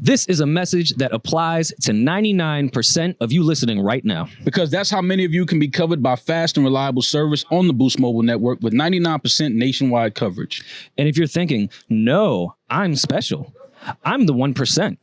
This is a message that applies to 99% of you listening right now. Because that's how many of you can be covered by fast and reliable service on the Boost Mobile network with 99% nationwide coverage. And if you're thinking, no, I'm special, I'm the 1%.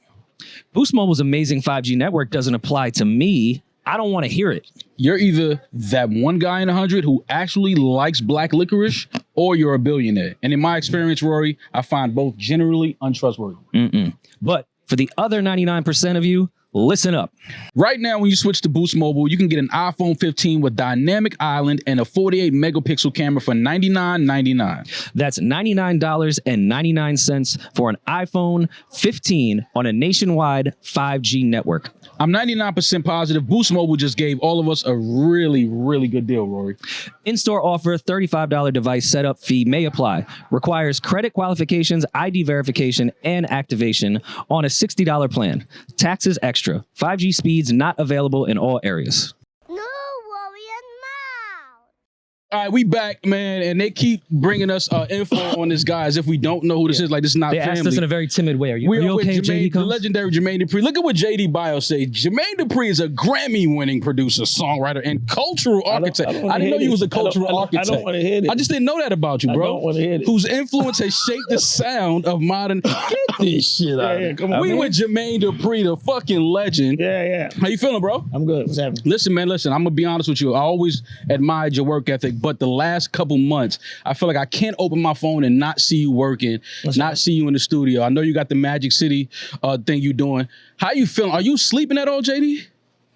Boost Mobile's amazing 5G network doesn't apply to me. I don't want to hear it. You're either that one guy in 100 who actually likes black licorice, or you're a billionaire. And in my experience, Rory, I find both generally untrustworthy. But for the other 99% of you, listen up. Right now, when you switch to Boost Mobile, you can get an iPhone 15 with dynamic island and a 48 megapixel camera for $99.99. That's $99.99 for an iPhone 15 on a nationwide 5G network. I'm 99% positive Boost Mobile just gave all of us a really, really good deal, Rory. In-store offer, $35 device setup fee may apply. Requires credit qualifications, ID verification, and activation on a $60 plan. Taxes extra. 5G speeds not available in all areas. All right, we back, man, and they keep bringing us info on this guy as if we don't know who this is. Like, this is not They family. asked us in a very timid way. Are you We're okay with if JD the comes? legendary Jermaine Dupri. Look at what JD bio say. Jermaine Dupri is a Grammy-winning producer, songwriter, and cultural architect. I didn't know you was a cultural architect. I don't want to hear it. I just didn't know that about you, bro. I don't want to hear it. Whose influence has shaped the sound of modern... Get this shit out. Yeah, come on, we man. with Jermaine Dupri, the fucking legend. Yeah. How you feeling, bro? I'm good. What's happening? Listen, man, I'm going to be honest with you. I always admired your work ethic, but the last couple months, I feel like I can't open my phone and not see you working, see you in the studio. I know you got the Magic City thing you doing. How you feeling? Are you sleeping at all, JD?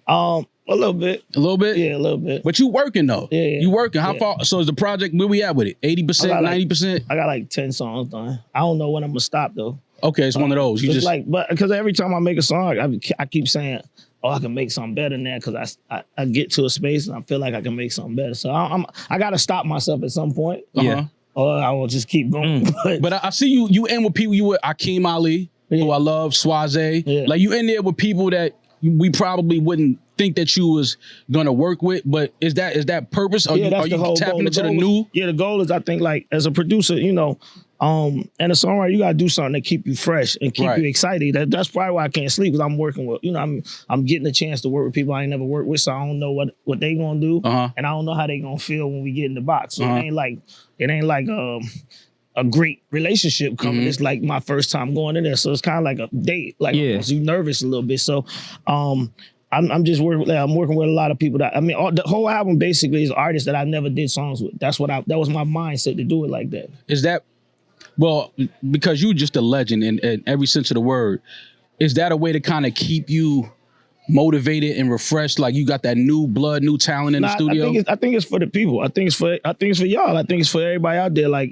A little bit. A little bit? Yeah, a little bit. But you working, though. Yeah. You working. How far? So is the project, where we at with it? 80%, 90%? I got like 10 songs done. I don't know when I'm going to stop, though. Okay, it's one of those. You just but because every time I make a song, I keep saying, oh, I can make something better than that, because I get to a space and I feel like I can make something better. So I got to stop myself at some point. Yeah. Or I will just keep going. But I see you in with people. You with Akeem Ali, who I love, Swaze. Yeah. Like, you in there with people that we probably wouldn't think that you was gonna work with. But is that purpose? Are you tapping into the new? Yeah, the goal is, I think, like, as a producer, and a songwriter, you gotta do something to keep you fresh and keep you excited. That's probably why I can't sleep, because I'm working with, I'm getting a chance to work with people I ain't never worked with, so I don't know what they gonna do, and I don't know how they gonna feel when we get in the box. So it ain't like a great relationship coming. It's like my first time going in there, so it's kind of like a date. Like, you nervous a little bit. So I'm just working. I'm working with a lot of people the whole album basically is artists that I never did songs with. That was my mindset to do it like that. Is that, well, because you just a legend in every sense of the word, is that a way to kind of keep you motivated and refreshed? Like, you got that new blood, new talent in the studio? I think it's for the people. I think it's for y'all. I think it's for everybody out there. Like,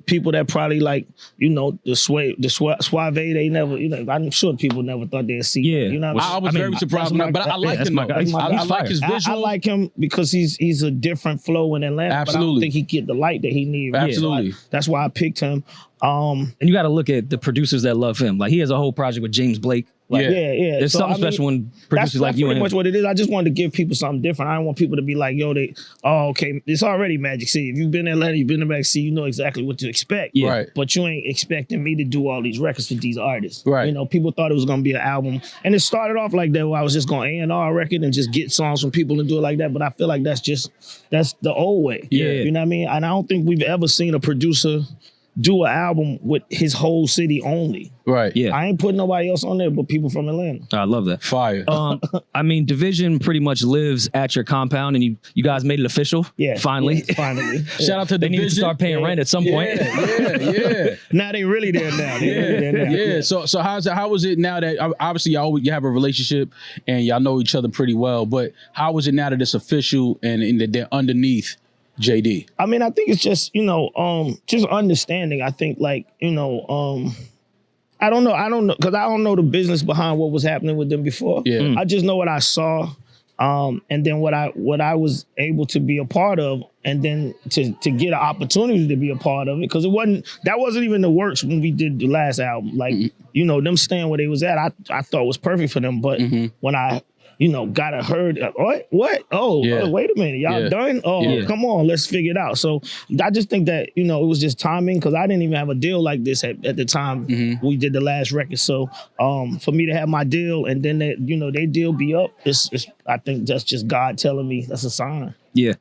people that probably like, the Suave, they never, I'm sure people never thought they'd see. Yeah. I was very surprised, but I like him. I like his visual. I like him because he's a different flow in Atlanta. Absolutely. But I don't think he get the light that he needs. Absolutely. That's why I picked him. And you got to look at the producers that love him. Like, he has a whole project with James Blake. Like, yeah. There's something special when producers like you and him. That's pretty much what it is. I just wanted to give people something different. I don't want people to be like, okay, it's already Magic City. If you've been in Atlanta, you've been to Magic City, you know exactly what to expect. Yeah. Right. But you ain't expecting me to do all these records for these artists. Right. People thought it was going to be an album. And it started off like that, where I was just going to A&R a record and just get songs from people and do it like that. But I feel like that's the old way. Yeah. You know what I mean? And I don't think we've ever seen a producer do an album with his whole city only. Right. Yeah. I ain't putting nobody else on there but people from Atlanta. I love that. Fire. Division pretty much lives at your compound, and you guys made it official. Yeah. Finally. Yeah, finally. Shout out to They Division. need to start paying rent at some point. Yeah. Now they really there now. Yeah. So how was it now that obviously you have a relationship and y'all know each other pretty well, but how was it now that it's official and that they're underneath JD? I mean, I think it's just, just understanding. I think, like, I don't know, because I don't know the business behind what was happening with them before. Yeah. I just know what I saw, and then what I was able to be a part of, and then to get an opportunity to be a part of it, because that wasn't even the works when we did the last album. Like, them staying where they was at, I thought was perfect for them. But when I gotta heard. What? Oh, wait a minute. Y'all done? Oh, come on, let's figure it out. So I just think that, it was just timing because I didn't even have a deal like this at the time we did the last record. So for me to have my deal and then they deal be up, it's I think that's just God telling me that's a sign. Yeah.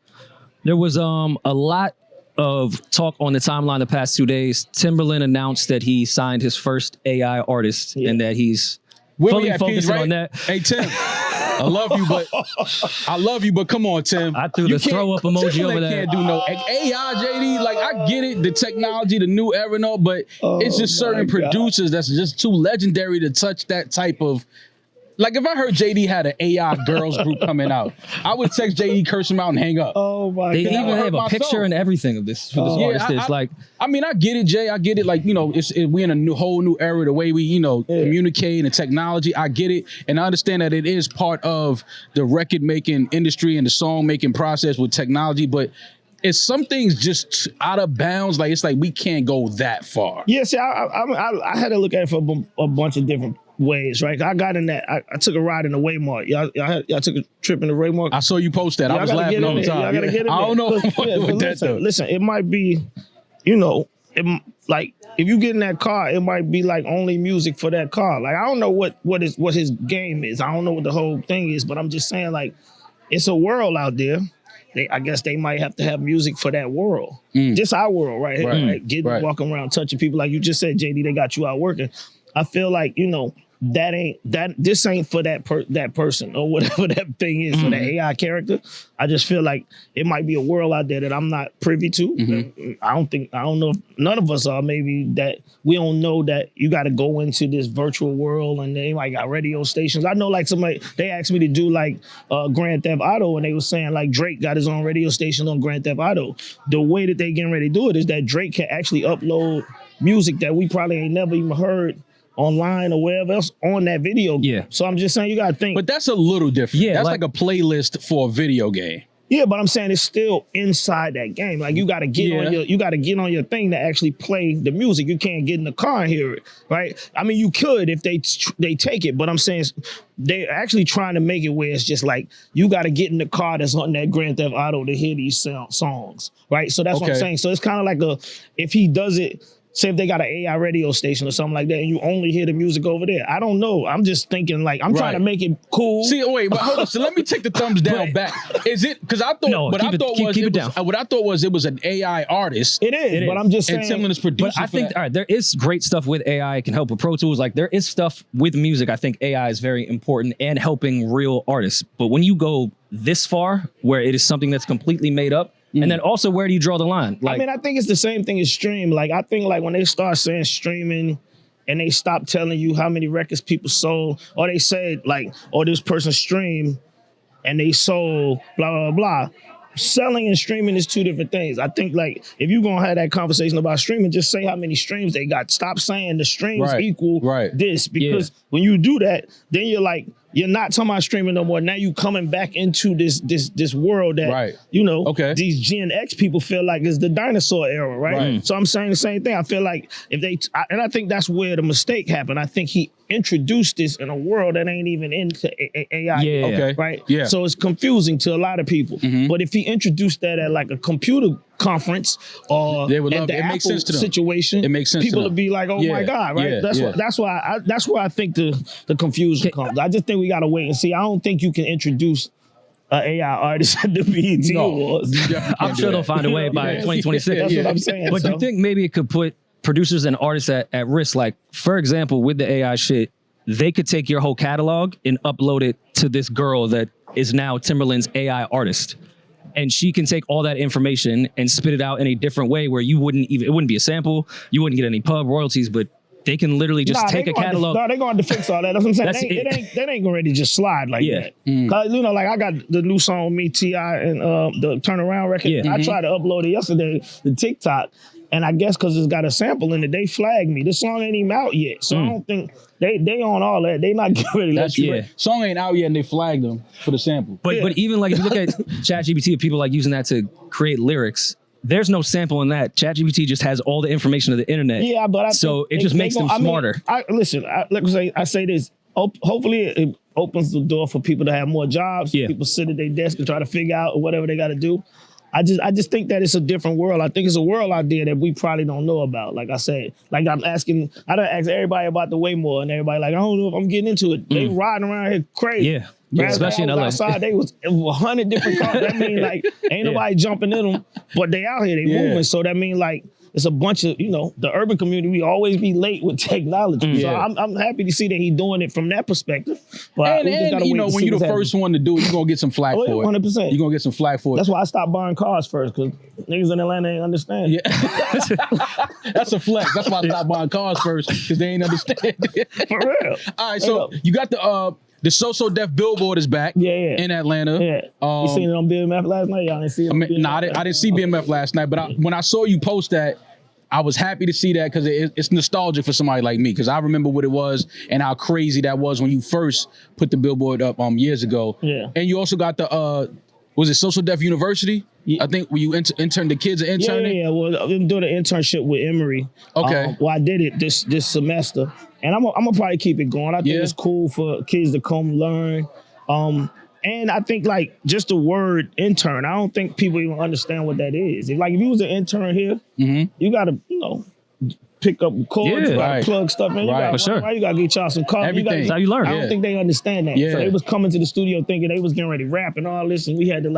There was a lot of talk on the timeline the past 2 days. Timberland announced that he signed his first AI artist and that he's fully focusing on that. Hey, Tim. I love you, but come on, Tim. I threw the throw up emoji over there. Can't do no AI, JD. Like, I get it, the technology, the new era and all, but it's just certain producers that's just too legendary to touch that type of. Like, if I heard JD had an AI girls group coming out, I would text JD, curse him out, and hang up. Oh my God! They even have a picture and everything of this for this artist. I mean, I get it, Jay. I get it. Like, we in a whole new era. The way we, communicate and technology. I get it, and I understand that it is part of the record making industry and the song making process with technology, but. It's some things just out of bounds. Like, it's like we can't go that far. Yeah, see, I had to look at it for a bunch of different ways, right? I got in that. I took a ride in the Waymart. Y'all took a trip in the Waymart. I saw you post that. I was laughing all the time. Y'all gotta get in I don't know with that. Listen, it might be, like if you get in that car, it might be like only music for that car. Like I don't know what his game is. I don't know what the whole thing is, but I'm just saying like it's a world out there. I guess they might have to have music for that world. Just our world right here. Right? Walking around touching people like you just said, JD, they got you out working. I feel like, this ain't for that person or whatever that thing is for that AI character. I just feel like it might be a world out there that I'm not privy to. I don't know if none of us are, maybe that we don't know that you got to go into this virtual world and they like got radio stations. I know like they asked me to do like Grand Theft Auto and they were saying like Drake got his own radio station on Grand Theft Auto. The way that they getting ready to do it is that Drake can actually upload music that we probably ain't never even heard online or wherever else on that video. Yeah. So I'm just saying you gotta think. But that's a little different. Yeah, that's like a playlist for a video game. Yeah, but I'm saying it's still inside that game. Like you gotta get on your thing to actually play the music. You can't get in the car and hear it, right? I mean, you could if they take it, but I'm saying they're actually trying to make it where it's just like you gotta get in the car that's on that Grand Theft Auto to hear these songs, right? So that's what I'm saying. So it's kind of like if he does it. Say if they got an AI radio station or something like that and you only hear the music over there. I don't know. I'm just thinking like, I'm trying to make it cool. See, wait, but hold on. So let me take the thumbs down back. Is it, because I thought, what I thought was it was an AI artist. It is, but I'm just saying. And Timberland is producing. But I think, all right, there is great stuff with AI. It can help with Pro Tools. Like there is stuff with music. I think AI is very important and helping real artists. But when you go this far, where it is something that's completely made up, and then also, where do you draw the line? Like, I mean, I think it's the same thing as stream. Like, I think like when they start saying streaming and they stop telling you how many records people sold, or they said like, oh, this person streamed and they sold blah, blah, blah. Selling and streaming is two different things. I think like if you're gonna have that conversation about streaming, just say how many streams they got. Stop saying the streams equal this, because when you do that, then you're not talking about streaming no more. Now you coming back into this world that these Gen X people feel like is the dinosaur era, right? So I'm saying the same thing. I feel like and I think that's where the mistake happened. I think he introduced this in a world that ain't even into AI, right? Yeah. So it's confusing to a lot of people. But if he introduced that at like a computer conference or at the Apple situation, it makes sense. People would be like, "Oh my God!" Right? That's why I think the confusion comes. I just think we gotta wait and see. I don't think you can introduce an AI artist at the BET Awards. I'm sure they'll find a way by 2026. That's what I'm saying. But do you think maybe it could put producers and artists at risk? Like, for example, with the AI shit, they could take your whole catalog and upload it to this girl that is now Timberland's AI artist. And she can take all that information and spit it out in a different way where it wouldn't be a sample, you wouldn't get any pub royalties, but they can literally just take a catalog. They're going to fix all that. That's what I'm saying. That ain't going to just slide like that. Cause, like I got the new song with me, T.I. and the Turnaround record. I tried to upload it yesterday to TikTok. And I guess because it's got a sample in it, they flagged me. The song ain't even out yet. So I don't think they on all that. They not getting ready to let you. Song ain't out yet and they flagged them for the sample. But even like if you look at ChatGPT, people like using that to create lyrics, there's no sample in that. ChatGPT just has all the information of the internet. Yeah, but it just makes them smarter. I say this. hopefully it opens the door for people to have more jobs. Yeah. People sit at their desk and try to figure out whatever they got to do. I just think that it's a different world. I think it's a world out there that we probably don't know about. Like I said, like I done asked everybody about the Waymore, and everybody like, I don't know if I'm getting into it. They riding around here crazy. Yeah, especially in LA. Outside, they was 100 different cars. That mean like ain't nobody jumping in them, but they out here, they moving. So that mean like it's a bunch of, the urban community, we always be late with technology. So I'm happy to see that he's doing it from that perspective. But and when you're the first one to do it, you're going to get some flack for it. 100%. You're going to get some flack for it. That's why I stopped buying cars first, because niggas in Atlanta ain't understand. Yeah. That's a flex. That's why I stopped buying cars first, because they ain't understand. For real. All right, so you got the So Def Billboard is back in Atlanta. Yeah. You seen it on BMF last night? Y'all didn't see it? I didn't see BMF last night, but when I saw you post that, I was happy to see that because it's nostalgic for somebody like me, because I remember what it was and how crazy that was when you first put the Billboard up years ago. Yeah. And you also got the, was it Social Deaf University? Yeah. I think when you interned, the kids are interning? Yeah. Well, I'm doing an internship with Emory. Okay. Well, I did it this semester. And I'm gonna probably keep it going. I think it's cool for kids to come learn. And I think like just the word intern, I don't think people even understand what that is. If you was an intern here, you gotta, pick up cords, plug stuff in. You gotta get y'all some coffee. That's how you learn. I don't think they understand that. So they was coming to the studio thinking they was getting ready to rap and all this, and we had to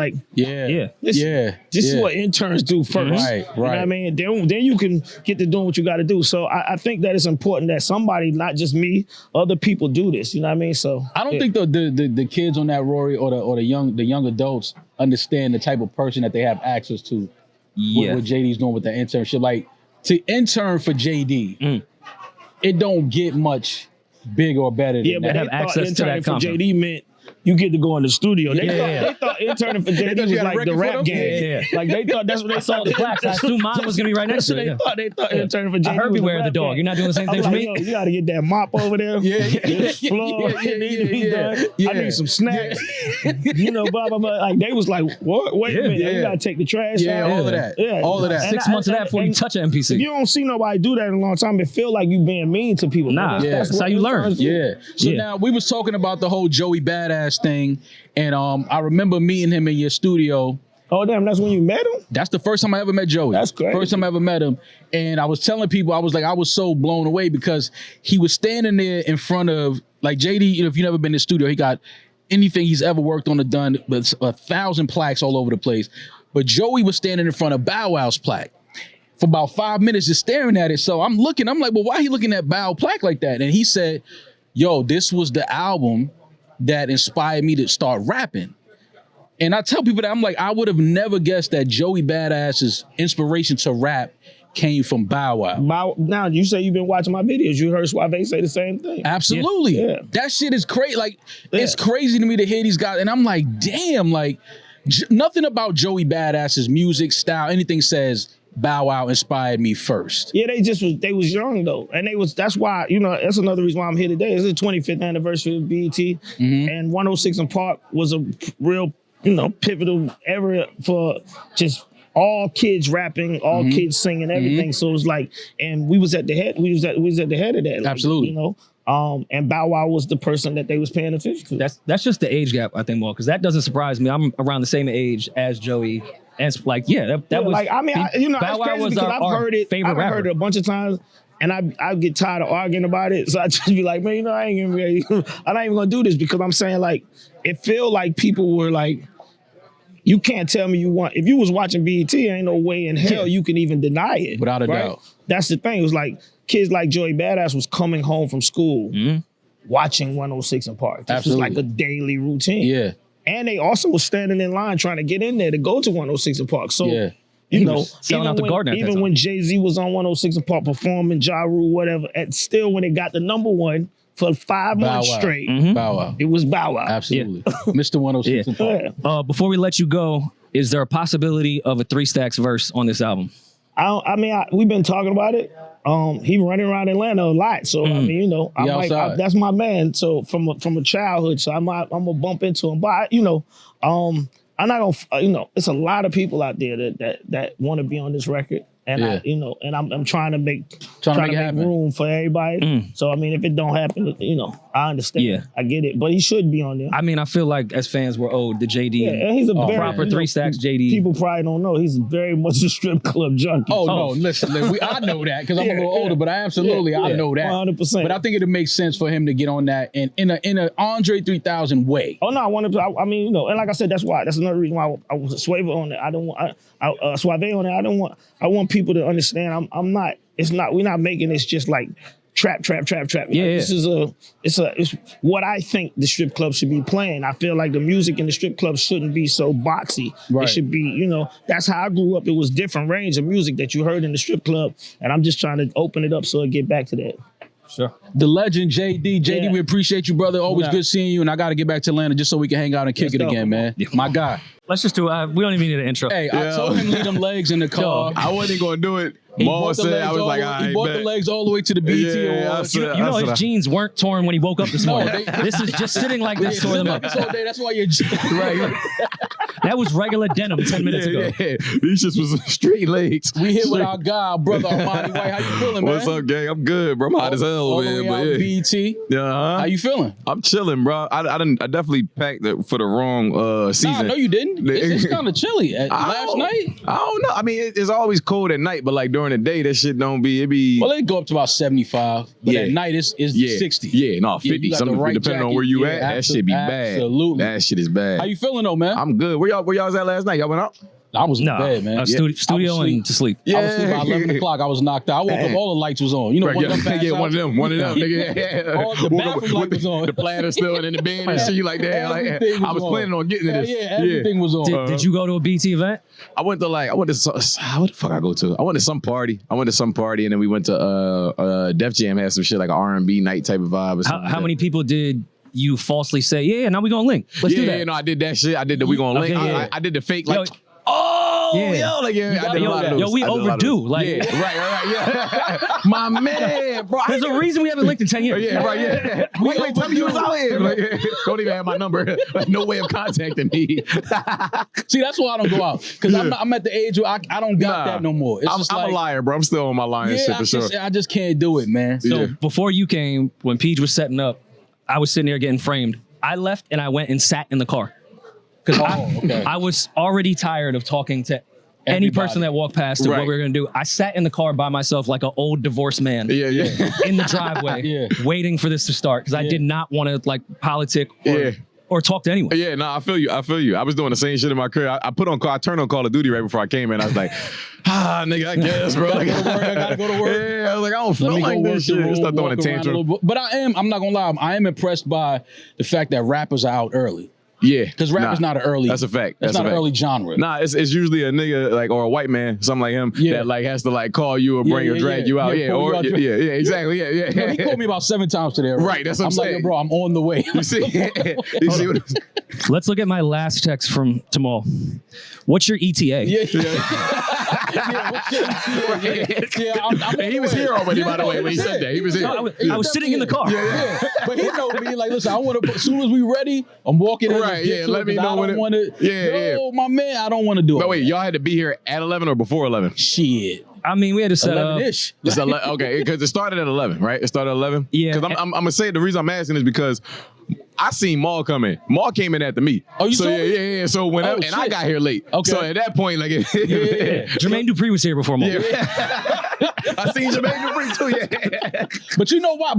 this is what interns do first. Right. You know what I mean? Then you can get to doing what you gotta do. So I think that it's important that somebody, not just me, other people do this. You know what I mean? So I don't think the kids on that, Rory, or the young adults understand the type of person that they have access to. What JD's doing with the internship. Like, to intern for JD, it don't get much bigger or better than that. Have access to that for JD meant you get to go in the studio. They thought interning for JD was like the rap game. Like they thought that's what they saw the plaques. I assumed mine was gonna be right next to it. They thought interning for JD. I heard beware the dog. You're not doing the same thing for me. You gotta get that mop over there. Floor. I need some snacks. Blah blah blah. Like they was like, what? Wait a minute. You gotta take the trash out. All of that. All of that. 6 months of that before you touch an MPC. If you don't see nobody do that in a long time, it feel like you being mean to people. Nah, that's how you learn. So now we was talking about the whole Joey Badass thing, and I remember meeting him in your studio. Oh damn, that's when you met him? That's the first time I ever met Joey. That's crazy. First time I ever met him. And I was telling people, I was so blown away because he was standing there in front of, like, JD, if you've never been in the studio, he got anything he's ever worked on or done, but 1,000 plaques all over the place. But Joey was standing in front of Bow Wow's plaque for about 5 minutes just staring at it. So I'm like, well, why he looking at Bow plaque like that? And he said, yo, this was the album that inspired me to start rapping. And I tell people that, I'm like, I would have never guessed that Joey Badass's inspiration to rap came from Bow Wow. Now, you say you've been watching my videos. You heard Suave say the same thing. Absolutely. Yeah. That shit is crazy. Like, it's crazy to me to hear these guys. And I'm like, damn, like, nothing about Joey Badass's music, style, anything says Bow Wow inspired me first. Yeah, they was young though. And that's why, that's another reason why I'm here today. It's the 25th anniversary of BET. And 106 in Park was a real, pivotal era for just all kids rapping, all kids singing, everything. So it was like, and we was at the head, we was at the head of that. Like, absolutely. And Bow Wow was the person that they was paying attention to. That's just the age gap, I think, more, because that doesn't surprise me. I'm around the same age as Joey. And it's like, that was like, I mean, Bow Wow was I've heard it a bunch of times, and I get tired of arguing about it. So I just be like, man, I'm not even gonna do this, because I'm saying, like, it feel like people were like, you can't tell me if you was watching BET, ain't no way in hell you can even deny it. Without a doubt. That's the thing. It was like kids like Joey Badass was coming home from school watching 106 in Park. This was like a daily routine. Yeah. And they also was standing in line trying to get in there to go to 106 in Park. So, selling out the garden. Even when Jay-Z was on 106 in Park performing, Ja Rule, whatever, still when it got the #1 for 5 months straight, Bow Wow. It was Bow Wow. Absolutely. Mr. 106 in Park. Before we let you go, is there a possibility of a 3 Stacks verse on this album? We've been talking about it. He running around Atlanta a lot, so I mean, that's my man. So from a childhood, so I'm gonna bump into him. But I'm not gonna, it's a lot of people out there that want to be on this record. And Yeah. I'm trying to make Trying to make it make happen. room for everybody. So I mean, if it don't happen, I understand. Yeah. I get it, but he should be on there. I mean, I feel like as fans we're owed the JD Yeah, and he's a very proper 3 stacks JD. People probably don't know he's very much a strip club junkie. Oh, no, listen, I know that because I'm a little older, but I know that. 100%. But I think it'd make sense for him to get on that in a Andre 3000 way. Oh no, I mean, and like I said, that's another reason why I was Suave on it. I don't want Suave on it. I want people to understand. We're not making this just like trap. Yeah. This is it's what I think the strip club should be playing. I feel like the music in the strip club shouldn't be so boxy. Right. It should be, that's how I grew up. It was different range of music that you heard in the strip club, and I'm just trying to open it up so it get back to that. Sure. The legend, JD. JD, Yeah. we appreciate you, brother. Always Yeah. good seeing you, and I got to get back to Atlanta just so we can hang out and kick Let's it go. again, man. Yeah. My guy. Let's just do we don't even need an intro. Hey, I told him leave them legs in the car. I wasn't gonna do it. He Maul brought the said, legs I was all like, the way- all right, he brought the bet. legs all the way to the BT Yeah, Awards. I You know his jeans weren't torn when he woke up this morning. This is just sitting like this, tore them up. This whole day, that's why you're Right. That was regular denim 10 minutes ago. Yeah. These just was straight legs. We here with our guy, our brother Armani White. How you feeling, man? What's up, gang? I'm good, bro. I'm hot as hell, All the man. way But out yeah. BT. Uh-huh. How you feeling? I'm chilling, bro. I definitely packed it for the wrong season. Nah, no, you didn't. It's kind of chilly. Last night? I don't know. I mean, it's always cold at night, but like during the day, that shit don't be. It be. Well, it go up to about 75, but Yeah. at night it's 60. Yeah, no, 50. you got the Something right depending on jacket. where you Yeah, at. That shit be bad. absolutely. That shit is bad. How you feeling though, man? I'm good. Where y'all was at last night? Y'all went out? I was in No, bed, man. studio I was and to sleep. I was asleep by 11 o'clock. I was knocked out. I woke up, all the lights was on. You know, Right, one of them pass yeah, outs? one of them. Nigga. All the Woke up bathroom light with was on. The platter still and in the bed and shit. You like that? Like, Everything I was on. planning on getting to this. Yeah, everything was on. Did you go to a BT event? I went to what the fuck I go to? I went to some party. And then we went to Def Jam, had some shit like an R&B night type of vibe. Or something How many people did you falsely say, yeah, now we gonna link? Let's do that. Yeah, no, I did that shit. I did the we gonna link. Okay, yeah. I did the fake Yo, like. Oh, Yeah. yo, like yeah, I did a lot of those. Yo, we I did a lot of overdue. those. Like, yeah, right, yeah. My man, bro. there's a reason we haven't linked in 10 years. Yeah, right, yeah. Wait, tell me you was out here. Like, don't even have my number. Like, no way of contacting me. See, that's why I don't go out. Because I'm at the age where I don't got that no more. It's I'm just a like, liar, bro. I'm still on my lying shit for sure. I just can't do it, man. So Yeah. before you came, when Peeje was setting up, I was sitting there getting framed. I left and I went and sat in the car. Because okay. I was already tired of talking to any Everybody. person that walked past and Right. what we were going to do. I sat in the car by myself like an old divorced man Yeah. in the driveway Yeah. waiting for this to start because I Yeah. did not want to like politic Yeah. or talk to anyone. Yeah, no, I feel you. I was doing the same shit in my career. I turned on Call of Duty right before I came in. I was like, nigga, I guess, bro. I gotta go to work. Yeah, I was like, I don't feel Let me like go work this the shit. room, Start throwing a walk around tantrum. little bit. But I'm not gonna lie, I am impressed by the fact that rappers are out early. Yeah, Because rap is not an early. That's a fact. That's That's not a an fact. early genre. Nah, it's usually a nigga like or a white man, something like him, Yeah. that like has to like call you or bring or drag you out. Yeah, Yeah, pull or you out, yeah, exactly. Yeah. You know, he called me about 7 times today. Right, that's what I'm like, saying. yo, bro, I'm on the way. You see, you see what Let's look at my last text from Tamal. What's your ETA? He was here already, by the way, when he said that. He was here. No, I was sitting in the car. Yeah. But he know me like, listen, I want to. As soon as we ready, I'm walking in. Right, yeah, let me know when it- want to. Yeah. my man, I don't want to do it. No, wait, y'all had to be here at 11 or before 11? Shit. I mean, we had to set up. 11-ish. It's okay, because it started at 11, right? It started at 11? Yeah. Because I'm going to say the reason I'm asking is because I seen Maul come in. Maul came in after me. Oh, you so saw me? yeah. So when Oh, and I shit. got here late. Okay. So at that point, like, Yeah. Jermaine Dupri was here before Mo. I seen Jermaine Dupri too. Yeah. But you know why?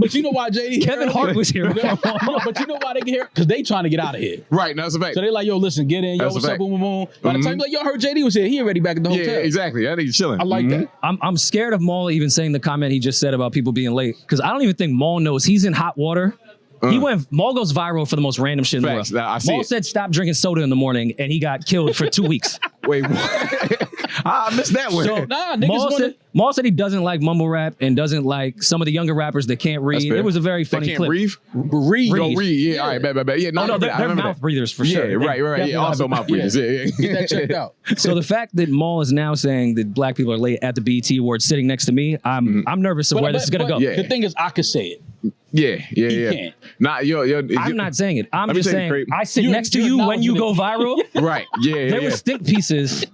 JD? Kevin Hart was here before Mo. But you know why they get here? Because they trying to get out of here. Right. No, that's a fact. So they like, yo, listen, get in. Yo, That's a what's up, fact. boom, boom, boom. By the time you like, yo, I heard JD was here. He already back at the Yeah, hotel. exactly. I think he's chilling. I like that. I'm scared of Maul even saying the comment he just said about people being late because I don't even think Maul knows he's in hot water. Maul goes viral for the most random shit in the Facts. world. Nah, I see Maul it. said stop drinking soda in the morning and he got killed for 2 weeks. Wait, what? I missed that one. So Nah, niggas Maul said he doesn't like mumble rap and doesn't like some of the younger rappers that can't read. fair. It was a very funny They can't clip. breathe? Read. Don't read. Yeah, all right, bad. Yeah, Oh, no, I they're remember mouth that. breathers for Yeah, sure. They right. definitely Yeah, also have- mouth breathers. Yeah. Get that checked out. So the fact that Maul is now saying that black people are late at the BET Awards sitting next to me, I'm nervous of where this is going to go. Yeah. The thing is, I could say it. Yeah. can't. Nah, I'm not saying it. I'm Let me just tell you, saying Craig. I sit You- next to you you when you go acknowledging viral. right. Yeah. There were stink pieces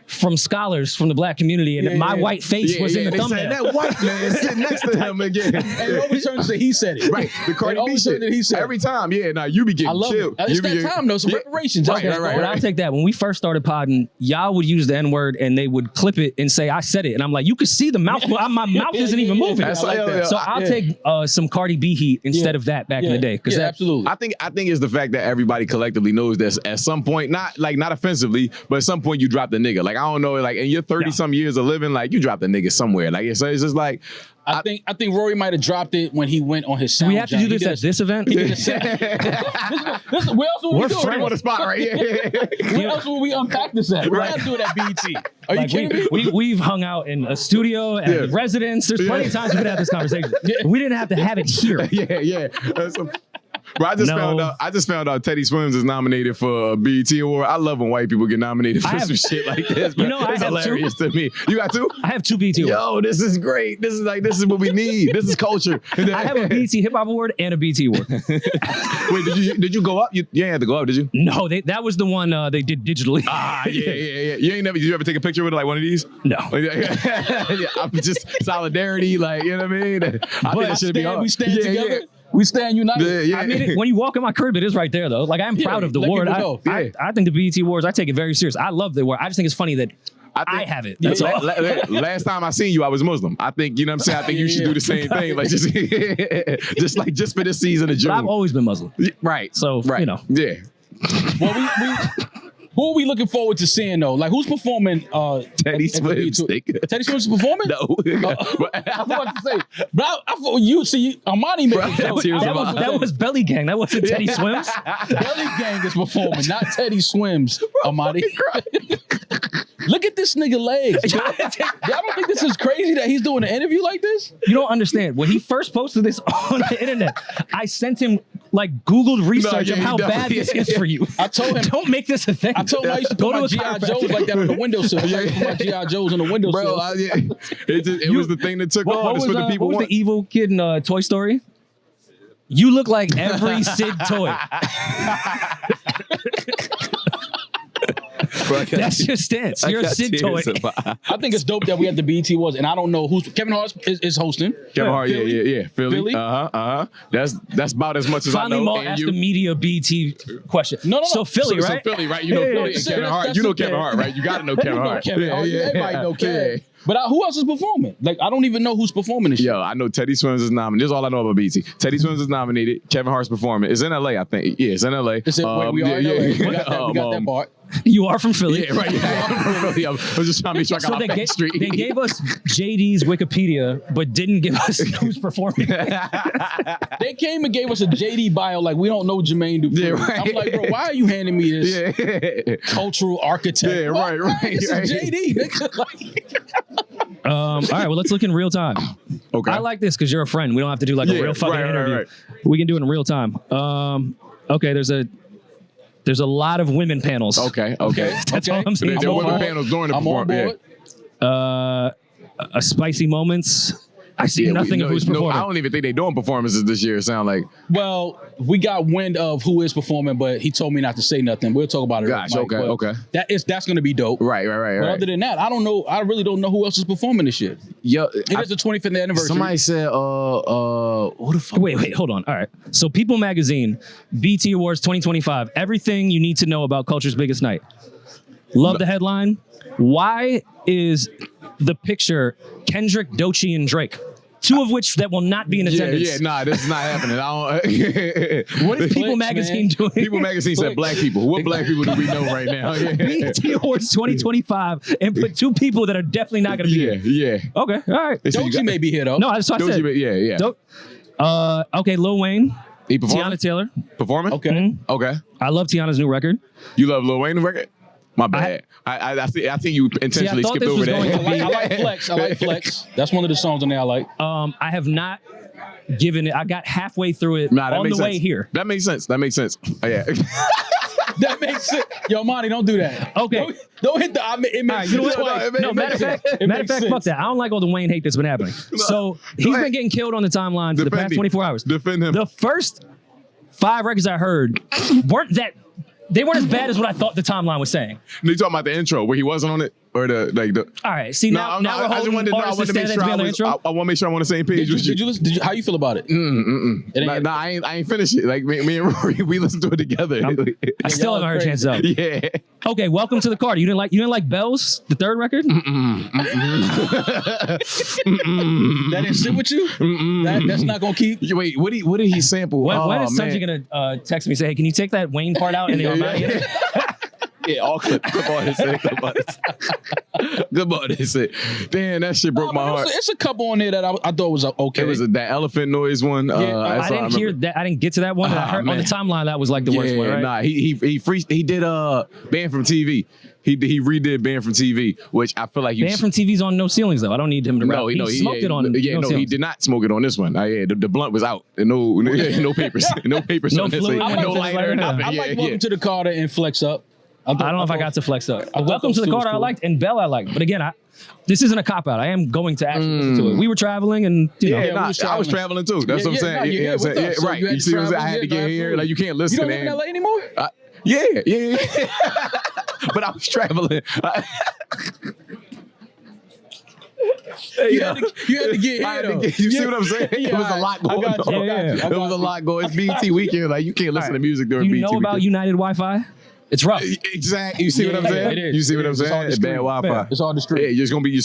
from scholars from the black community, and my white face was in the they thumbnail. said that white man sitting next to him again. And it always turns to he said it. Right, the Cardi It B always shit. turns to he said it. Every time, yeah. Nah, you be getting I love chill. it. It's You be that getting- time though. Some Yeah. reparations. Right, Okay, right. But I'll take that. When we first started podding, y'all would use the N-word and they would clip it and say, I said it. And I'm like, you could see the mouth. My mouth isn't even moving. That's like that. So I'll take some Cardi B heat instead of that back in the day. Because Yeah, absolutely. I think it's the fact that everybody collectively knows that at some point, not offensively, but at some point you drop the nigga. Like, I don't know, like in your 30-some years of living, like you dropped the nigga somewhere. Like it's just like I think Rory might have dropped it when he went on his sound. we have to do this at this event. Where else would we do frame on the it? spot right here. Where else would we unpack this at? We're not doing that BT. Are you Like kidding me? we've hung out in a studio and residence. There's plenty of times we could have this conversation. We didn't have to have it here. yeah. But I just found out Teddy Swims is nominated for a BET award. I love when white people get nominated for some shit like this. You know, it's I have hilarious to me. You got two? I have 2 BT awards. Yo, this is great. This is what we need. This is culture. I have a BT Hip Hop Award and a BT Award. Wait, did you go up? You ain't had to go up, did you? No, that was the one they did digitally. Yeah. Did you ever take a picture with like one of these? No. Yeah, I'm just solidarity, like, you know what I mean? I think that should be hard. We stand together. We stand united. Yeah. I mean, when you walk in my crib, it is right there, though. Like, I'm proud of the let award. people know. I think the BET Awards, I take it very serious. I love the award. I just think it's funny that I have it. That's all. Last time I seen you, I was Muslim. I think, you know what I'm saying? I think you should do the same thing. Like, just for this season of June. But I've always been Muslim. Right. So, you know. Yeah. Well, who are we looking forward to seeing though? Like who's performing? Teddy Swims. Teddy Swims is performing? No. I was about to say, but I thought you see Armani made That was Belly Gang. That wasn't Teddy Swims. Belly Gang is performing, not Teddy Swims. Armani. Look at this nigga legs. Y'all don't think this is crazy that he's doing an interview like this? You don't understand. When he first posted this on the internet, I sent him like Googled research of how bad this is for you. I told him, don't make this a thing. I told him I used to put my G.I. Joes like that on the windowsill. I used to put my G.I. Joes on the windowsill. Bro, it was the thing that took off. What It's what the people was want. the evil kid in Toy Story? You look like every Sid toy. Bro, That's your stance. You're a Sid toy. I think it's dope that we had the BET Awards, and I don't know who's Kevin Hart is hosting. Kevin Hart, yeah. Philly. Philly? That's about as much as Finally, I know. Maul And asked you. the media BT question. No. So Philly, So right? Philly, right? You know Philly and Kevin Hart. You know Kevin Hart, right? You gotta know Kevin Hart. Kevin Hart. Everybody know Kevin. But who else is performing? Like, I don't even know who's performing this shit. Yo, I know Teddy Swims is nominated. This is all I know about BT. Teddy Swims is nominated. Kevin Hart's performing. It's in LA, I think. Yeah, it's in LA. It's wait, we are in LA. We got that part. You are from Philly. Yeah, right. Yeah, I was just trying to make sure I got So off that street. they gave us JD's Wikipedia, but didn't give us who's performing. They came and gave us a JD bio like we don't know Jermaine Dupri. Yeah, right. I'm like, bro, why are you handing me this cultural architect? Yeah, What? right. This is JD. Nigga. Like, All right, well, let's look in real time. Okay. I like this because you're a friend. We don't have to do like a real fucking interview. Right. We can do it in real time. Okay, there's a lot of women panels. Okay. That's all I'm saying. There I'm were on women board. panels during the I'm on performance. board. A spicy moments. I see nothing of who's performing. I don't even think they're doing performances this year. It sound like. Well, we got wind of who is performing, but he told me not to say nothing. We'll talk about it. Gosh, Mike, but okay. That's gonna be dope. Right. But other than that, I don't know. I really don't know who else is performing this shit. Yo, It is the 25th anniversary. somebody said, who the fuck? Wait, hold on. All right. So People Magazine, BT Awards 2025, everything you need to know about culture's biggest night. Love the headline. Why is the picture Kendrick, Doechii, and Drake? Two of which that will not be in attendance. Nah, this is not happening. I don't. What is People Clicks, Magazine man. doing? People Magazine said black people. What black people do we know right now? BT Awards 2025 and put two people that are definitely not going to be here. Yeah. Okay, all right. They said you Doechii got- may be here though. No, that's what I said. Yeah. Okay, Lil Wayne, He performing? Tiana Taylor. Performing? Okay. Okay. I love Tiana's new record. You love Lil Wayne record? My bad. I think you intentionally thought skipped this over was going to that. be- I like Flex. I like Flex. That's one of the songs on there I like. I have not given it. I got halfway through it Nah, that on the makes way sense. here. That makes sense. Oh, yeah. That makes sense. Yo, Monty, don't do that. Okay. Don't hit the. It makes All right, you know sense. what? No, matter of fact, fuck that. I don't like all the Wayne hate that's been happening. So he's been getting killed on the timeline for the past 24 hours. Defend him. The first 5 records I heard weren't as bad as what I thought the timeline was saying. You talking about the intro where he wasn't on it, or the like the? All right, see now we're holding artists to stand at the intro. I want to make sure I'm on the same page. Did you listen? How you feel about it? I ain't finished it. Like me and Rory, we listened to it together. I still haven't heard a chance though. Yeah. Okay, welcome to the Carter. You didn't like Bells, the third record? That didn't sit with you? That's not gonna keep. Wait, what did he sample? When is Tunji gonna text me and say, hey, can you take that Wayne part out and the Armani? Yeah, all clip on his head. Good on his head. Damn, that shit broke my heart. It's a couple on there that I thought was okay. It was that elephant noise one. I didn't hear that. I didn't get to that one. I heard on the timeline that was like the worst one, right? Nah, he did Banned from TV. He redid Banned from TV, which I feel like Banned from TV's on No Ceilings though. I don't need him to rap. He smoked it on. He did not smoke it on this one. The blunt was out. And no papers. No papers No on this. fluid, No lighter. Nothing. I like Welcome to the Carter and Flex Up. I don't know if I got to Flex Up. Welcome to the Carter I liked and Bell I liked. But again, this isn't a cop-out. I am going to actually listen to it. We were traveling and, I was traveling too. That's what I'm saying. Right. You see what I'm saying? I had to get here. Like, you can't listen. You don't live in LA anymore? Yeah. But I was traveling. You had to get here, though. You see what I'm saying? It was a lot going on. It was a lot going on. It's BET weekend. Like, you can't listen to music during BET weekend. You know about United Wi-Fi? It's rough. Exactly. You see what I'm saying? It is. You see what I'm saying? It's bad Wi-Fi. It's all the street. Yeah, you're just gonna be,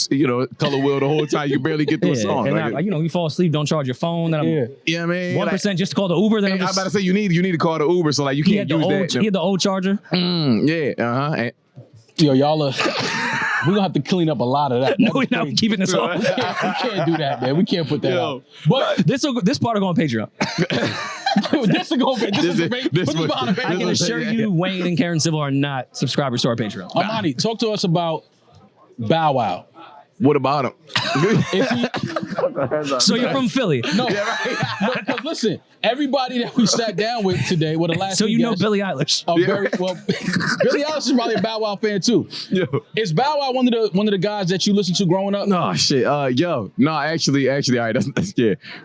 color wheel the whole time. You barely get through a song. And you fall asleep, don't charge your phone. Then yeah, man. 1% just to call the Uber. Then I'm about to say you need to call the Uber. So like you can't use that. He had the old charger. Yo, y'all are. We're gonna have to clean up a lot of that. No, we're not keeping this on. We can't do that, man. We can't put that out. But this part will go on Patreon. This is behind a I can assure you, Wayne and Karen Civil are not subscribers to our Patreon. Armani, talk to us about Bow Wow. What about him? So you're from Philly? No, because listen, everybody that we sat down with today, the last. So you know Billie Eilish? Very well. Billie Eilish is probably a Bow Wow fan too. Yo. Is Bow Wow one of the guys that you listened to growing up? No shit. Actually, all right. That's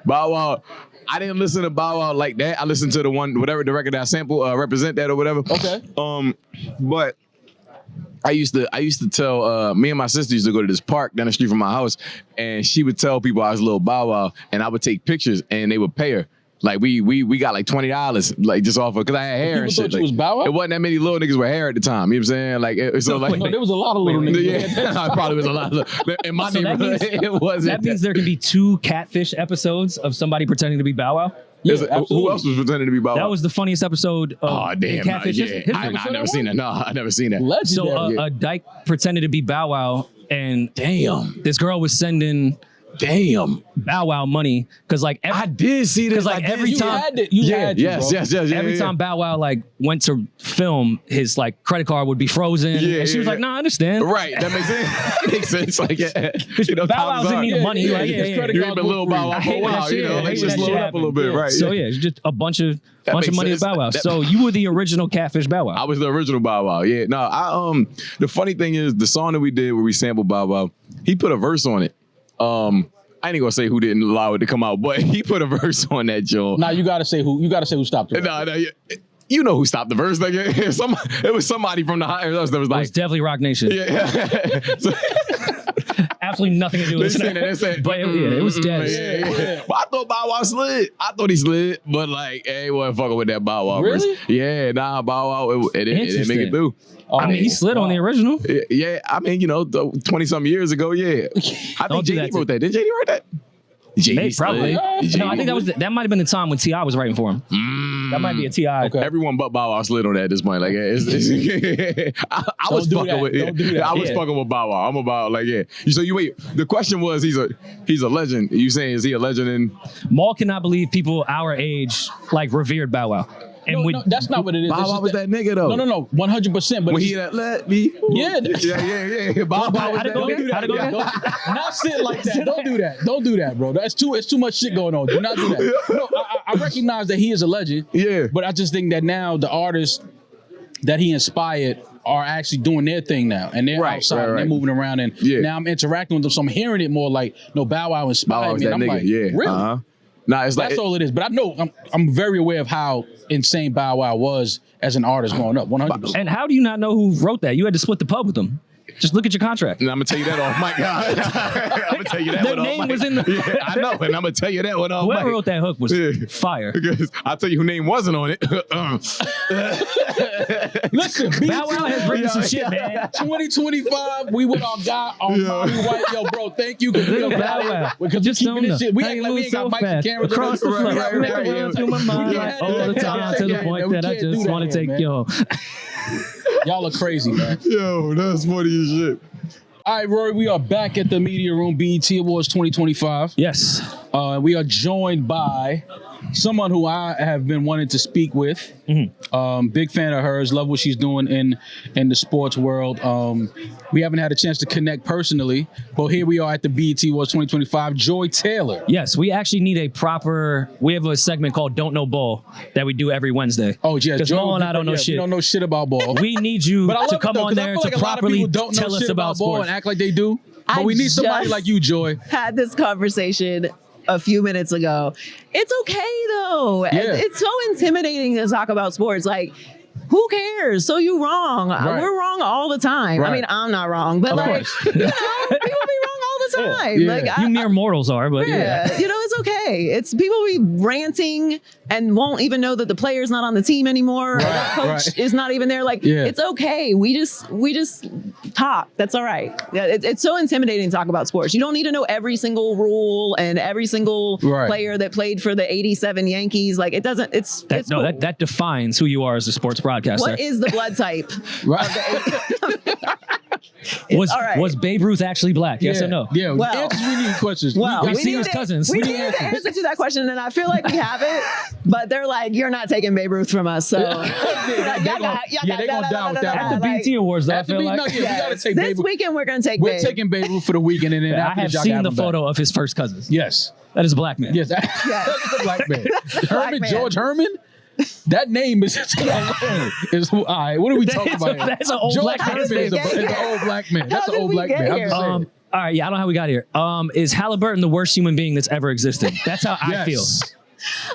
Bow Wow. I didn't listen to Bow Wow like that. I listened to the record that I sampled, Represent That or whatever. Okay. But I used to tell me and my sister used to go to this park down the street from my house, and she would tell people I was a little Bow Wow, and I would take pictures, and they would pay her. Like we got like $20 like just off of because I had hair and shit. Thought you was Bow Wow? It wasn't that many little niggas with hair at the time. You know what I'm saying? Like there was a lot of little niggas. Yeah, probably was a lot of in my neighborhood. It wasn't. That means there can be 2 catfish episodes of somebody pretending to be Bow Wow. Yeah, who else was pretending to be Bow Wow? That was the funniest episode of Catfish history. I never seen that. No, I never seen that. Legendary. So a dyke pretended to be Bow Wow, and this girl was sending Bow Wow money because I did see this. Because every time every time Bow Wow went to film, his credit card would be frozen. And she was like, "No, I understand." Right, that makes sense. Makes sense. Like Bow Wow didn't need the money. You've been a little Bow Wow for a while. Just slow up a little bit, right? So it's just a bunch of money of Bow Wow. So you were the original Catfish Bow Wow. I was the original Bow Wow. Yeah. No, the funny thing is the song that we did where we sampled Bow Wow, he put a verse on it. I ain't gonna say who didn't allow it to come out, but he put a verse on that joke. Now you gotta say who stopped it. No, you know who stopped the verse. Like it was somebody from the higher ups that was like, it was definitely Rock Nation. Yeah. So, absolutely nothing to do with it. But it was dead. Yeah. Well, I thought Bow Wow slid. I thought he slid, but he wasn't fucking with that Bow Wow really? verse. Yeah, Bow Wow, it didn't make it through. I mean, he slid on the original. Yeah, I mean, 20-something years ago, yeah. I think JD wrote that. Did JD write that? Maybe, probably. No, I think that might have been the time when T.I. was writing for him. That might be a T.I. Okay. Everyone but Bow Wow slid on that at this point. Like, I was fucking with it. I was fucking with Bow Wow. I'm about So you wait. The question was, he's a legend. You saying is he a legend? And Maul cannot believe people our age revered Bow Wow. No, that's not what it is. Bow Wow was that nigga though. No, 100%. But when he let me. Yeah. Bow Wow was that nigga. Not sit like that. Don't do that, bro. It's too much shit going on. Do not do that. No, I recognize that he is a legend. Yeah. But I just think that now the artists that he inspired are actually doing their thing now, and they're outside and they're moving around, and now I'm interacting with them, so I'm hearing it more like, no, Bow Wow inspired me. And I'm like, really? Nah, it's like that's all it is. But I know I'm very aware of how insane Bow Wow was as an artist growing up. 100%. And how do you not know who wrote that? You had to split the pub with them. Just look at your contract. And I'm gonna tell you that off mic. I'm gonna tell you that. Their name was in the. Yeah, I know, and I'm gonna tell you that one off mic. Whoever wrote that hook was fire. Because I'll tell you who name wasn't on it. Listen, Bow Wow has written some shit, man. 2025, we with our guy, our Bobby White. Yo, bro, thank you. Because Just keeping this shit. We act like we ain't got mics and cameras across the floor. Make it run through my mind all the time to the point that I just want to take you home. Y'all are crazy, man. Yo, that's funny as shit. All right, Rory, we are back at the Media Room, BET Awards 2025. Yes. We are joined by someone who I have been wanting to speak with. Big fan of hers. Love what she's doing in the sports world. We haven't had a chance to connect personally, but here we are at the BET Awards 2025. Joy Taylor. Yes, we actually need we have a segment called Don't Know Ball that we do every Wednesday. Oh, yeah. Because Mo and I don't know shit. We don't know shit about ball. We need you to come on there to properly tell us about sports. And act like they do. But we need somebody like you, Joy. Had this conversation a few minutes ago. It's okay though. Yeah. It's so intimidating to talk about sports. Like, who cares? So you wrong. Right. We're wrong all the time. Right. I mean, I'm not wrong, but Of like, course. people be wrong all the time. Yeah. Like, You mere mortals are, but yeah. it's okay. It's people be ranting and won't even know that the player's not on the team anymore. Or that coach is not even there. Like, it's okay. We just talk. That's all right. Yeah, it's so intimidating to talk about sports. You don't need to know every single rule and every single player that played for the '87 Yankees. Like, it doesn't. It's cool. that defines who you are as a sports broadcaster. What is the blood type? Was Babe Ruth actually black? Yes or no? Yeah. Well, answers we need questions. we've seen his cousins. We need the answer to that question, and I feel like we have it, but they're like, you're not taking Babe Ruth from us. So they're gonna die with that. At the BT Awards, though, I feel like. we gotta take this Babe Ruth. weekend we're gonna take We're Babe. taking Babe Ruth for the weekend, and then I after have y'all seen can the have him photo back. of his first cousins. Yes. That is a black man. Yes. Yes. That's a black man. black Herman, man. George Herman? That name is all right. What are we talking about here? That's an old George black Herman man. is an old black man. That's How an did old we black get man. I'm here? just saying. All right, yeah, I don't know how we got here. Is Halliburton the worst human being that's ever existed? That's how I feel.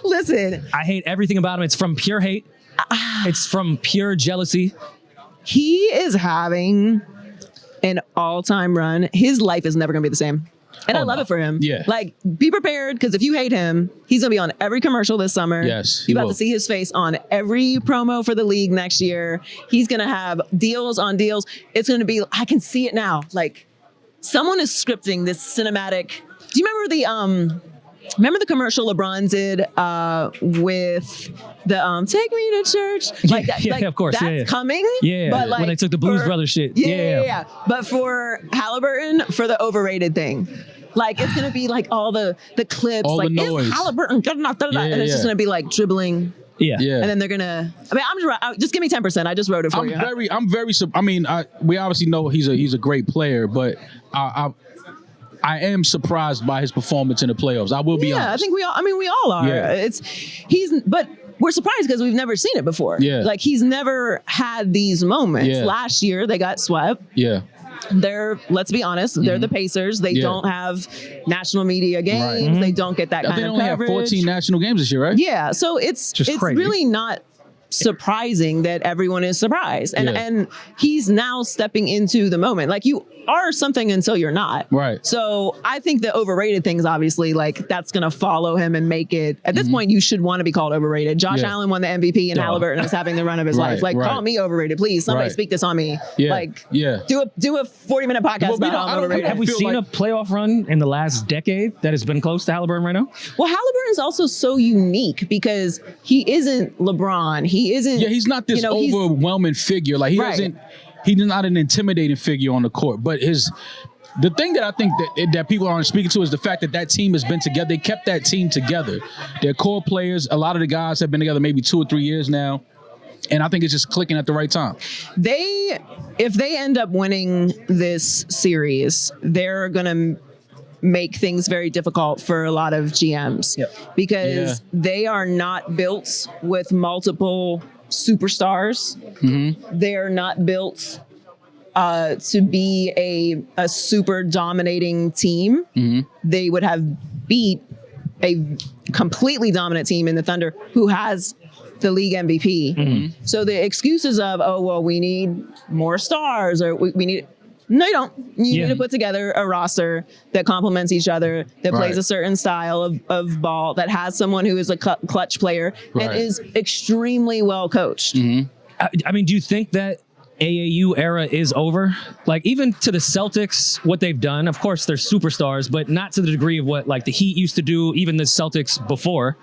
Listen, I hate everything about him. It's from pure hate. It's from pure jealousy. he is having an all-time run. His life is never gonna be the same. And I love it for him. Yeah. Like, be prepared, because if you hate him, he's going to be on every commercial this summer. Yes, You're he about will. to see his face on every promo for the league next year. He's going to have deals on deals. It's going to be, I can see it now. Like, someone is scripting this cinematic. Do you remember the commercial LeBron did with the Take Me to Church? Like that, yeah, of course. That's coming. Yeah, but like, when they took the Blues Brothers shit. Yeah. But for Halliburton, for the overrated thing. Like, it's going to be like all the clips. All like, the noise. is Halliburton good enough? And it's just going to be like dribbling. Yeah. And then they're going to, just give me 10%. I just wrote it for you. We obviously know he's a great player, but I am surprised by his performance in the playoffs. I will be honest. I think we all are. Yeah. But we're surprised because we've never seen it before. Yeah. Like, he's never had these moments. Yeah. Last year, they got swept. Yeah. Let's be honest, they're the Pacers. They don't have national media games. Right. They don't get that kind They of only coverage. have 14 national games this year, right? Yeah, so it's crazy. really not surprising that everyone is surprised. And he's now stepping into the moment. Like, you are something until you're not. Right. So I think the overrated things, obviously, like, that's going to follow him and make it. At this point, you should want to be called overrated. Josh Allen won the MVP and Halliburton is having the run of his life. Like, call me overrated, please. Somebody speak this on me. Yeah. Like, Yeah. do a 40-minute podcast about how I'm overrated. Have we feel seen like- a playoff run in the last decade that has been close to Halliburton right now? Well, Halliburton's also so unique because he isn't LeBron. He isn't. Yeah, he's not this he's- overwhelming figure. Like, he's not an intimidating figure on the court. But the thing that I think that people aren't speaking to is the fact that team has been together. They kept that team together. Their core players, a lot of the guys have been together maybe 2 or 3 years now. And I think it's just clicking at the right time. If they end up winning this series, they're going to make things very difficult for a lot of GMs because they are not built with multiple superstars. They're not built to be a super dominating team. They would have beat a completely dominant team in the Thunder who has the league MVP. So the excuses of, oh, well, we need more stars or we need, no, you don't. You need to put together a roster that complements each other, that plays a certain style of ball, that has someone who is a clutch player and is extremely well coached. I mean, do you think that AAU era is over? Like, even to the Celtics, what they've done, of course, they're superstars, but not to the degree of what like the Heat used to do, even the Celtics before.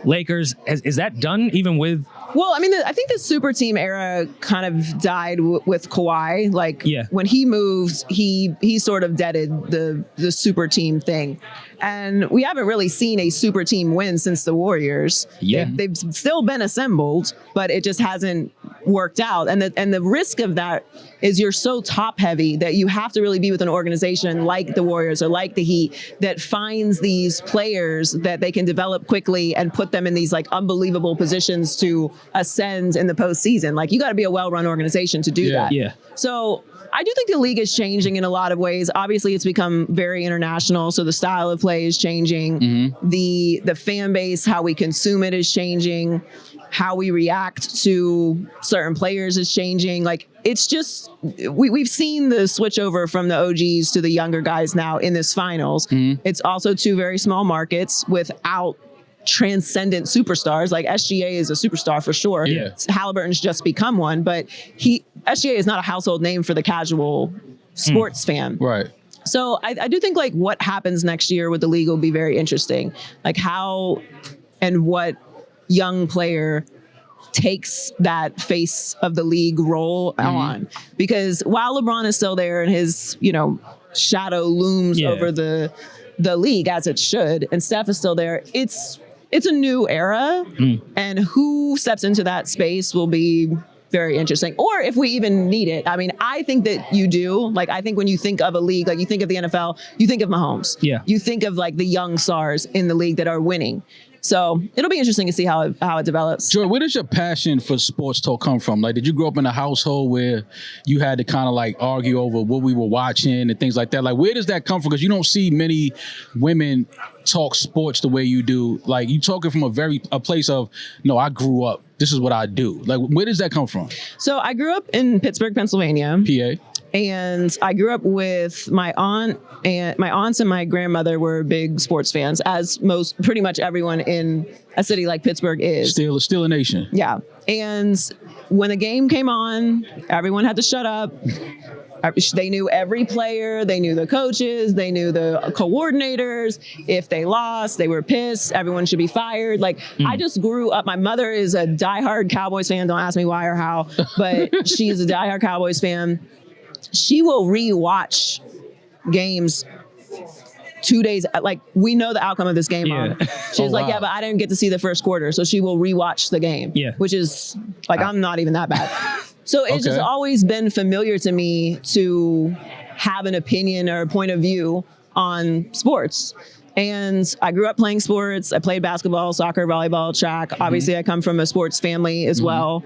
Lakers, is that done even with? Well, I mean, I think the super team era kind of died with Kawhi. Like, when he moved, he sort of deaded the super team thing. And we haven't really seen a super team win since the Warriors. They've still been assembled, but it just hasn't worked out. And the risk of that is you're so top heavy that you have to really be with an organization like the Warriors or like the Heat that finds these players that they can develop quickly and put them in these like unbelievable positions to ascend in the postseason. Like, you got to be a well-run organization to do that. So I do think the league is changing in a lot of ways. Obviously, it's become very international, so the style of play is changing. The fan base, how we consume it is changing. How we react to certain players is changing. Like, it's just, we've seen the switch over from the OGs to the younger guys now in this finals. It's also two very small markets without transcendent superstars. Like, SGA is a superstar for sure. Halliburton's just become one, but SGA is not a household name for the casual sports fan. So I do think like what happens next year with the league will be very interesting. Like, how and what young player takes that face of the league role on, because while LeBron is still there and his, shadow looms over the league as it should, and Steph is still there, it's a new era, and who steps into that space will be very interesting. Or if we even need it. I mean, I think that you do. Like, I think when you think of a league, like you think of the NFL, you think of Mahomes. You think of like the young stars in the league that are winning. So it'll be interesting to see how it develops. Joy, where does your passion for sports talk come from? Like, did you grow up in a household where you had to kind of like argue over what we were watching and things like that? Like, where does that come from? Because you don't see many women talk sports the way you do. Like, you talking from a place of, no, I grew up. This is what I do. Like, where does that come from? So I grew up in Pittsburgh, Pennsylvania. PA. And I grew up with my aunt, and my aunts and my grandmother were big sports fans, as pretty much everyone in a city like Pittsburgh is. Still a nation. Yeah. And when the game came on, everyone had to shut up. They knew every player, they knew the coaches, they knew the coordinators. If they lost, they were pissed. Everyone should be fired. Like, I just grew up. My mother is a diehard Cowboys fan. Don't ask me why or how, but she's a diehard Cowboys fan. She will re-watch games 2 days. Like, we know the outcome of this game. She's like, yeah, but I didn't get to see the first quarter. So she will re-watch the game, which is like, I'm not even that bad. So it's just always been familiar to me to have an opinion or a point of view on sports. And I grew up playing sports. I played basketball, soccer, volleyball, track. Obviously, I come from a sports family as well.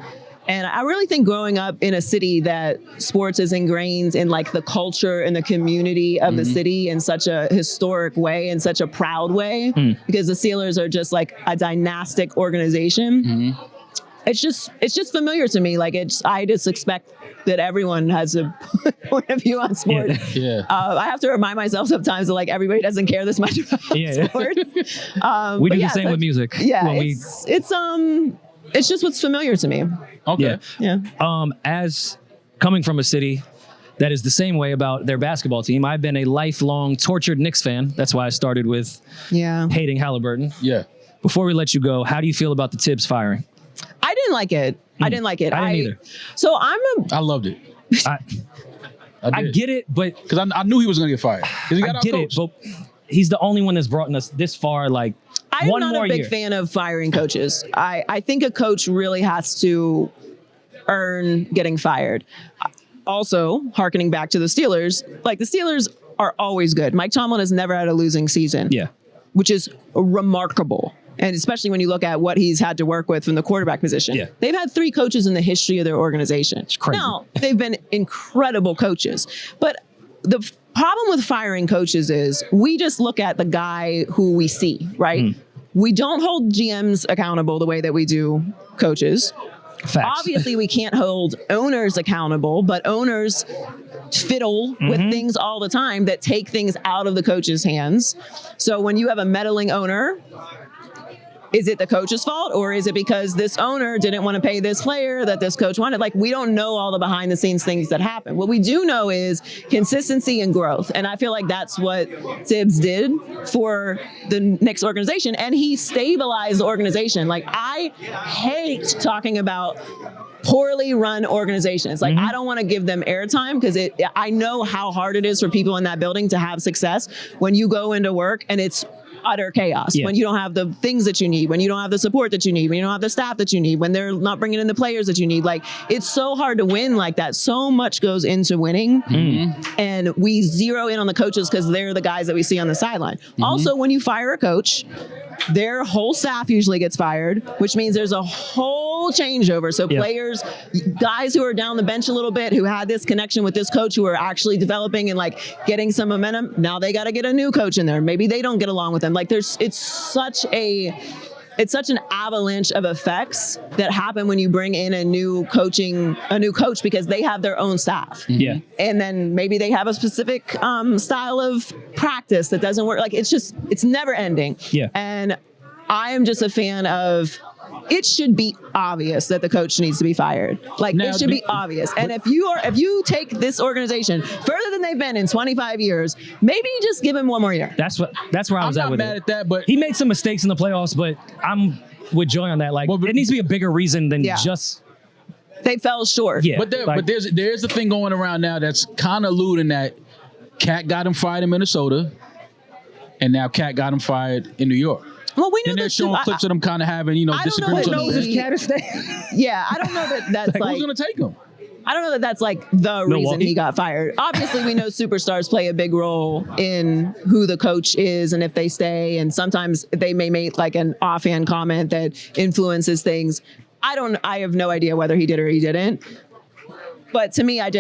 And I really think growing up in a city that sports is ingrained in like the culture and the community of the city in such a historic way, in such a proud way, because the Steelers are just like a dynastic organization. It's just familiar to me. Like, I just expect that everyone has a point of view on sports. I have to remind myself sometimes that like everybody doesn't care this much about sports. We do the same with music. It's just what's familiar to me. As coming from a city that is the same way about their basketball team, I've been a lifelong tortured Knicks fan. That's why I started with hating Halliburton. Before we let you go, how do you feel about the Tibbs firing? I didn't like it. I didn't either. So I loved it. I get it, but because I knew he was going to get fired. He got I get it, but he's the only one that's brought us this far. Like, I'm not a big fan of firing coaches. I think a coach really has to earn getting fired. Also, hearkening back to the Steelers, like the Steelers are always good. Mike Tomlin has never had a losing season. Which is remarkable. And especially when you look at what he's had to work with from the quarterback position. Yeah. They've had 3 coaches in the history of their organization. It's crazy. Now, they've been incredible coaches. But the problem with firing coaches is we just look at the guy who we see, right? We don't hold GMs accountable the way that we do coaches. Facts. Obviously, we can't hold owners accountable, but owners fiddle with things all the time that take things out of the coach's hands. So when you have a meddling owner, is it the coach's fault, or is it because this owner didn't want to pay this player that this coach wanted? Like, we don't know all the behind the scenes things that happen. What we do know is consistency and growth. And I feel like that's what Tibbs did for the Knicks organization. And he stabilized the organization. Like, I hate talking about poorly run organizations. Like, I don't want to give them airtime because I know how hard it is for people in that building to have success when you go into work and it's utter chaos, when you don't have the things that you need, when you don't have the support that you need, when you don't have the staff that you need, when they're not bringing in the players that you need. Like, it's so hard to win like that. So much goes into winning, and we zero in on the coaches because they're the guys that we see on the sideline. Also, when you fire a coach, their whole staff usually gets fired, which means there's a whole changeover. So players, guys who are down the bench a little bit, who had this connection with this coach, who are actually developing and like getting some momentum, now they got to get a new coach in there. Maybe they don't get along with them. Like, it's such an avalanche of effects that happen when you bring in a new coach because they have their own staff. Yeah. And then maybe they have a specific style of practice that doesn't work. Like, it's never ending. Yeah. And I am just a fan of, it should be obvious that the coach needs to be fired. Like, it should be obvious. And if you take this organization further than they've been in 25 years, maybe just give him one more year. That's where I was at with it. I'm not mad at that, but he made some mistakes in the playoffs, but I'm with Joy on that. Like, it needs to be a bigger reason than just they fell short. Yeah. But there's a thing going around now that's kind of alluding that Cat got him fired in Minnesota, and now Cat got him fired in New York. Well, we know and they're showing clips of them kind of having, disagreements. Yeah, I don't know that that's like who's going to take him? I don't know that that's like the reason he got fired. Obviously, we know superstars play a big role in who the coach is and if they stay. And sometimes they may make like an offhand comment that influences things. I have no idea whether he did or he didn't. But to me, I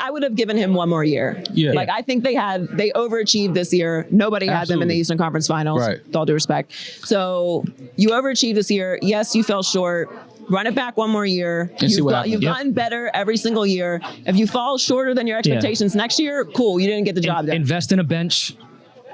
would have given him one more year. Yeah. Like, I think they overachieved this year. Nobody had them in the Eastern Conference Finals, with all due respect. So you overachieved this year. Yes, you fell short. Run it back one more year. You've gotten better every single year. If you fall shorter than your expectations next year, cool, you didn't get the job done. Invest in a bench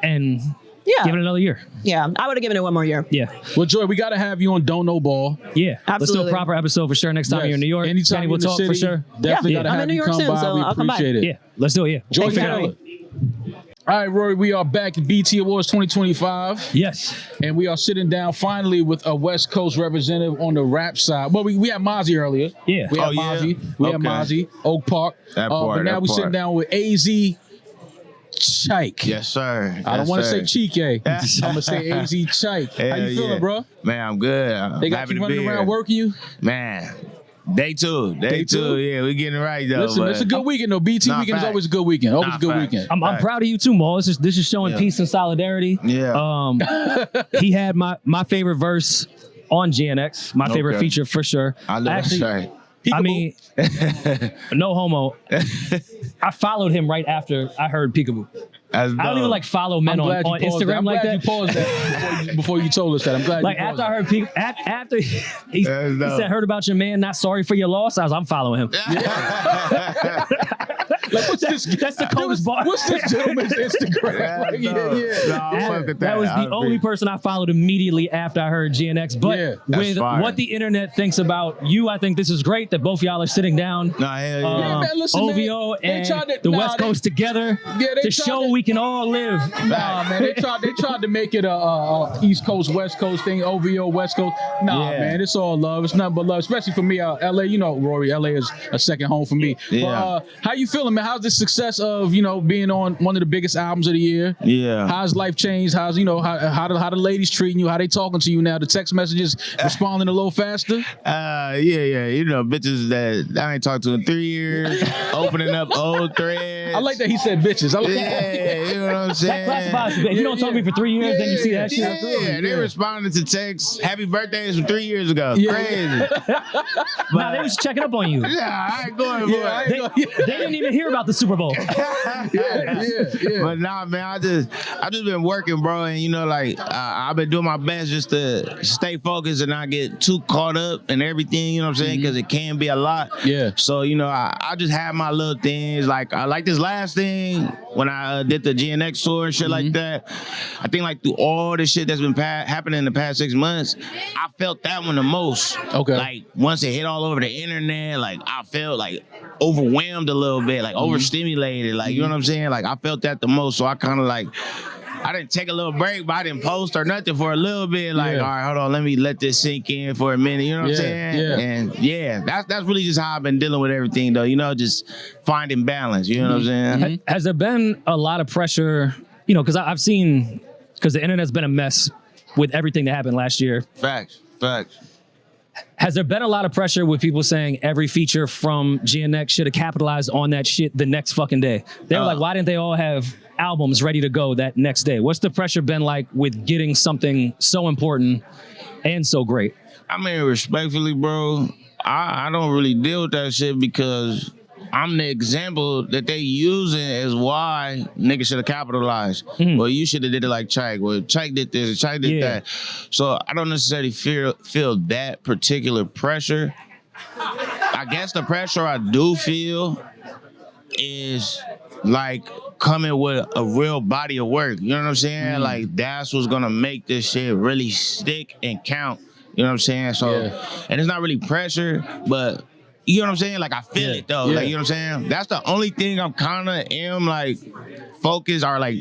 and give it another year. Yeah, I would have given it one more year. Yeah. Well, Joy, we got to have you on Don't Know Ball. Yeah. Absolutely. Let's do a proper episode for sure next time you're in New York. Anytime Kenny, we'll talk city, for sure. Definitely got to I'm have in New you York come soon, by. so We I'll come by. appreciate it. Yeah, let's do it. Yeah. Joy Thanks for Keller. having All right, Rory, we are back at BT Awards 2025. Yes. And we are sitting down finally with a West Coast representative on the rap side. Well, we had Mozzie earlier. Yeah. We had Mozzie. We had Mozzie, Oak Park. But now we're sitting down with AZ Chike. Yes, sir. I don't want to say Chike. I'm going to say AZ Chike. How you feeling, bro? Man, I'm good. They got you running around working you? Man. Day two. Yeah, we're getting it right though. Listen, it's a good weekend though. BT weekend is always a good weekend. Always a good weekend. I'm proud of you too, Maul. This is showing peace and solidarity. Yeah. He had my favorite verse on GNX. My favorite feature for sure. I love that. I mean, no homo. I followed him right after I heard Peekaboo. I don't even like follow men on Instagram like that. I'm glad you paused that before you told us that. I'm glad like you after I heard after he said heard about your man, not sorry for your loss. I'm following him. Like, what's this? That's the coldest bar. What's this gentleman's Instagram? That was the only person I followed immediately after I heard GNX. But with what the internet thinks about you, I think this is great that both y'all are sitting down. OVO and the West Coast together to show we can all live. Nah, man, they tried to make it a East Coast, West Coast thing. OVO, West Coast. Nah, man, it's all love. It's nothing but love, especially for me. LA, you know, Rory, LA is a second home for me. Yeah. But, how you feeling, man? how's the success of, being on one of the biggest albums of the year? Yeah. How's life changed? How's, how the ladies treating you? How they talking to you now? The text messages responding a little faster? Yeah. Bitches that I ain't talked to in 3 years, opening up old threads. I like that he said bitches. I like Yeah, you know what I'm saying? That classifies. If you don't talk to me for 3 years, then you see that shit. Yeah, they responding to texts. Happy birthdays from 3 years ago. Yeah. Crazy. Nah, they was checking up on you. Yeah, I ain't going for it. They didn't even hear about the Super Bowl. yeah. But nah, man, I just been working, bro, and I've been doing my best just to stay focused and not get too caught up in everything. You know what I'm saying? Because it can be a lot. Yeah. So I just have my little things like this last thing when I did the GNX tour and shit like that. I think like through all the shit that's been happening in the past 6 months, I felt that one the most. Okay. Like once it hit all over the internet, like I felt like overwhelmed a little bit, like overstimulated, like you know what I'm saying? Like I felt that the most. So I kind of like I didn't take a little break, but I didn't post or nothing for a little bit. Like, all right, hold on, let me let this sink in for a minute. You know what I'm saying? Yeah. And that's really just how I've been dealing with everything, though. Just finding balance. You know what I'm saying? Has there been a lot of pressure? Because I've seen, because the internet's been a mess with everything that happened last year. Facts. Has there been a lot of pressure with people saying every feature from GNX should have capitalized on that shit the next fucking day? They were like, why didn't they all have albums ready to go that next day? What's the pressure been like with getting something so important and so great? I mean, respectfully, bro, I don't really deal with that shit because I'm the example that they using as why niggas should have capitalized. Well, you should have did it like Chike. Well, Chike did this, Chike did that. So I don't necessarily feel that particular pressure. I guess the pressure I do feel is like coming with a real body of work. You know what I'm saying? Like that's what's gonna make this shit really stick and count. You know what I'm saying? So, and it's not really pressure, but you know what I'm saying? Like I feel it though. Like, you know what I'm saying? That's the only thing I'm kind of like focused or like,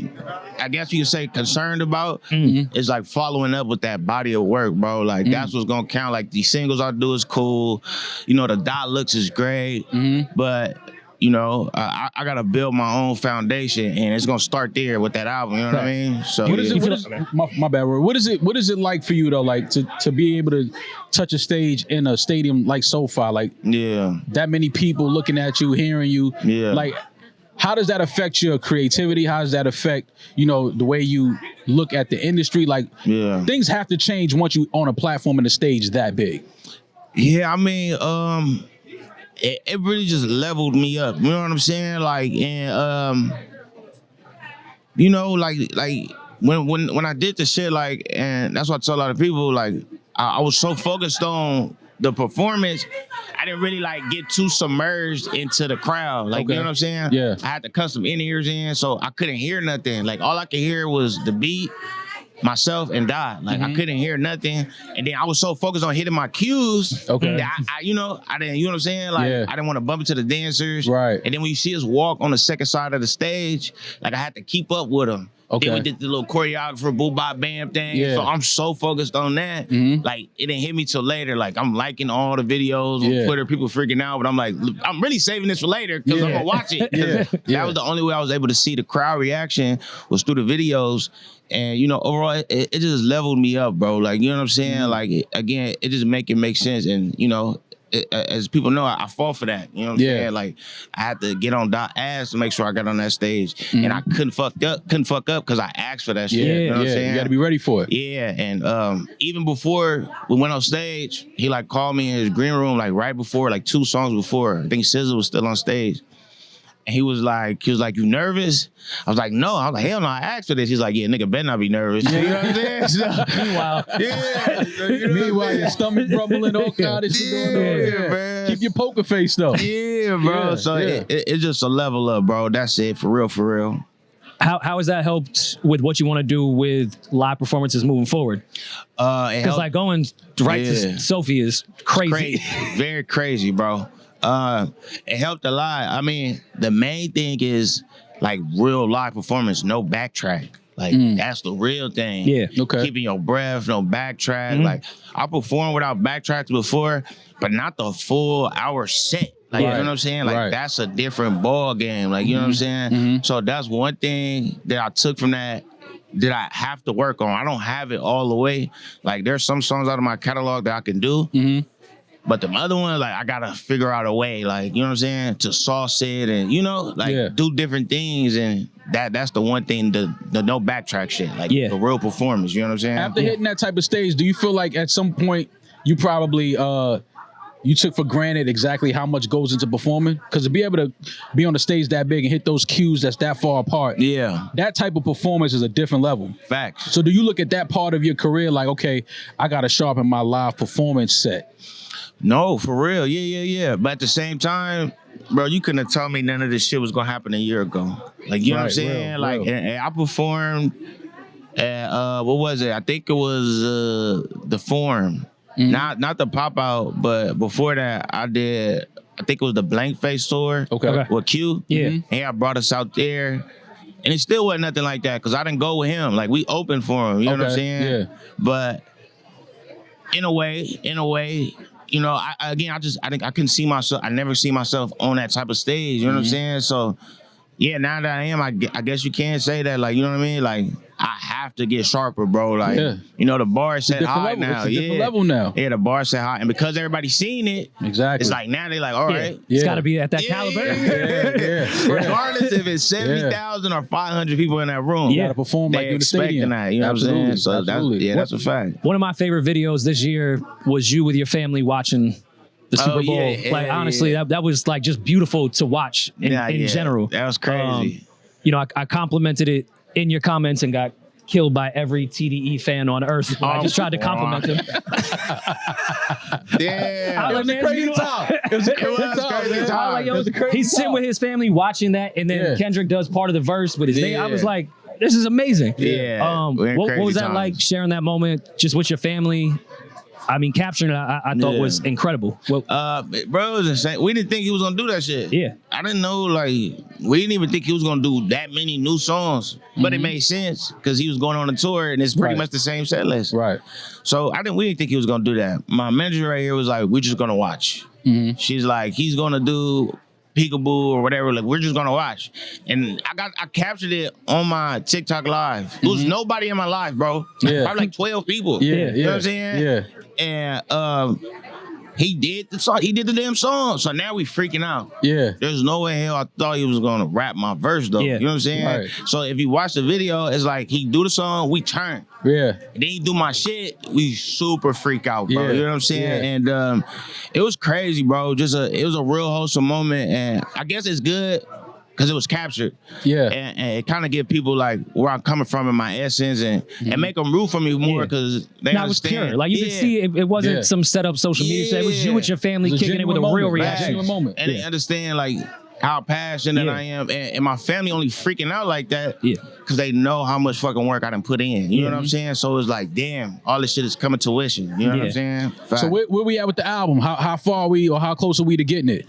I guess you could say concerned about is like following up with that body of work, bro. Like that's what's gonna count. Like these singles I do is cool. The dot looks is great, but I gotta build my own foundation, and it's gonna start there with that album. You know what I mean? So what is it? My bad word. What is it like for you though? Like to be able to touch a stage in a stadium like SoFi, like that many people looking at you, hearing you, like. How does that affect your creativity? How does that affect, the way you look at the industry? Like, things have to change once you on a platform and a stage that big. Yeah, I mean, it really just leveled me up. You know what I'm saying? Like, and like when I did the shit, like, and that's what I tell a lot of people. Like, I was so focused on the performance, I didn't really like get too submerged into the crowd. Like, you know what I'm saying? Yeah. I had the custom in-ears in, so I couldn't hear nothing. Like, all I could hear was the beat, myself, and Die. Like, I couldn't hear nothing. And then I was so focused on hitting my cues that I didn't, you know what I'm saying? Like, I didn't want to bump into the dancers. Right. And then when you see us walk on the second side of the stage, like, I had to keep up with them. Okay. Then we did the little choreographer boo bop bam thing. So I'm so focused on that. Like, it didn't hit me till later. Like, I'm liking all the videos on Twitter, people freaking out, but I'm like, I'm really saving this for later because I'm gonna watch it. That was the only way I was able to see the crowd reaction was through the videos. And, overall, it just leveled me up, bro. Like, you know what I'm saying? Like, again, it just make sense. And, as people know, I fought for that. You know what I'm saying? Like, I had to get on Dot ass to make sure I got on that stage. And I couldn't fuck up because I asked for that shit. You know what I'm saying? You got to be ready for it. Yeah, and even before we went on stage, he like called me in his green room like right before, like 2 songs before. I think SZA was still on stage. And he was like, you nervous? I was like, no. I was like, hell no, I asked for this. He's like, yeah, nigga better not be nervous. You know what I'm saying? So, Meanwhile. Meanwhile, your stomach rumbling, all kind of shit going on. Man. Keep your poker face though. Yeah, bro. So it's just a level up, bro. That's it, for real. How has that helped with what you want to do with live performances moving forward? Because like going right to Sophie is crazy. Very crazy, bro. It helped a lot. I mean, the main thing is like real live performance, no backtrack. Like that's the real thing. Yeah. Okay. Keeping your breath, no backtrack. Like I performed without backtracks before, but not the full hour set. Like, you know what I'm saying? Like, that's a different ball game. Like, you know what I'm saying? So that's one thing that I took from that I have to work on. I don't have it all the way. Like, there's some songs out of my catalog that I can do. But the other one, like, I gotta figure out a way, like, you know what I'm saying, to sauce it and, you know, like, do different things. And that's the one thing, the no backtrack shit, like, the real performance, you know what I'm saying? After hitting that type of stage, do you feel like at some point you probably, you took for granted exactly how much goes into performing? Because to be able to be on the stage that big and hit those cues that's that far apart, that type of performance is a different level. Facts. So do you look at that part of your career like, okay, I gotta sharpen my live performance set? No, for real. Yeah. But at the same time, bro, you couldn't have told me none of this shit was gonna happen a year ago. Like, you know what I'm saying? Real. And I performed at what was it? I think it was the Forum. Not the pop out, but before that I think it was the Blank Face tour with Q. And I brought us out there. And it still wasn't nothing like that because I didn't go with him. Like, we opened for him, you know what I'm saying? But in a way, you know, I think I couldn't see myself. I never see myself on that type of stage. You know what I'm saying? So, yeah, now that I am, I guess you can say that. Like, you know what I mean? Like, I have to get sharper, bro. Like, you know, the bar is set high now. It's a different level now. Yeah, the bar is set high. And because everybody's seen it, it's like now they like, all right. It's got to be at that caliber. Regardless if it's 70,000 or 500 people in that room. You got to perform like you're in the stadium. That, you know what I'm saying? So that's a fact. One of my favorite videos this year was you with your family watching the Super Bowl. Like, honestly, that was like just beautiful to watch in general. That was crazy. You know, I complimented it in your comments and got killed by every TDE fan on earth. I just tried to compliment him. Damn. It was a crazy time. It was a crazy time. He's sitting with his family watching that, and then Kendrick does part of the verse with his name. I was like, this is amazing. What was that like, sharing that moment just with your family? I mean, capturing it, I thought was incredible. Bro, it was insane. We didn't think he was gonna do that shit. Yeah. I didn't know, like, we didn't even think he was gonna do that many new songs. But it made sense because he was going on a tour and it's pretty much the same set list. Right. So we didn't think he was gonna do that. My manager right here was like, we're just gonna watch. She's like, he's gonna do Peekaboo or whatever, like, we're just gonna watch. And I captured it on my TikTok live. There was nobody in my live, bro. Probably like 12 people. You know what I'm saying? And he did the song. He did the damn song. So now we freaking out. There's no way in hell I thought he was gonna rap my verse though. You know what I'm saying? Right. So if you watch the video, it's like he do the song, we turn. And then he do my shit, we super freak out, bro. You know what I'm saying? And it was crazy, bro. It was a real wholesome moment, and I guess it's good because it was captured. And it kind of give people like where I'm coming from in my essence and make them root for me more because they understand. It was pure. Like, you could see it wasn't some set up social media shit. It was you with your family kicking it with a real reaction. And they understand like how passionate I am. And my family only freaking out like that because they know how much fucking work I done put in. You know what I'm saying? So it's like, damn, all this shit is coming to fruition. You know what I'm saying? Fact. So where we at with the album? How far are we or how close are we to getting it?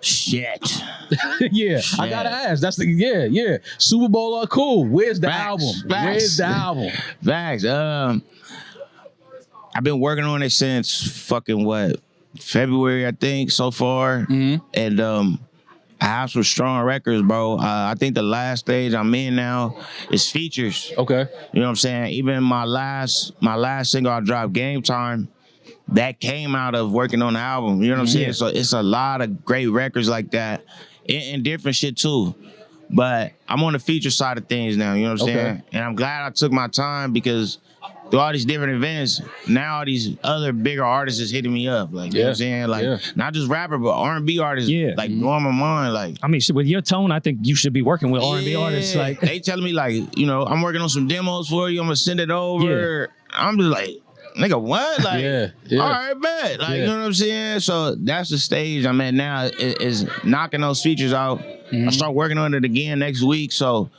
Shit. I gotta ask. That's the Super Bowl are cool. Where's the album? Where's the album? Facts. I've been working on it since fucking February, I think, so far. And I have some strong records, bro. I think the last stage I'm in now is features. Okay. You know what I'm saying? Even my last single I dropped, Game Time, that came out of working on the album. You know what I'm saying? So it's a lot of great records like that and different shit too. But I'm on the feature side of things now, you know what I'm saying? And I'm glad I took my time because through all these different events, now all these other bigger artists is hitting me up. Like, you know what I'm saying? Like, not just rapper, but R&B artists, like, blowing my mind. Like, I mean, with your tone, I think you should be working with R&B artists. Like, they telling me, like, you know, I'm working on some demos for you. I'm going to send it over. I'm just like, nigga, what? Like, all right, bet. Like, you know what I'm saying? So that's the stage I'm at now, is knocking those features out. I start working on it again next week. So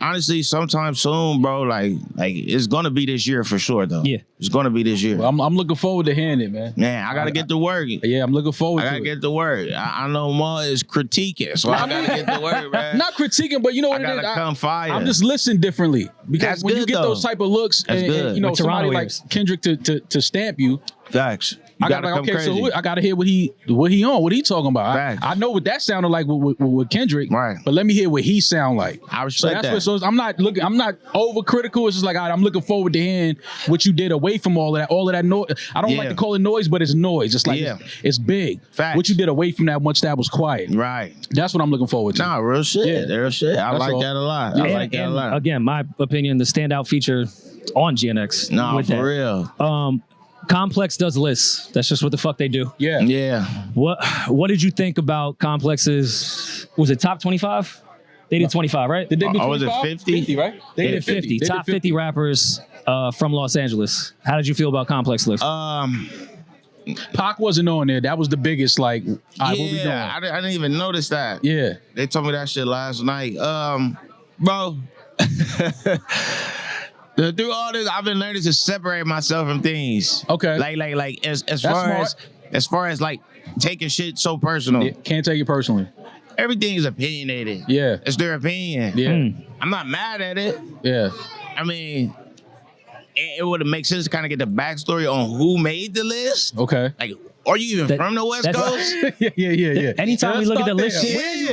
honestly, sometime soon, bro, like it's gonna be this year for sure, though. It's gonna be this year. Well, I'm looking forward to hearing it, man. Man, I gotta get to work. Yeah, I'm looking forward to it. I gotta get to work. I know Ma is critiquing, so I gotta get to work, man. Not critiquing, but you know what it is? Come fire. I'm just listening differently. Because That's when good, you get though. those type of looks and you know, somebody like Kendrick to stamp you. Facts. I got like, okay, so I gotta hear what he talking about. I know what that sounded like with Kendrick, right? But let me hear what he sound like. I respect that. So I'm not overcritical. It's just like I'm looking forward to hearing what you did away from all of that noise. I don't like to call it noise, but it's noise. It's like it's big. Facts. What you did away from that once that was quiet. Right. That's what I'm looking forward to. Nah, real shit. Real shit. I like that a lot. I like that a lot. Again, my opinion, the standout feature on GNX. Nah, for real. Complex does lists. That's just what the fuck they do. Yeah. What did you think about Complex's? Was it top 25? They did 25, right? Did they do 25? Was it 50? 50, right? They did 50. Top 50 rappers from Los Angeles. How did you feel about Complex list? Pac wasn't on there. That was the biggest. Like, all right, what we doing? I didn't even notice that. Yeah, they told me that shit last night. Bro. Through all this, I've been learning to separate myself from things. Okay. Like as far as like taking shit so personal. Yeah, can't take it personally. Everything is opinionated. Yeah. It's their opinion. Yeah. I'm not mad at it. Yeah. I mean, it would make sense to kind of get the backstory on who made the list. Okay. Like, are you even from the West Coast? Yeah. Anytime we look at the list,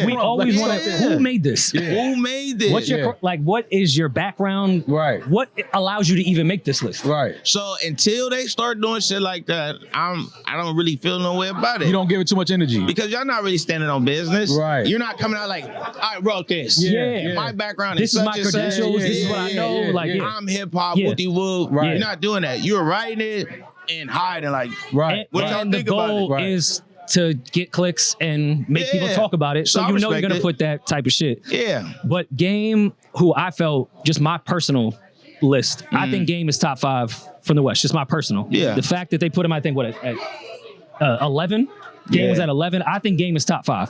we always want to. Who made this? Yeah. Who made this? What's your what is your background? Right. What allows you to even make this list? Right. So until they start doing shit like that, I don't really feel no way about it. You don't give it too much energy because y'all not really standing on business. Right. You're not coming out like, I wrote this. Yeah. My background this is my credentials. This is what I know. I'm hip hop. Whoopty whoop. Right. You're not doing that. You're writing it and hiding like. Right. What y'all and think the goal about it? is to get clicks and make people talk about it. So you know you're gonna put that type of shit. Yeah. But Game, who I felt, just my personal list, I think Game is top 5 from the West. Just my personal. Yeah. The fact that they put him, I think, at 11. Game was at 11. I think Game is top 5.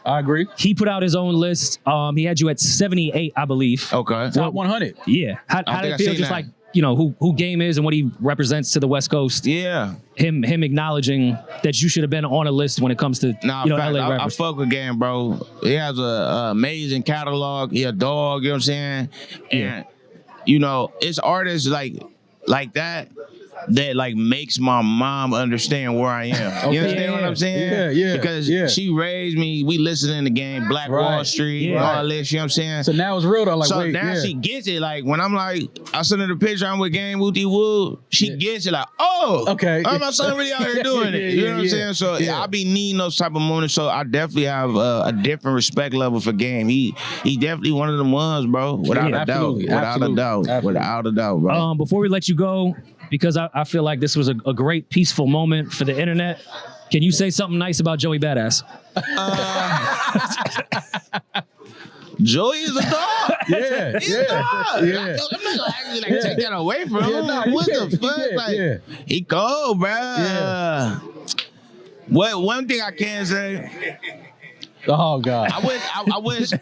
I agree. He put out his own list. He had you at 78, I believe. Okay. Top 100. Yeah. How did it feel? Just like, you know, who Game is and what he represents to the West Coast. Yeah. Him acknowledging that you should have been on a list when it comes to LA rappers. I fuck with Game, bro. He has a amazing catalog. He a dog, you know what I'm saying? And you know, it's artists like that like makes my mom understand where I am. You understand what I'm saying? Yeah. Because she raised me, we listening to Game, Black Wall Street, all this, you know what I'm saying? So now it's real though. Like, so now she gets it. Like when I'm like, I send her the picture, I'm with Game, Wooty Woo, she gets it like, oh, okay. Oh, my son really out here doing it. You know what I'm saying? So I be needing those type of moments. So I definitely have a different respect level for Game. He definitely one of them ones, bro. Without a doubt, bro. Before we let you go, because I feel like this was a great peaceful moment for the internet, can you say something nice about Joey Badass? Joey is a dog. He's a dog. I'm not gonna actually take that away from him. What the fuck? He cold, bro. Yeah. One thing I can say. Oh God! I wish.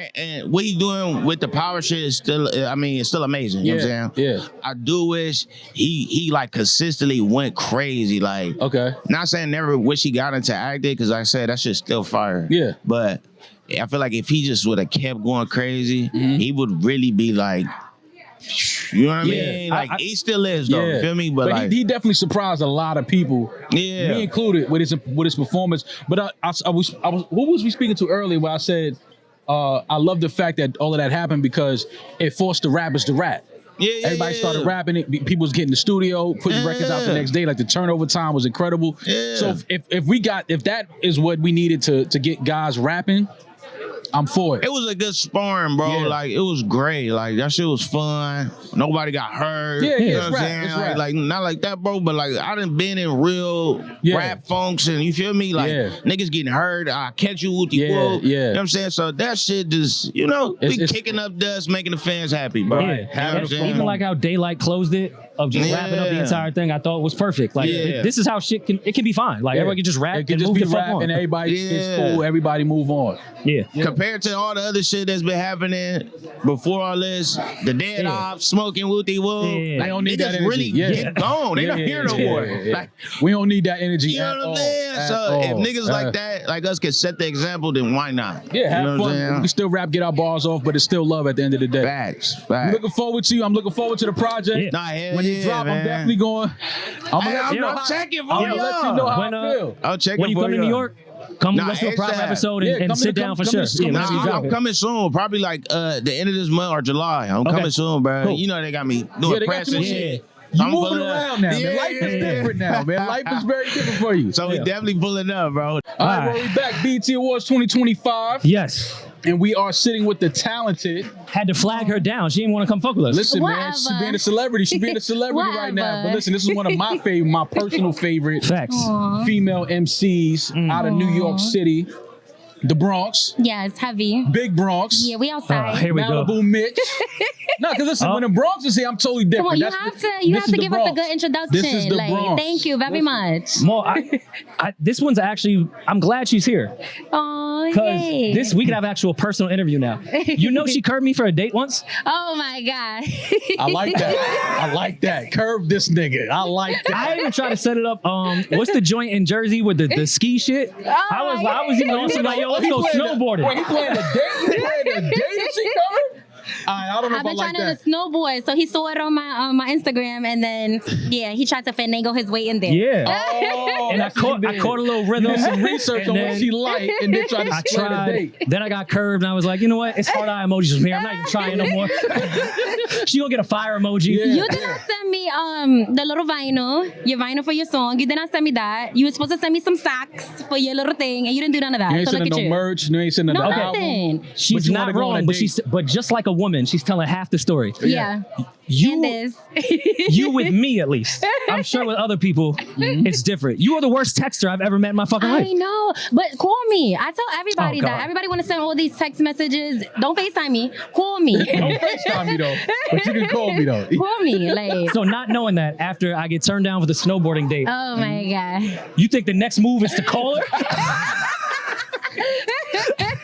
And what he's doing with the power shit is still. I mean, it's still amazing. You know what I'm saying? Yeah. I do wish he like consistently went crazy. Like, okay. Not saying never wish he got into acting because like I said that shit's still fire. Yeah. But I feel like if he just would have kept going crazy, he would really be like. You know what I mean? Like he still is though. You feel me? But like, he definitely surprised a lot of people. Yeah, me included with his performance. But I was who was we speaking to earlier? Where I said I love the fact that all of that happened because it forced the rappers to rap. Everybody started rapping it. People was getting in the studio, putting records out the next day. Like the turnover time was incredible. So if that is what we needed to get guys rapping, I'm for it. It was a good sparring, bro. Yeah. Like, it was great. Like, that shit was fun. Nobody got hurt. Yeah, you know what I'm saying? Like, not like that, bro, but like, I done been in real rap function. You feel me? Like, niggas getting hurt. I catch you with the whoop. You know what I'm saying? So that shit just, you know, it's kicking up dust, making the fans happy, bro. Yeah. You know what I'm saying? Even like how Daylight closed it, of just wrapping up the entire thing, I thought was perfect. Like, this is how shit can be fine. Like, everybody can just rap it can and just move be the fuck rap on. and everybody is cool. Everybody move on. Yeah. Compared to all the other shit that's been happening before all this, the dead ops, smoking wooty woo. They don't need that energy. Really get gone. They not here no more. Like, we don't need that energy. You know what I'm saying? So if niggas like that, like us, can set the example, then why not? Yeah, have you know fun. We can still rap, get our bars off, but it's still love at the end of the day. Facts. I'm looking forward to you. I'm looking forward to the project. Nah, hell when you drop, I'm definitely going. I'm checking for I'm you. gonna let you know how I feel. I'll check When you come to New York, come let's do a private ASAP. episode and come sit to- down for come sure. to- Yeah, come whenever you to- drop I'm it. coming soon, probably like the end of this month or July. I'm coming soon, bro. Cool. You know they got me Yeah, doing they got press you and moving. shit. You I'm moving pulling up. around now, man. Life is different now, man. Life is very different for you. So we definitely pulling up, bro. All right, Rory, back. BET Awards 2025. Yes. And we are sitting with the talented. Had to flag her down. She didn't want to come fuck with us. Listen, man, she Whatever. being a celebrity. She being a celebrity right now. Whatever. But listen, this is one of my favorite, my personal favorite Facts. female MCs out of New York City, the Bronx, Yes, heavy. Big Bronx, Yeah, we outside. Here we go. Malibu Mitch. No, because listen, when the Bronx is here, I'm totally different. Come on, you That's have the- to you this have is to the give us a Bronx. good introduction. This is the like, Bronx. thank you very much. Mo, this one's actually, I'm glad she's here. Oh, Because yay. this, we could have actual personal interview now. You know she curved me for a date once? Oh my God. I like that. I like that. Curve this nigga. I like that. I even tried to set it up. What's the joint in Jersey with the ski shit? I was even on some like, yo, let's go snowboarding. Wait, he playing a date? He playing a date and she curved? I don't know I've if I been like trying that. to snowboard, so he saw it on my Instagram, and then he tried to finagle his way in there. Yeah. Oh, And I that's what caught you a little did. rhythm. You did some research and on then what she liked and then tried to I spread a date. tried. Then I got curved and I was like, you know what? It's heart eye emojis from here. I'm not even trying no more. She gonna get a fire emoji. Yeah. You did not send me the little vinyl, your vinyl for your song. You did not send me that. You were supposed to send me some socks for your little thing, and you didn't do none of that. You ain't so look sending at no you. merch. You ain't sending No, the nothing. album. She's But you wanna not go on a wrong, but date. but just like a woman, she's telling half the story. Yeah. You, Candace. you with me at least. I'm sure with other people, it's different. You are the worst texter I've ever met in my fucking life. I know, but call me. I tell everybody Oh, God. that. Everybody want to send all these text messages. Don't FaceTime me. Call me. Don't FaceTime me though. But you can call me though. Call me. Like, So not knowing that after I get turned down for the snowboarding date, oh my God. you think the next move is to call her?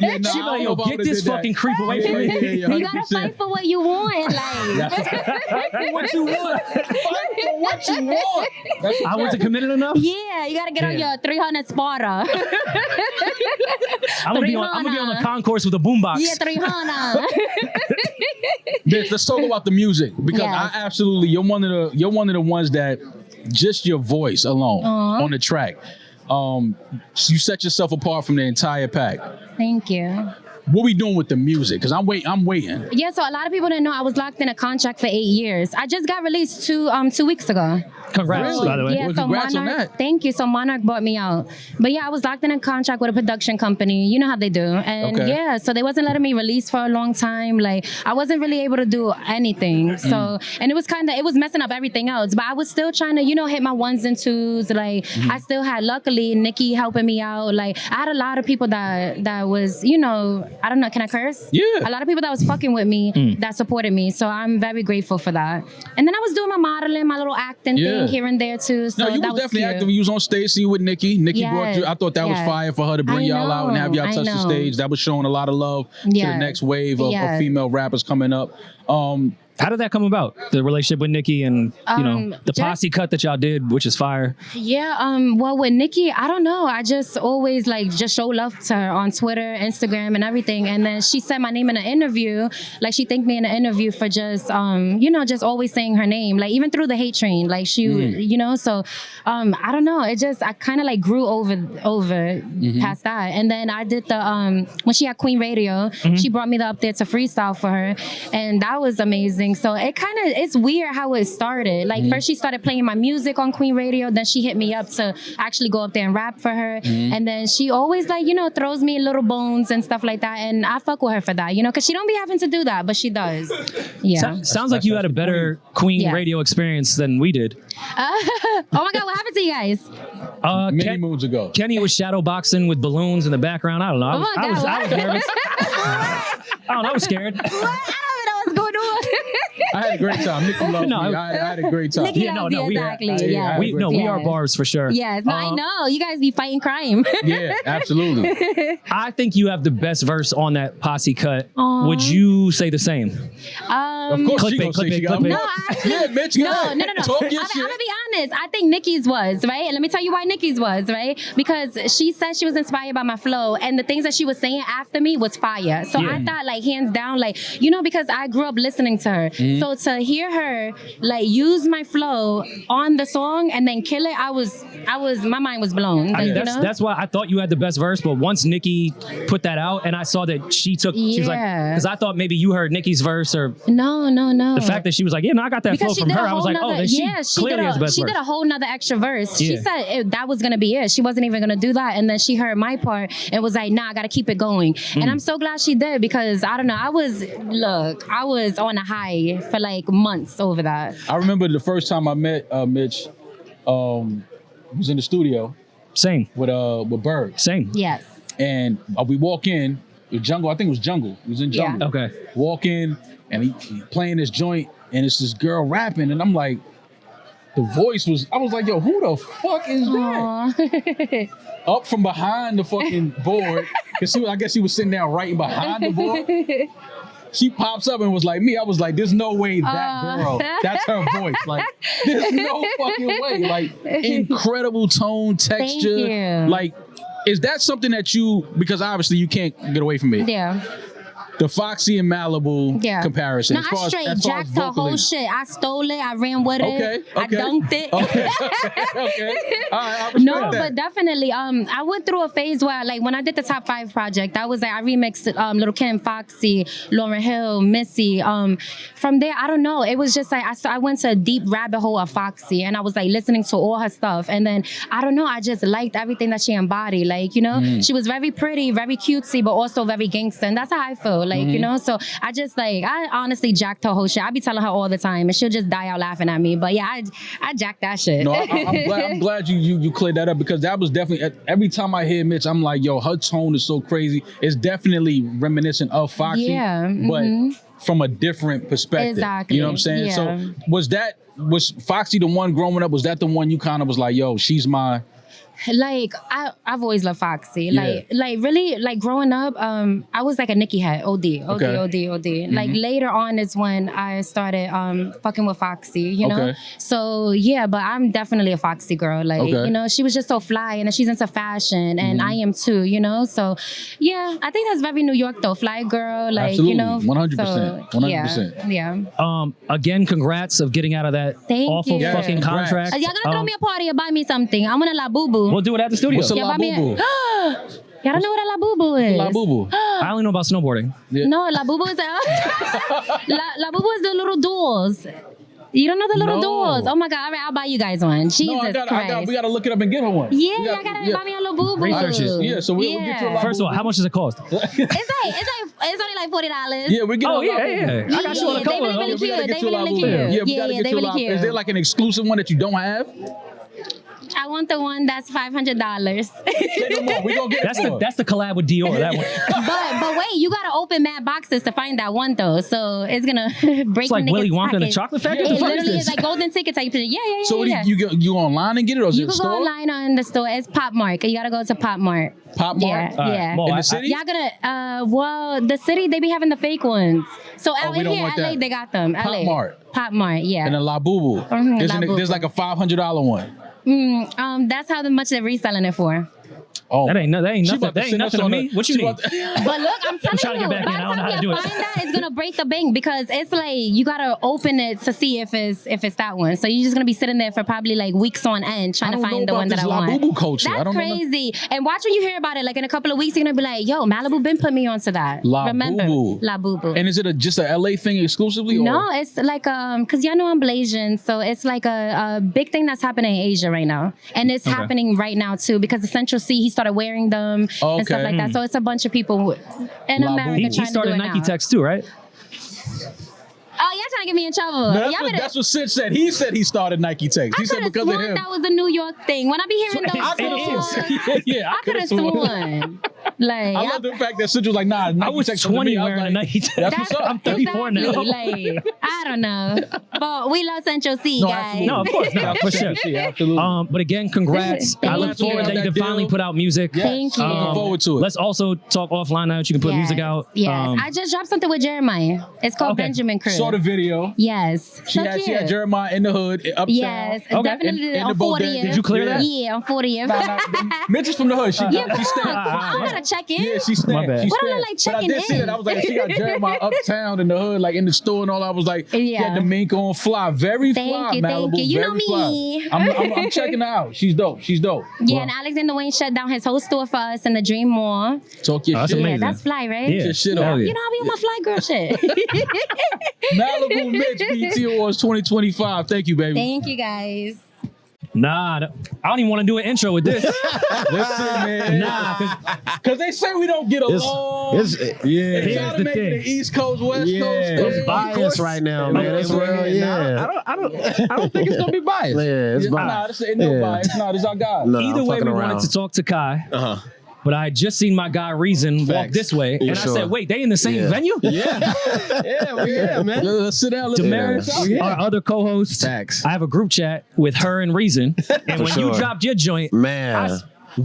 Yeah, nah, She I like, don't yo, know if I get would've this did that. fucking creep away from me. Yeah, You gotta fight for what you want in life. Fight for what you want. Fight for what you want. That's I wasn't committed enough. Yeah, you gotta get on your 300 Sparta. I'm gonna be on the concourse with a boombox. Yeah, 300. Bitch, let's talk about the music because Yes. I absolutely you're one of the ones that just your voice alone on the track. You set yourself apart from the entire pack. Thank you. What we doing with the music? Because I'm waiting. Yeah, so a lot of people didn't know I was locked in a contract for 8 years. I just got released 2 weeks ago. Congrats, Really? by the way. Yeah, Well, so congrats on Monarch, that. thank you. So Monarch bought me out. But yeah, I was locked in a contract with a production company. You know how they do. And Okay. yeah, so they wasn't letting me release for a long time. Like I wasn't really able to do anything. So and it was messing up everything else. But I was still trying to, hit my ones and twos. Like I still had luckily Nikki helping me out. Like I had a lot of people that was, I don't know, can I curse? Yeah. A lot of people that was fucking with me that supported me. So I'm very grateful for that. And then I was doing my modeling, my little acting Yeah. thing here and there too. So No, you that was definitely cute. active. You was on stage scene with Nikki. Nikki Yes, brought you. I thought that was yes. fire for her to bring I y'all out and have y'all know, touch I the know. stage. That was showing a lot of love to the Yes, next wave of yes. female rappers coming up. How did that come about? The relationship with Nikki and the just- posse cut that y'all did, which is fire. Yeah, well with Nikki, I don't know. I just always just show love to her on Twitter, Instagram, and everything. And then she said my name in an interview. Like she thanked me in an interview for just just always saying her name. Like even through the hate train. Like she so I don't know. I kinda grew over past that. And then I did the when she had Queen Radio, she brought me up there to freestyle for her. And that was amazing. So it's weird how it started. Like first she started playing my music on Queen Radio, then she hit me up to actually go up there and rap for her. And then she always throws me little bones and stuff like that. And I fuck with her for that, because she don't be having to do that, but she does. Yeah. Sounds like you had a better Queen Yeah. radio experience than we did. Oh my God, what happened to you guys? Many moons ago. Kenny was shadow boxing with balloons in the background. I don't know. I Oh my was God, nervous. I don't know. I was scared. What? I don't know what's going on. I had a great time. Nikki loved No. me. I had a great time. Nikki Yeah, no, loves you, we- exactly. yeah, Yeah. We are bars for sure. Yes, no, I know. You guys be fighting crime. Yeah, absolutely. I think you have the best verse on that posse cut. Aw. Would you say the same? Of course she Clickbait, gonna say she got clickbait. No, actually, Yeah, bitch, go ahead. no. Talk I'm your shit. gonna be honest. I think Nikki's was, right? And let me tell you why Nikki's was, right? Because she said she was inspired by my flow, and the things that she was saying after me was fire. So Yeah. I thought, hands down, because I grew up listening to her. So to hear her like use my flow on the song and then kill it, I was my mind was blown. I mean, Like, that's why I thought you had the best verse, but once Nicki put that out and I saw that she was like, because I thought maybe you heard Nicki's verse or no. The fact that she was like, yeah, no, I got that flow from her. I was like, oh, then she clearly has the best verse. She did a whole nother extra verse. She said that was gonna be it. She wasn't even gonna do that, and then she heard my part and was like, nah, I gotta keep it going. And I'm so glad she did because I don't know, I was on a high for like months over that. I remember the first time I met Mitch, was in the studio. Same. With Bird. Same. Yes. And we walk in, the Jungle, I think it was Jungle. He was in Jungle. Yeah. Okay. Walk in and he playing this joint and it's this girl rapping and I'm like, I was like, yo, who the fuck is that? Up from behind the fucking board. Cause I guess he was sitting down writing behind the board. She pops up and was like me. I was like, there's no way that girl, that's her voice. Like, there's no fucking way. Like, incredible tone, texture. Thank you. Like, is that something that because obviously you can't get away from it. Yeah. The Foxy and Malibu comparison. No, I straight jacked the whole shit. I stole it. I ran with it. I dunked it. Okay. All right, I respect that. But definitely, I went through a phase where, like, when I did the Top 5 project, I was like, I remixed Lil Kim, Foxy, Lauryn Hill, Missy. From there, I don't know. It was just like, I went to a deep rabbit hole of Foxy, and I was like listening to all her stuff. And then, I don't know, I just liked everything that she embodied. Like, you know, she was very pretty, very cutesy, but also very gangster. And that's how I feel. Like, you know, so I just like, I honestly jacked her whole shit. I be telling her all the time and she'll just die out laughing at me. But yeah, I jacked that shit. No, I'm glad you cleared that up because that was definitely, every time I hear Mitch, I'm like, yo, her tone is so crazy. It's definitely reminiscent of Foxy, but from a different perspective. Exactly. You know what I'm saying? Yeah. So was Foxy the one growing up? Was that the one you kind of was like, yo, she's my... Like I've always loved Foxy. Like really, like growing up, I was like a Nicki head, OD. Like later on is when I started fucking with Foxy, you know. So yeah, but I'm definitely a Foxy girl. Like you know, she was just so fly, and she's into fashion, and I am too, you know. So yeah, I think that's very New York though, fly girl. Like absolutely. You know, 100%, 100%. Yeah. Again, congrats of getting out of that awful fucking contract. Y'all gonna throw me a party or buy me something? I'm gonna La Boo Boo. We'll do it at the studio. What's a La Boo Boo? Y'all don't know what a La Boo Boo is? La Boo Boo. I only know about snowboarding. Yeah. No, La Boo Boo is La Boo Boo is the little dolls. You don't know the little dolls? Oh my God! All right, I'll buy you guys one. Jesus Christ! We gotta look it up and get her one. Yeah, y'all gotta buy me a little boo boo. Research it. Yeah, so we'll get you a La First of all, how much does it cost? It's only like $40. Yeah, we get. Oh yeah. I got you on a couple. They really cute. They really cute. Yeah, we gotta get you a La Boo. Is there like an exclusive one that you don't have? I want the one that's $500. Say no more. We gonna get that's the collab with Dior. That one. But wait, you gotta open mad boxes to find that one though. So it's gonna break. It's like Willy Wonka and the Chocolate Factory. It literally is like golden ticket type. Yeah. So what you online and get it, or is it you a can store? go online or in the store. It's Pop Mart. You gotta go to Pop Mart. Pop Mart? Yeah. In the city? Y'all gonna well, the city they be having the fake ones. So out we don't here, want LA, that. they got them. Pop LA. Mart. Pop Mart, yeah. And a La Boo Boo. There's like a $500 one. That's how much they're reselling it for. Oh, that ain't nothing. That ain't nothing to me. What you need? But look, I'm telling you, by the time you find that, it's gonna break the bank because it's like you gotta open it to see if it's that one. So you're just gonna be sitting there for probably like weeks on end trying to find the one that I want. La Boo Boo culture. That's crazy. And watch when you hear about it. Like in a couple of weeks, you're gonna be like, "Yo, Malibu been put me onto that." Remember, La Boo Boo. And is it just a LA thing exclusively? Or? No, it's like cause y'all know I'm Blasian, so it's like a big thing that's happening in Asia right now, and it's happening right now too because the Central C he started wearing them. And stuff like that. So it's a bunch of people in America trying to do it now. He started Nike Techs too, right? Oh, y'all trying to get me in trouble. No, that's what Sid said. He said he started Nike Techs. He said because of him. That was a New York thing. When I be hearing those songs, I could have sworn. Like, I love the fact that Sid was like, nah, Nike I was Techs 20 wearing a Nike Tech. That's what's up. I'm 34 now. Like, I don't know. But we love Central C, guys. No, of course. No, for sure. Absolutely. But again, congrats. I look forward that you can finally put out music. Thank you. Looking forward to it. Let's also talk offline now that you can put music out. Yes. I just dropped something with Jeremiah. It's called Benjamin Crew. Saw the video. Yes. She had Jeremiah in the hood, uptown. Yes, definitely in on the 40th. Did you clear that? Yeah, on 40th. Mitch is from the hood. She stayed. I gotta check in? Yeah, she My snapped. bad. She What do I snapped. look like But I checking did see in? that. I was like, she got Jeremiah uptown in the hood, like in the store and all. I was like, she had the mink on, fly, very Thank fly, you, Malibu, thank you. You know very me. fly. I'm checking her out. She's dope. She's dope. Yeah, and Alexander Wayne shut down his whole store for us in the Dream Mall. Talk your that's shit. amazing. Yeah, that's fly, right? Yeah. Your shit Hell on. yeah. You know, I be on my fly girl shit. Malibu Mitch BT Awards 2025. Thank you, baby. Thank you, guys. Nah, I don't even want to do an intro with this. Listen, man. Nah, Because they say we don't get along. It's They Here's try to the make thing. it the East Coast, West Coast. it's biased right now, man. It's real, yeah. I don't think it's gonna be biased. Yeah, it's Nah, biased. this ain't no Yeah. bias. Nah, this our guy. No, either I'm way, we fucking wanted around. to talk to Kai. Uh-huh. But I had just seen my guy Reason walk Facts. this way, and I sure. said, "Wait, they in the same venue?" Yeah, man. Let's sit down. Let's Demaris, our other co-host. Facts. I have a group chat with her and Reason, and when you sure. dropped your joint, Man.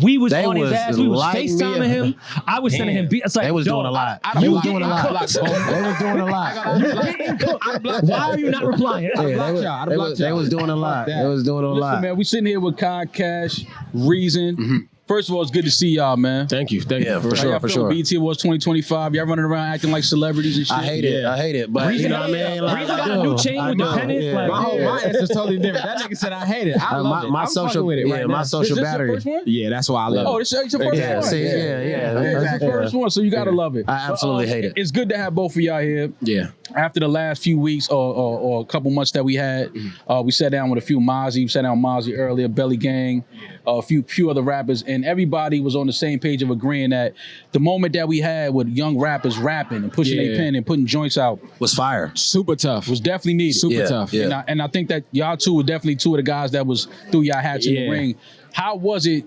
we was They on his was ass. We was lighting me FaceTiming up. him. I was sending him. It's like They was dog, doing a lot. You was doing a getting lot. cooked. They was doing a lot. You getting cooked. Why are you not replying? Yeah, they was doing a lot. They was doing a Listen, lot. man, we sitting here with Kai Cash, Reason. First of all, it's good to see y'all, man. Thank you. Yeah, for How sure, y'all for feel sure. BET Awards 2025. Y'all running around acting like celebrities and shit. I hate it, but Reason, you know what I mean? Like, Reason got I a new do. chain I with do. dependent. Yeah. Like, My answer's totally different. That nigga said I hate it. I love it. My I'm social, fucking with it right my now. social Is this battery. your first one? Yeah, that's why I love Oh, it. this is your first Yeah, one. see, yeah. It's the first one, so you gotta love it. I absolutely hate it. It's good to have both of y'all here. Yeah. After the last few weeks or a couple months that we had, we sat down with a few Mozzie. We sat down with Mozzie earlier, Belly Gang, a few other rappers, and everybody was on the same page of agreeing that the moment that we had with young rappers rapping and pushing their pen and putting joints out Was fire. Super tough. was definitely needed. Super tough. Yeah. And I think that y'all two were definitely two of the guys that was threw y'all hats in the Yeah. ring. How was it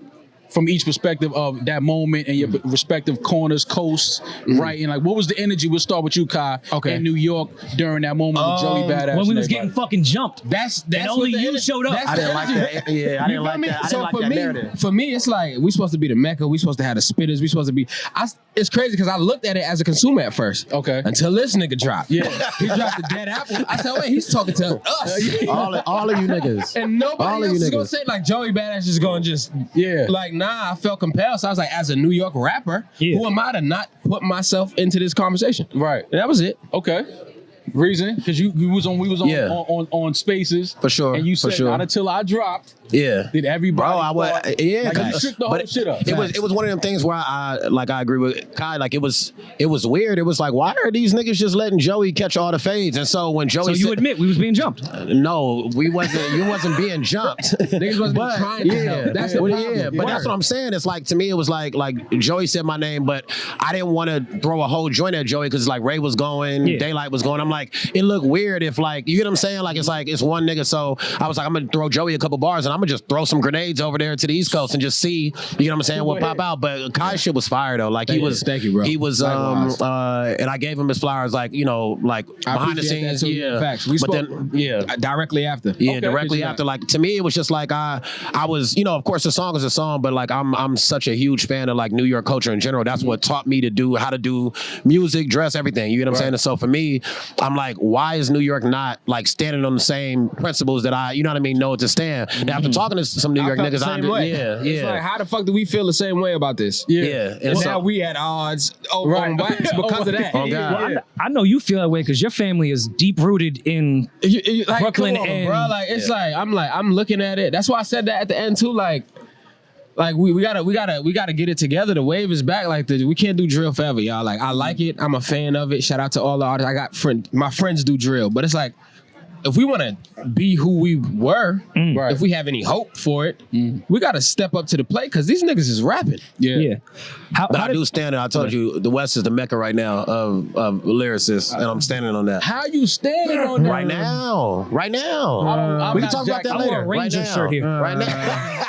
from each perspective of that moment and your respective corners, coasts, right? And like, what was the energy? We'll start with you, Kai, Okay. in New York during that moment with Joey Badass. when we and was everybody. getting fucking jumped. That's And only what the you energy- showed up. that's I the didn't like energy. that. Yeah, I didn't like that. I So didn't like for that me, narrative. for me, it's like we supposed to be the Mecca. We supposed to have the spitters. We supposed to be. It's crazy because I looked at it as a consumer at first. Okay. Until this nigga dropped. Yeah. He dropped the dead apple. I said, wait, he's talking to us. All of you niggas. And nobody All of else you is gonna niggas. say like Joey Badass is gonna just Yeah. like nah. I felt compelled. So I was like, as a New York rapper, who am I to not put myself into this conversation? Right. And that was it. Okay. Reason, because we was on Yeah. on Spaces For sure, and you for said sure. not until I dropped Yeah. did everybody. Bro, I was thought- yeah, like, you cause- shook the whole but shit up. it was one of them things where I agree with Kai. Like it was weird. It was like, why are these niggas just letting Joey catch all the fades? And so when Joey So you said, admit we was being jumped. no, we wasn't. You wasn't being jumped. Niggas wasn't But, trying to help. That's the well, problem. yeah, but that's what I'm saying. It's like to me, it was like Joey said my name, but I didn't want to throw a whole joint at Joey because like Ray was going, Yeah. Daylight was going. I'm like, it looked weird if like you get what I'm saying. Like it's one nigga. So I was like, I'm gonna throw Joey a couple bars and I'm gonna just throw some grenades over there to the East Coast and just see, you know what I'm saying, what pop out. But Kai's shit was fire though. Like he was, Thank you, bro. He was, Likewise. and I gave him his flowers, like you know, like I behind the appreciate scenes. that too. Yeah, Facts. We but spoke then yeah. directly after. Yeah, Okay. directly Did you after. Like to me, it was just like I was, you know, of course the song is a song, but like I'm such a huge fan of like New York culture in general. That's what taught me to do how to do music, dress, everything. You know what I'm saying? And so for me, I'm like, why is New York not like standing on the same principles that I, you know what I mean, know to stand? And after talking to some New York felt niggas, the same way. yeah, It's like, how the fuck do we feel the same way about this? yeah. And so- now we at odds Right. on wax because of that. Oh, God. Well, I know you feel that way because your family is deep rooted in Like, Brooklyn come on, and- bro. Like it's like I'm looking at it. That's why I said that at the end too. Like we gotta get it together. The wave is back. Like we can't do drill forever, y'all. Like I like it. I'm a fan of it. Shout out to all the artists. I got my friends do drill, but it's like if we want to be who we were, Right. if we have any hope for it, we got to step up to the plate because these niggas is rapping. yeah. How But I did- do stand. I told you, the West is the mecca right now of lyricists, and I'm standing on that. How you standing on that? Right now. I'm We can not talk about Jack- that I wore later. a Ranger right now. shirt here. Right now.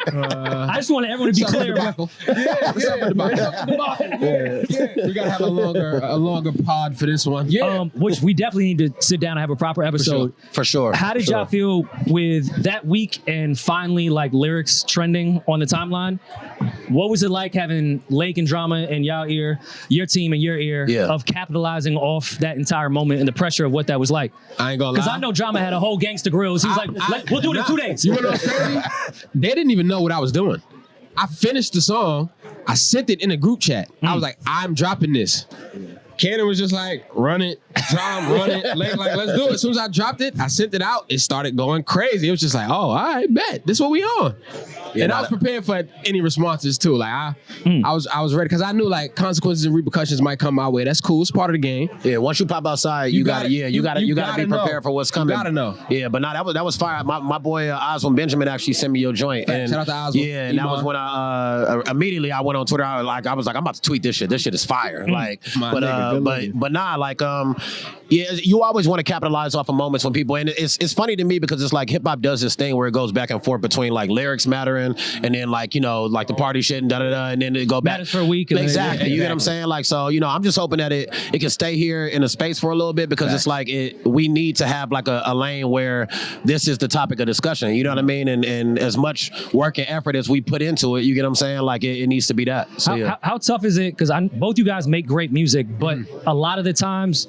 I just wanted everyone to be clear. Bro. We gotta have a longer pod for this one. Which we definitely need to sit down and have a proper episode. For sure. How did y'all feel with that week and finally like lyrics trending on the timeline? What was it like having Lake and Drama in y'all ear, your team in your ear, Yeah. of capitalizing off that entire moment and the pressure of what that was like? I ain't gonna lie. Because I know Drama had a whole gangsta grills. He was like, we'll do it in 2 days. You know what's crazy? They didn't even know what I was doing. I finished the song I sent it in a group chat. I was like, I'm dropping this. Cannon was just like, run it, run it. Like, let's do it. As soon as I dropped it, I sent it out. It started going crazy. It was just like, oh, all right, bet. This is what we on. Yeah, and I was prepared for any responses too. Like I was ready because I knew like consequences and repercussions might come my way. That's cool. It's part of the game. Yeah, once you pop outside, you gotta be prepared for what's coming. You gotta know. Yeah, but that was fire. My boy Oswald Benjamin actually sent me your joint. And, shout out to Oswald. Yeah, and that was when I immediately I went on Twitter. I was like, I'm about to tweet this shit. This shit is fire. Like, but nah, like yeah, you always want to capitalize off of moments when people, and it's funny to me because it's like hip hop does this thing where it goes back and forth between like lyrics mattering and then like, you know, like the party shit and da-da-da, and then it go back. Matters for a week. Exactly. You get what I'm saying? Like, so, you know, I'm just hoping that it can stay here in a space for a little bit because it's like we need to have like a lane where this is the topic of discussion. You know what I mean? And as much work and effort as we put into it, you get what I'm saying? Like it needs to be that. So, how tough is it? Because both you guys make great music, but a lot of the times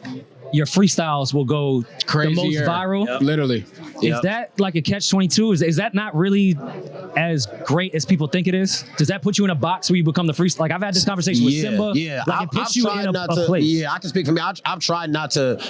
your freestyles will go crazy, the most viral. Yep. Literally. Is that like a catch-22? Is that not really as great as people think it is? Does that put you in a box where you become the freestyle? Like I've had this conversation with Simba. Yeah, like it puts you in a place. Yeah, I can speak for me. I've tried not to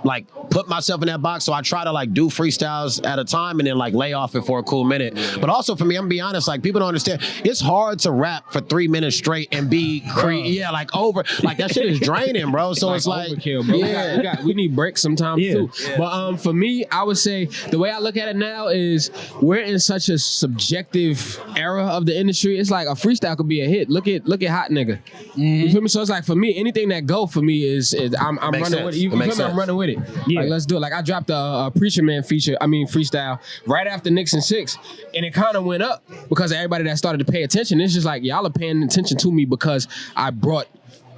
like put myself in that box, so I try to like do freestyles at a time and then like lay off it for a cool minute. But also for me, I'm gonna be honest, like people don't understand. It's hard to rap for 3 minutes straight and be like over. Like that shit is draining, bro. So it's like overkill, bro. Yeah. We need breaks sometimes too. Yeah. But for me, I would say the way I look at it now is we're in such a subjective era of the industry. It's like a freestyle could be a hit. Look at Hot Nigga. You feel me? So it's like for me, anything that go for me is I'm running with it. You feel me? I'm running with it. Yeah. Like let's do it. Like I dropped a Preacher Man freestyle right after Nixon 6, and it kind of went up because of everybody that started to pay attention. It's just like y'all are paying attention to me because I brought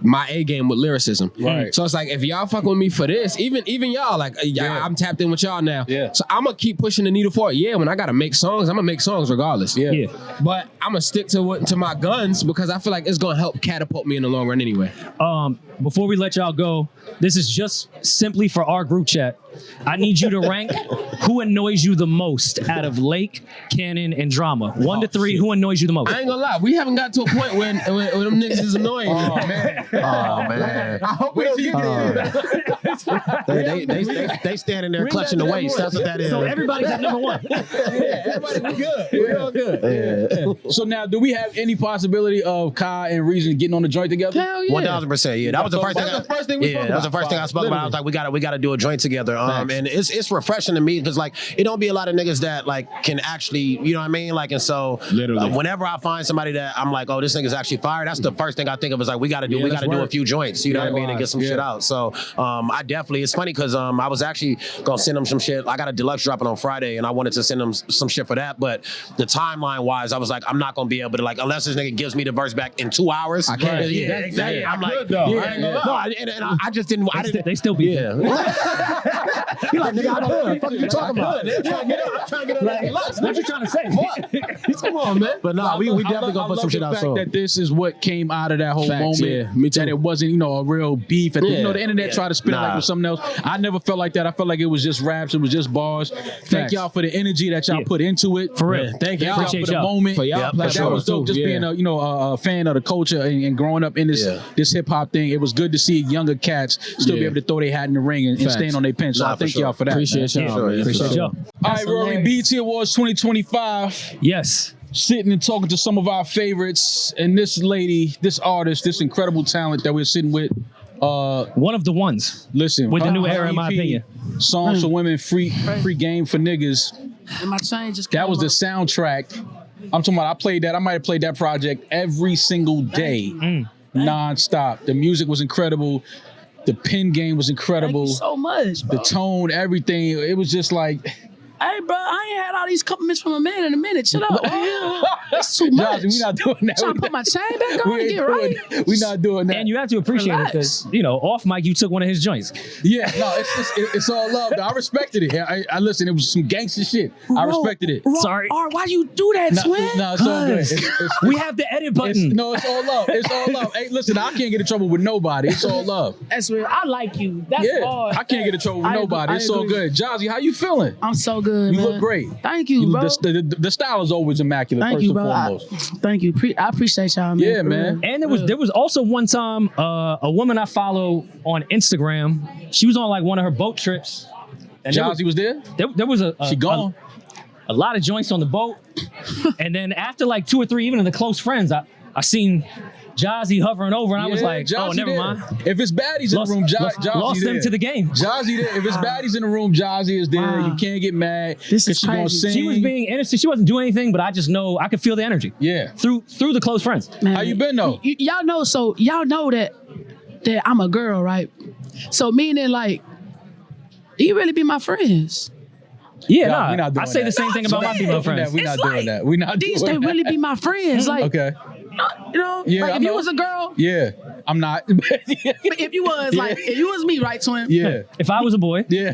my A game with lyricism. Right. So it's like if y'all fuck with me for this, even y'all, like I'm tapped in with y'all now. Yeah. So I'm gonna keep pushing the needle forward. Yeah, when I gotta make songs, I'm gonna make songs regardless. Yeah. But I'm gonna stick to my guns because I feel like it's gonna help catapult me in the long run anyway. Before we let y'all go, this is just simply for our group chat. I need you to rank who annoys you the most out of Lake, Cannon, and Drama. 1 to 3, who annoys you the most? I ain't gonna lie, we haven't got to a point when them niggas is annoying. Oh man. I hope we don't get there. They standing there clutching the waist. That's what that is. So everybody's at number 1. Everybody, we good. We're all good. So now, do we have any possibility of Kai and Reason getting on the joint together? Hell yeah. 1000%. Yeah, that was the first thing. That was the first thing I spoke about. I was like, we gotta do a joint together. And it's refreshing to me because like it don't be a lot of niggas that like can actually, you know what I mean? Like, and so whenever I find somebody that I'm like, oh, this nigga's actually fire, that's the first thing I think of is like we gotta do a few joints, you know what I mean, and get some shit out. So I definitely, it's funny because I was actually gonna send them some shit. I got a deluxe dropping on Friday and I wanted to send them some shit for that, but the timeline wise, I was like, I'm not gonna be able to like unless this nigga gives me the verse back in 2 hours. I can't. Yeah, exactly. I'm like, I just didn't. They still be You're like, nigga, what the fuck you talking about? I'm trying to get on what you trying to say? Come on, man. But no, we definitely gonna put some shit out. The fact that this is what came out of that whole moment. Yeah, me too. That it wasn't, a real beef. The internet tried to spin it like it was something else. I never felt like that. I felt like it was just raps. It was just bars. Thank y'all for the energy that y'all put into it. For real. Thank y'all Appreciate for the moment. For y'all, that was dope. Just being a fan of the culture and growing up in this hip hop thing. It was good to see younger cats still be able to throw their hat in the ring and stand on their pen. So I thank y'all for that. Appreciate y'all. Appreciate y'all. All right, Rory, BET Awards 2025. Yes. Sitting and talking to some of our favorites, and this lady, this artist, this incredible talent that we're sitting with. One of the ones. Listen, with the new era, in my opinion. Songs for Women, free game for niggas. And my chain just that was the soundtrack. I'm talking about. I played that. I might have played that project every single day, non-stop. The music was incredible. The pen game was incredible. Thank you so much, bro. The tone, everything. It was just like. Hey, bro, I ain't had all these compliments from a man in a minute. Chill out. That's too much. Jazzy, we not doing that. Trying to put my chain back on and get right. We not doing that. And you have to appreciate it because, off mic, you took one of his joints. Yeah, no, it's all love, though. I respected it. I listen, it was some gangster shit. I respected it. Sorry. Why you do that, twin? No, it's all good. We have the edit button. It's all love. It's all love. Hey, listen, I can't get in trouble with nobody. It's all love. That's real. I like you. That's hard. I can't get in trouble with nobody. It's all good. Jazzy, how you feeling? I'm so good, You man. look great. Thank you, bro. The style is always immaculate. Thank first you, and bro. foremost. Thank you. I appreciate y'all, man. Yeah, for man. real. And there was also one time a woman I follow on Instagram. She was on like one of her boat trips. And Jazzy was there? There was She gone. a lot of joints on the boat. And then after like 2 or 3, even of the close friends, I seen Jazzy hovering over, and I was like, Jazzy oh, never there. mind. If it's baddies in the room, Jazzy lost there. them to the game. Jazzy there. If it's baddies in the room, Jazzy is there. Wow. You can't get mad. This is She gonna crazy. sing. She was being innocent. She wasn't doing anything, but I just know I could feel the energy. Yeah. Through the close friends. Man, How you been though? Y'all know, y'all know that I'm a girl, right? So meaning like, you really be my friends. Yeah, Nah, we nah. not doing I say that. the same thing about my female friends. We're not It's doing like, that. We're not These doing they that. really be my friends. Like, Okay. you know, Yeah, like I if you know. was a girl, Yeah. I'm not. but if you was like, if you was me, right, twin? Yeah. If I was a boy, Yeah.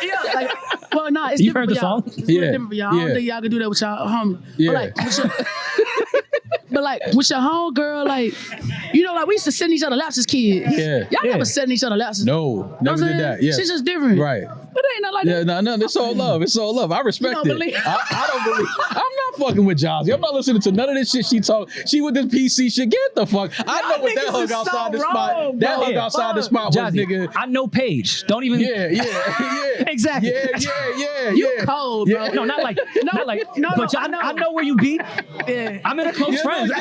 Yeah, like, well, nah, it's You've different heard for y'all. the song? It's really Yeah. different for y'all. I Yeah. don't think y'all can do that with y'all homie. Yeah. But like with your home girl, like, you know, like we used to sit in each other laps as kids. Yeah. Y'all Yeah. never sat in each other laps. No. You know what Never I'm did saying? that. Yeah. Shit's just different. Right. But it ain't nothing like Yeah, that. no, it's all love. It's all love. I respect don't it. believe- I don't believe. I'm not fucking with Jazzy. I'm not listening to none of this shit she talk. She with this PC shit. Get the fuck. I know what that niggas hug is so outside the wrong, spot. That bro. hug outside the spot was Jazzy, nigga. I know Peeje. Don't even. Yeah. Exactly. Yeah. You cold, bro. Yeah. No, not like, not like. no, but I know. I know where you be. Yeah. I'm in a close Yeah, friends.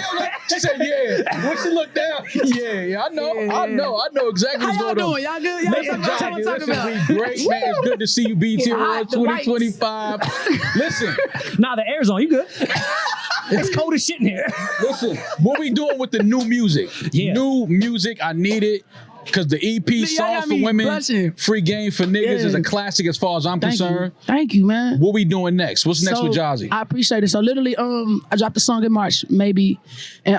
she said, yeah. When she looked down, yeah, I know. Yeah. I know exactly How what's y'all going on. doing? Y'all good? Y'all Listen, good? What Jazzy, y'all talking listen, about? we great, man. It's good to see you, BT Yeah, Awards the lights. 2025. Listen, Nah, the air's on. You good? It's cold as shit in here. listen. What we doing with the new music? Yeah. New music, I need it. Because the EP Y'all Songs got for me Women, blushing. Free Game for Niggas is Yeah. a classic as far as I'm concerned. Thank you, man. What we doing next? What's next with So, Jazzy? I appreciate it. So literally, I dropped a song in March, maybe, and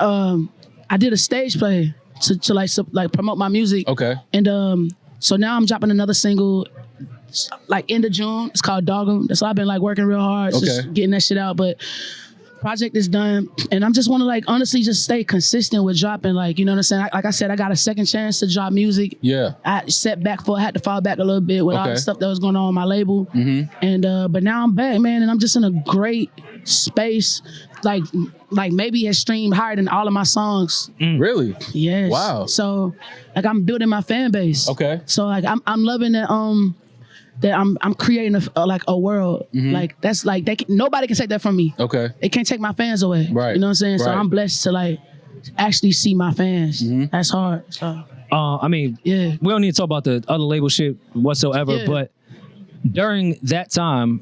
I did a stage play to like promote my music. Okay. And so now I'm dropping another single, like end of June. It's called Dog 'Em. So I've been like working real hard, Okay. just getting that shit out. But project is done, and I'm just want to like honestly just stay consistent with dropping. Like, you know what I'm saying? Like I said, I got a second chance to drop music. Yeah. I had to fall back a little bit with all Okay. the stuff that was going on my label. And but now I'm back, man, and I'm just in a great space. Like maybe has streamed higher than all of my songs. Really? Yes. Wow. So like I'm building my fan base. Okay. So like I'm loving that that I'm creating a world. Like that's like nobody can take that from me. Okay. They can't take my fans away. Right. You know what I'm saying? So Right. I'm blessed to like actually see my fans. That's hard. So I mean, yeah. we don't need to talk about the other label shit whatsoever, Yeah. but during that time,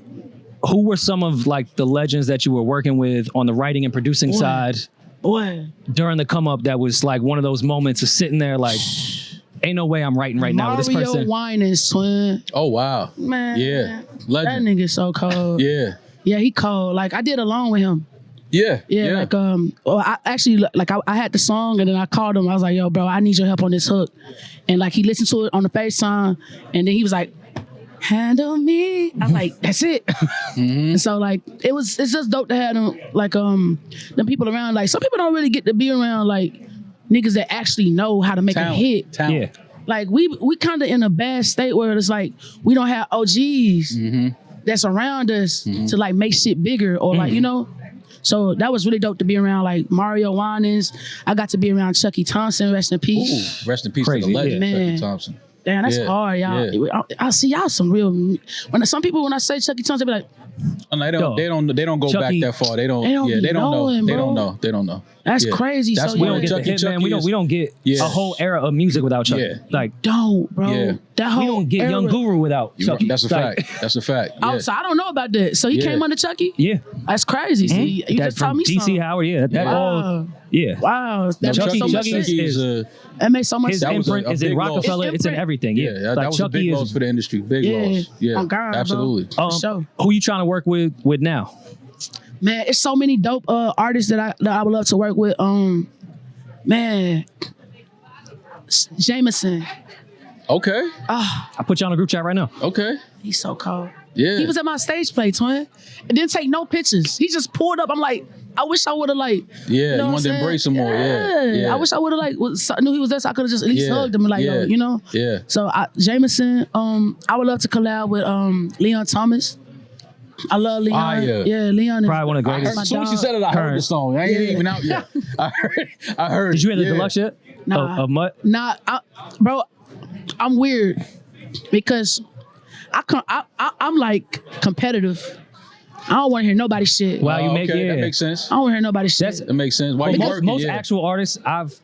who were some of like the legends that you were working with on the writing and producing Boy. side Boy. during the come up that was like one of those moments of sitting there like, ain't no way I'm writing right now with this Mario person. Wine is twin. Oh, wow. Man. Yeah. That Legend. nigga so cold. Yeah. Yeah, he cold. Like I did along with him. Yeah. Yeah, like well, I actually like I had the song and then I called him. I was like, "Yo, bro, I need your help on this hook." And like he listened to it on the FaceTime, and then he was like, "Handle me." I'm like, "That's it." And so like it's just dope to have them like them people around. Like some people don't really get to be around like niggas that actually know how to make a hit. Yeah. Like we kind of in a bad state where it's like we don't have OGs that's around us to like make shit bigger or like, you know. So that was really dope to be around like Mario Winans. I got to be around Chucky Thompson, rest in peace. Ooh, rest in peace to Crazy, the legend, yeah. Chucky Man. Thompson. Damn, that's Yeah, hard, y'all. I see y'all some real. When some people when I say Chucky Thompson, they be like, Oh, no, Yo, they don't go Chucky- back that far. They don't They don't yeah, be they don't know. knowing, They bro. don't know. They don't know. That's Yeah. crazy. That's So why We don't yeah, get the hit, man. We don't get Yeah. a whole era of music without Chucky. Yeah. Like don't, bro. Yeah. That whole we don't get Young era- Guru without You're Chucky. right. That's a Like, fact. That's a fact. Oh, Yeah. so I don't know about that. So he Yeah. came under Chucky. Yeah. That's crazy. See, you That just taught from me DC something. Howard. Yeah. That all. Wow. Yeah. Wow, that No, makes Chucky- so much Chucky sense. is- That makes so much His That sense. was a imprint is in big loss. Rockefeller. His It's in imprint. everything. Yeah, Yeah. that Like was a Chucky big is. loss for the industry. Big Yeah. loss. Yeah, On God, bro. absolutely. For sure. Who you trying to work with now? Man, it's so many dope artists that I would love to work with. Man, Jameson. Okay. I put you on a group chat right now. Okay. He's so cold. Yeah. He was at my stage play, twin. And didn't take no pictures. He just pulled up. I'm like, I wish I would have like. Yeah, you know you what wanted to I'm embrace him saying? more. Yeah. I wish I would have like knew he was there, so I could have just at least Yeah. hugged him and like, Yeah. yo, you know. Yeah. So Jameson, I would love to collab with Leon Thomas. I love Leon. Yeah, Leon is probably one of the greatest. As soon as she said it, I heard the song. I ain't even out yet. I heard. Did you hear the deluxe yet? Nah. Of Mutt? Nah, bro, I'm weird because I'm like competitive. I don't want to hear nobody's shit. Wow, you make it. That makes sense. I don't want to hear nobody's shit. That makes sense. Why you working? Most actual artists, I've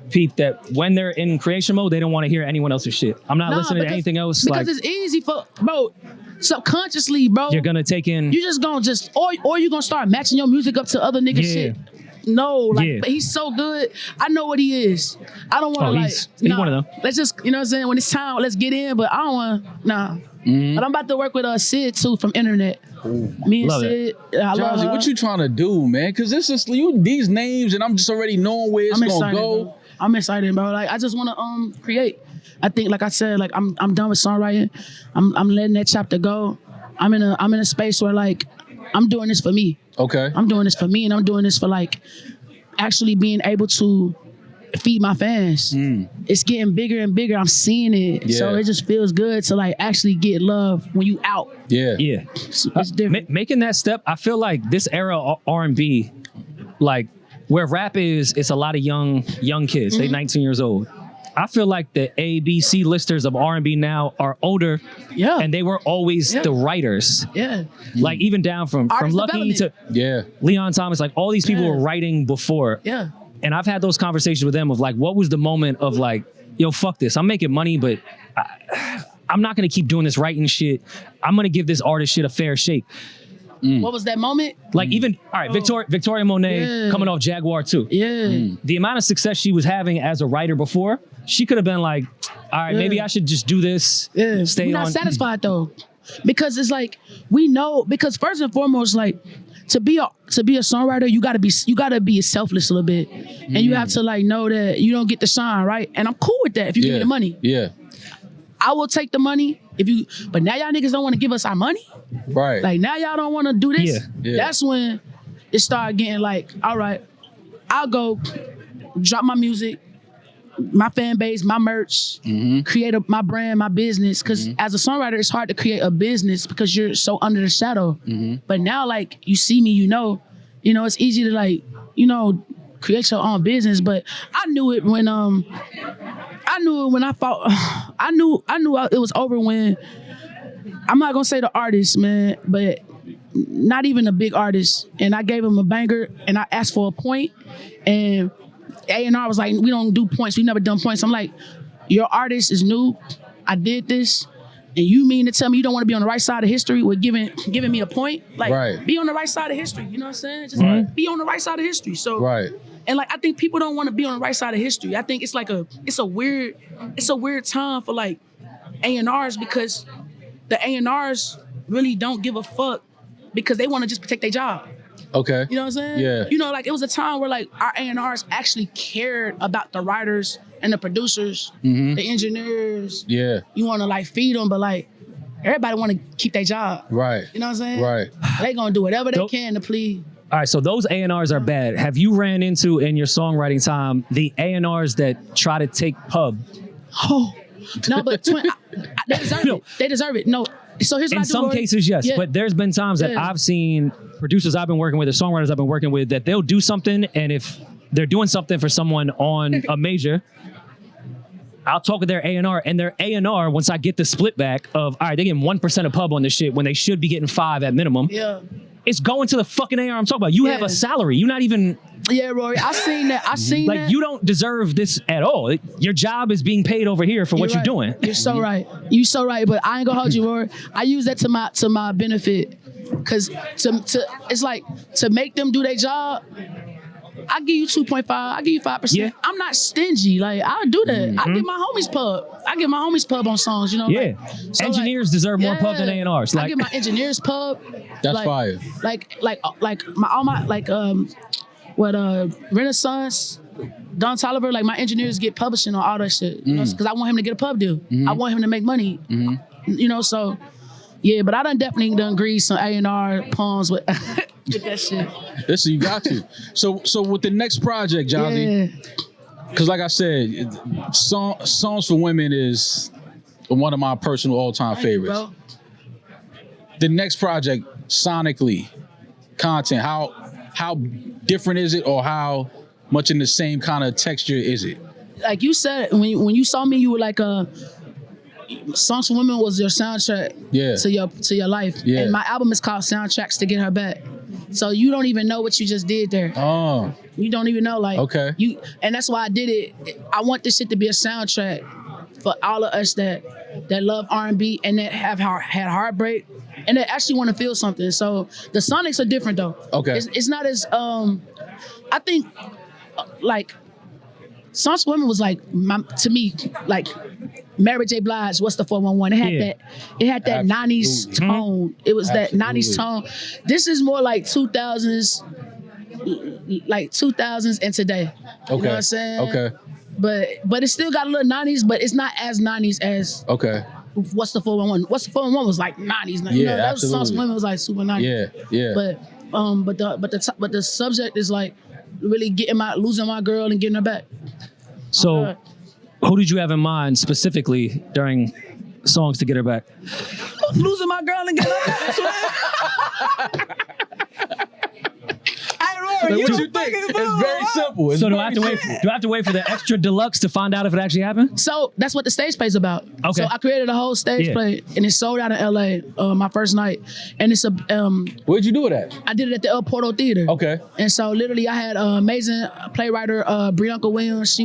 peeped that when they're in creation mode, they don't want to hear anyone else's shit. I'm not listening to anything else. Because it's easy for, bro, subconsciously, bro. You're going to take in. You just going to or you're going to start matching your music up to other niggas' shit. No, but he's so good. I know what he is. I don't want to he's one of them. Let's just, you know what I'm saying? When it's time, let's get in, but I don't want to, nah. But I'm about to work with Sid too from Internet. Me and love Sid, I love her. What you trying to do, man? Because this is these names, and I'm just already knowing where it's gonna go. Bro. I'm excited, bro. Like I just want to create. I think, like I said, like I'm done with songwriting. I'm letting that chapter go. I'm in a space where like I'm doing this for me. Okay. I'm doing this for me, and I'm doing this for like actually being able to feed my fans. It's getting bigger and bigger. I'm seeing it. So it just feels good to like actually get love when you out. Yeah. It's different. Making that step, I feel like this era of R&B, like where rap is, it's a lot of young kids. They 19 years old. I feel like the A, B, C listers of R&B now are older. Yeah. And they were always the writers. Yeah. Like even down from Lucky to Leon Thomas, like all these people were writing before. Yeah. And I've had those conversations with them of like, what was the moment of like, yo, fuck this. I'm making money, but I'm not going to keep doing this writing shit. I'm going to give this artist shit a fair shake. What was that moment? Like even, all right, Victoria Monet coming off Jaguar too. Yeah. The amount of success she was having as a writer before, she could have been like, all right, maybe I should just do this. Yeah. Stay We're on. not satisfied though. Because it's like, we know, because first and foremost, like, to be a songwriter, you gotta be selfless a little bit, and you have to like know that you don't get the shine, right? And I'm cool with that if you give me the money. Yeah, I will take the money if you. But now y'all niggas don't want to give us our money, right? Like now y'all don't want to do this. Yeah. That's when it started getting like, all right, I'll go drop my music, my fan base, my merch, create my brand, my business. Because as a songwriter, it's hard to create a business because you're so under the shadow. But now, like, you see me, you know, it's easy to like, create your own business. But I knew it when I fought. I knew it was over when, I'm not gonna say the artist, man, but not even a big artist. And I gave him a banger, and I asked for a point, and A&R was like, we don't do points. We never done points. I'm like, your artist is new. I did this. And you mean to tell me you don't want to be on the right side of history with giving me a point? Like, be on the right side of history. You know what I'm saying? Just be on the right side of history. So, and like, I think people don't want to be on the right side of history. I think it's like it's a weird time for like A&Rs, because the A&Rs really don't give a fuck because they want to just protect their job. Okay. You know what I'm saying? Yeah. Like it was a time where like our A&Rs actually cared about the writers and the producers, the engineers. Yeah. You want to like feed them, but like everybody want to keep their job. Right. You know what I'm saying? Right. They gonna do whatever they can to please. All right, so those A&Rs are bad. Have you ran into in your songwriting time the A&Rs that try to take pub? Oh, no, but they deserve it. They deserve it. No. So here's what I do, in some Rory. cases, yes, but there's been times that I've seen producers I've been working with, or songwriters I've been working with, that they'll do something, and if they're doing something for someone on a major, I'll talk with their A&R, and their A&R, once I get the split back of, all right, they're getting 1% of pub on this shit when they should be getting 5 at minimum. Yeah. It's going to the fucking A&R I'm talking about. You have a salary. You're not even... Yeah, Rory, I seen that. Like, you don't deserve this at all. Your job is being paid over here for what you're doing. You're so right. You're so right. But I ain't gonna hold you, Rory. I use that to my benefit, because it's like to make them do their job. I give you 2.5. I give you 5%. Yeah. I'm not stingy. Like, I'll do that. I give my homies pub. I give my homies pub on songs. You know. Yeah. Like, so engineers deserve more pub than A&Rs. Like, I give my engineers pub. That's like, fire. Renaissance, Don Tolliver, like my engineers get publishing on all that shit. Because I want him to get a pub deal. I want him to make money. So yeah, but I done greased some A&R poems with that shit. Listen, you got to. So with the next project, Jazzy, because like I said, Songs for Women is one of my personal all-time favorites. You, the next project, sonically, content? How different is it, or how much in the same kind of texture is it? Like you said, when you saw me, you were like Songs for Women was your soundtrack to your life. Yeah. And my album is called Soundtracks to Get Her Back. So you don't even know what you just did there. Oh. You don't even know, like, okay. And that's why I did it. I want this shit to be a soundtrack for all of us that love R&B and that have had heartbreak and that actually want to feel something. So the sonics are different though. Okay. It's not as I think like Songs for Women was like to me like Mary J. Blige, What's the 411? It had that 90s tone. It was that 90s tone. This is more like 2000s, and today. Okay. You know what I'm saying? Okay. But it still got a little 90s, but it's not as 90s as What's the 411? What's the 411 was like 90s. Yeah, you know, that absolutely. Songs for Women was like super 90s. Yeah. But the subject is like really losing my girl and getting her back. So, who did you have in mind specifically during Songs to Get Her Back? Losing my girl and getting her back. What you think? It's very simple. So do I have to wait for the extra deluxe to find out if it actually happened? So that's what the stage play's about. Okay. So I created a whole stage play and it sold out in LA my first night. And it's a where'd you do it at? I did it at the El Porto Theater. Okay. And so literally I had amazing playwright Brianka Williams.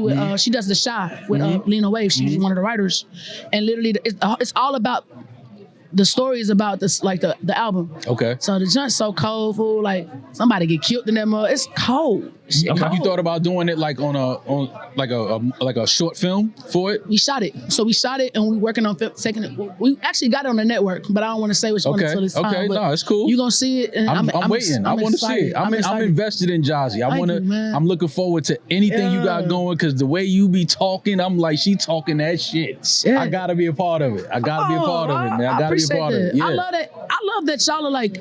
She does The Shy with Lena Waithe. She's one of the writers. And literally it's all about the story is about this, like the album. Okay. So the junk's so cold, fool. Like somebody get killed in that mud. It's cold. Okay. You thought about doing it like on a short film for it? We shot it. So we shot it and we working on taking it. We actually got it on the network, but I don't want to say which one until it's time. Okay, no, it's cool. You gonna see it? And I'm waiting. I want to see it. I'm invested in Jazzy. I'm looking forward to anything you got going because the way you be talking, I'm like, she talking that shit. I gotta be a part of it. I gotta be a part of it, man. I gotta be a part of it. Yeah. I love that. I love that y'all are like.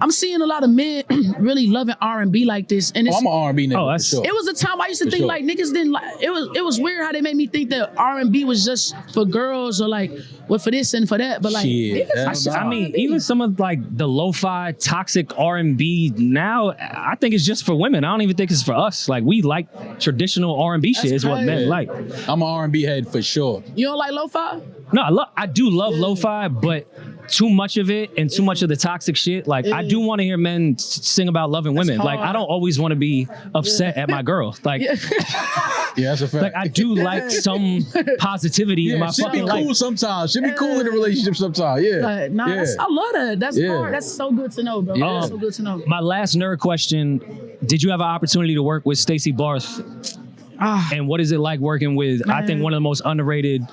I'm seeing a lot of men really loving R&B like this, and I'm an R&B nigga. That's for sure. It was a time I used to think like niggas didn't like. It was weird how they made me think that R&B was just for girls or like for this and for that. But like, I mean, even some of like the lo-fi toxic R&B now, I think it's just for women. I don't even think it's for us. Like we like traditional R&B shit is what men like. I'm an R&B head for sure. You don't like lo-fi? No, I do love lo-fi, but too much of it and too much of the toxic shit. Like I do want to hear men sing about loving women. Like I don't always want to be upset at my girl. Like that's a fact. Like I do like some positivity in my fucking life. Should be cool sometimes. Should be cool in a relationship sometimes. Yeah. I love that. That's hard. That's so good to know, bro. That's so good to know. My last nerd question: did you have an opportunity to work with Stacey Barth? And what is it like working with, I think, one of the most underrated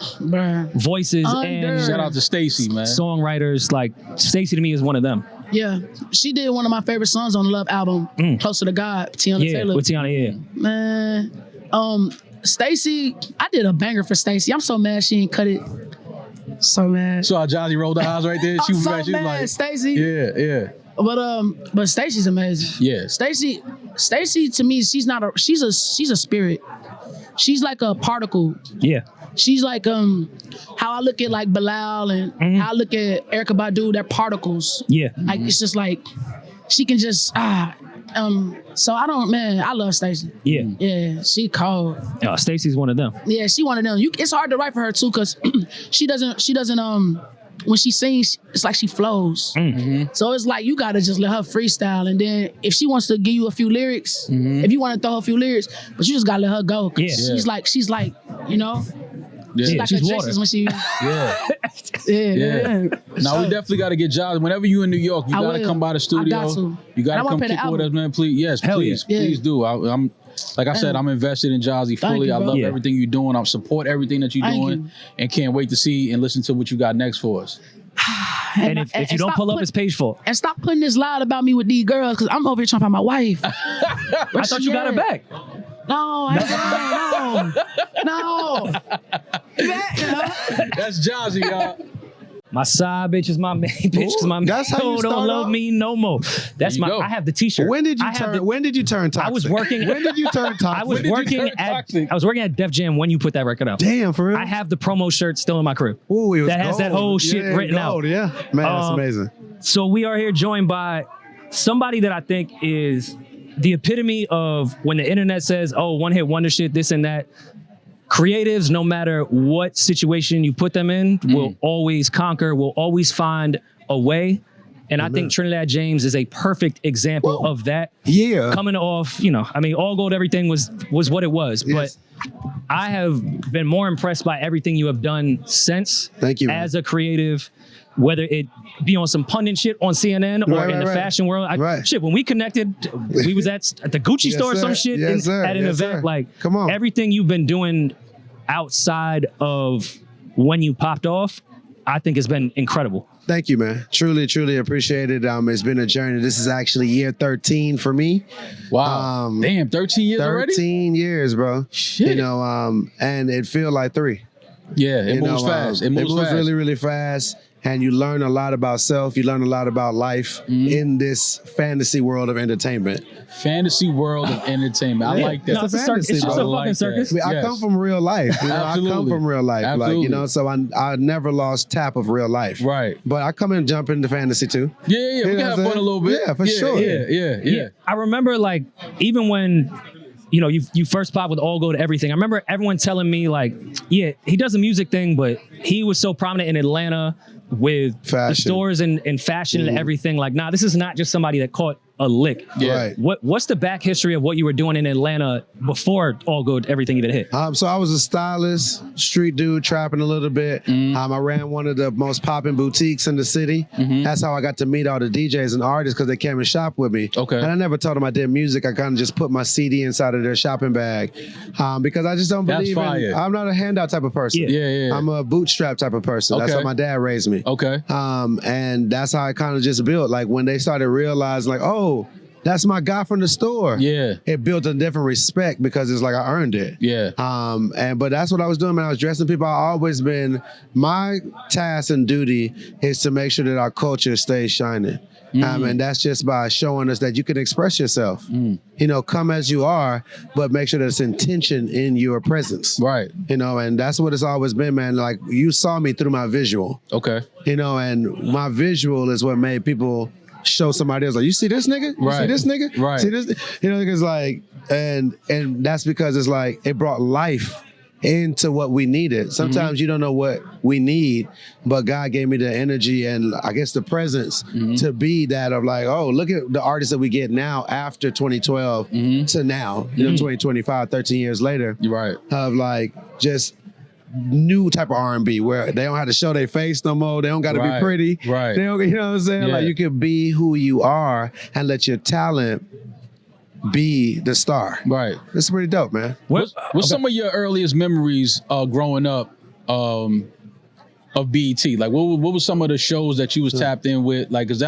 voices and shout out to Stacey, man. Songwriters. Like Stacey to me is one of them. Yeah, she did one of my favorite songs on the Love album, Closer to God, Tiana Taylor. With Tiana, Man, Stacey, I did a banger for Stacey. I'm so mad she ain't cut it. So mad. So Jazzy rolled her eyes right there. She was mad, like, Stacey. Yeah. But Stacey's amazing. Yeah. Stacey to me, she's a spirit. She's like a particle. Yeah. She's like how I look at like Bilal and how I look at Erykah Badu, they're particles. Yeah. Like it's just like she can just so I love Stacey. Yeah. Yeah, she cold. Oh, Stacey's one of them. Yeah, she one of them. It's hard to write for her too, cause she doesn't when she sings, it's like she flows. So it's like you gotta just let her freestyle, and then if she wants to give you a few lyrics, if you want to throw her a few lyrics, but you just gotta let her go. Yeah. She's like, you know. Yeah. She's like she's a water. Texas when she. Yeah. Now we definitely got to get Jazzy. Whenever you in New York, you got to come by the studio. I got to. You got to come kick it with us, man. Please, yes, please do. I'm like I said, I'm invested in Jazzy fully. You, I love everything you're doing. I support everything that you're doing, and can't wait to see and listen to what you got next for us. And if you don't pull up his page for it. And stop putting this loud about me with these girls, because I'm over here trying to find my wife. I thought you got her back. No. That's Jazzy, y'all. My side bitch is my main bitch because my That's how you don't start love off? me no more. That's my. go. I have the T-shirt. When did you I have turn? When did you turn toxic? I was working. When did you turn toxic? I was When did you working turn at. toxic? I was working at Def Jam when you put that record out. Damn, for real. I have the promo shirt still in my crib. Ooh, it was that has that gold. whole shit Yeah, written gold, out. Yeah, man, that's amazing. So we are here joined by somebody that I think is the epitome of when the internet says, oh, one hit wonder shit, this and that. Creatives, no matter what situation you put them in, will always conquer, will always find a way. And I think Trinidad James is a perfect example of that. Yeah. Coming off, I mean, All Gold, everything was what it was. Yes. But I have been more impressed by everything you have done since. Thank you, man. As a creative, whether it be on some pundit shit on CNN or in the fashion world. Shit, when we connected, we was at the Gucci store or some shit at an event. Like, come on. Everything you've been doing outside of when you popped off, I think has been incredible. Thank you, man. Truly, truly appreciate it. It's been a journey. This is actually year 13 for me. Wow. Damn, 13 years already? 13 years, bro. Shit. And it feel like 3. Yeah, it moves fast. It moves fast. Really, really fast. And you learn a lot about self. You learn a lot about life in this fantasy world of entertainment. Fantasy world of entertainment. I like that. No, it's a circus. It's just a fucking circus. I come from real life. I come from real life. Absolutely. Like, so I never lost tap of real life. Right. But I come and jump into fantasy too. Yeah. We can have fun a little bit. Yeah, for sure. Yeah. I remember, like, even when you first popped with All Gold Everything, I remember everyone telling me, like, yeah, he does a music thing, but he was so prominent in Atlanta with the stores and fashion and everything. Like, nah, this is not just somebody that caught a lick. Yeah. Right. What's the back history of what you were doing in Atlanta before All Gold Everything even hit? So I was a stylist, street dude, trapping a little bit. I ran one of the most popping boutiques in the city. That's how I got to meet all the DJs and artists, because they came and shop with me. Okay. And I never told them I did music. I kind of just put my CD inside of their shopping bag, because I just don't believe I'm not a handout type of person. Yeah. I'm a bootstrap type of person. That's how my dad raised me. Okay. And that's how I kind of just built. Like, when they started realizing, like, oh, that's my guy from the store. Yeah. It built a different respect, because it's like I earned it. Yeah. But that's what I was doing, man. I was dressing people. I always been, my task and duty is to make sure that our culture stays shining. And that's just by showing us that you can express yourself. Come as you are, but make sure there's intention in your presence. Right. And that's what it's always been, man. Like, you saw me through my visual. Okay. And my visual is what made people show somebody else, like, you see this nigga? You see this nigga? Right. See this? It's like, and that's because it's like, it brought life into what we needed. Sometimes you don't know what we need, but God gave me the energy and I guess the presence to be that of like, oh, look at the artists that we get now after 2012 to now, 2025, 13 years later. You're right. Of like, just new type of R&B where they don't have to show their face no more. They don't got to be pretty. Right. They don't, what I'm saying? Yeah. Like, you can be who you are and let your talent be the star. Right. It's pretty dope, man. What's some of your earliest memories growing up of BET? Like, what was some of the shows that you was tapped in with? Like, cause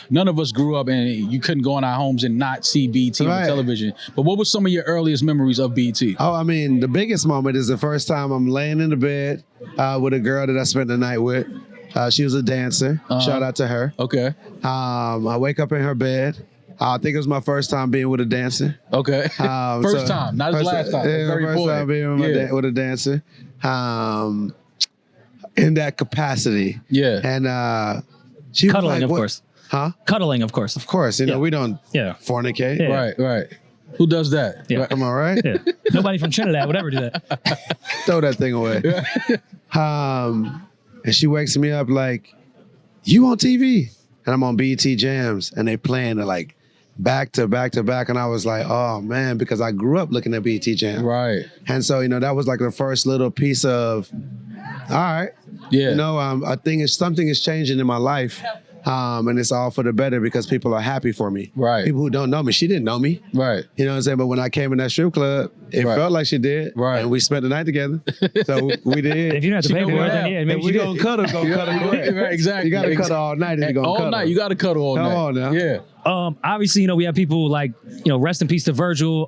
none of us grew up and you couldn't go in our homes and not see BET on television. But what was some of your earliest memories of BET? Oh, I mean, the biggest moment is the first time I'm laying in the bed with a girl that I spent the night with. She was a dancer. Shout out to her. Okay. I wake up in her bed. I think it was my first time being with a dancer. Okay. First time, not his last time. Yeah, very first time being with a dancer. In that capacity. Yeah. And she Cuddling, was like, of course. Huh? Cuddling, of course. Of course. We don't fornicate. Yeah. Right. Who does that? Yeah. Am I right? Yeah. Nobody from Trinidad would ever do that. Throw that thing away. And she wakes me up like, you on TV? And I'm on BET Jams, and they playing it like back to back to back. And I was like, oh man, because I grew up looking at BET Jams. Right. And so, that was like the first little piece of, all right. Yeah. I think something is changing in my life. And it's all for the better because people are happy for me. Right. People who don't know me. She didn't know me. Right. You know what I'm saying? But when I came in that strip club, it felt like she did. Right. And we spent the night together. So we did. If you don't have to pay for it, then yeah, maybe we gonna cuddle, Right, exactly. You gotta cuddle all night if you're gonna cuddle. All night. You gotta cuddle all night. Come on now. Yeah. Obviously, we have people like, rest in peace to Virgil,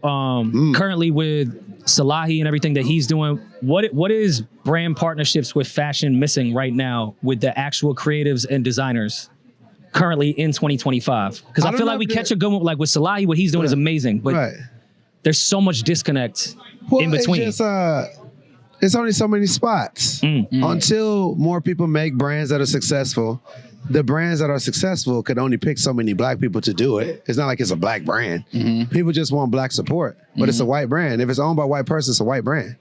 currently with Salahi and everything that he's doing. What is brand partnerships with fashion missing right now with the actual creatives and designers currently in 2025? Because I feel like we catch a good one, like with Salahi, what he's doing is amazing, but there's so much disconnect in between. It's only so many spots. Until more people make brands that are successful, the brands that are successful could only pick so many black people to do it. It's not like it's a black brand. People just want black support, but it's a white brand. If it's owned by a white person, it's a white brand.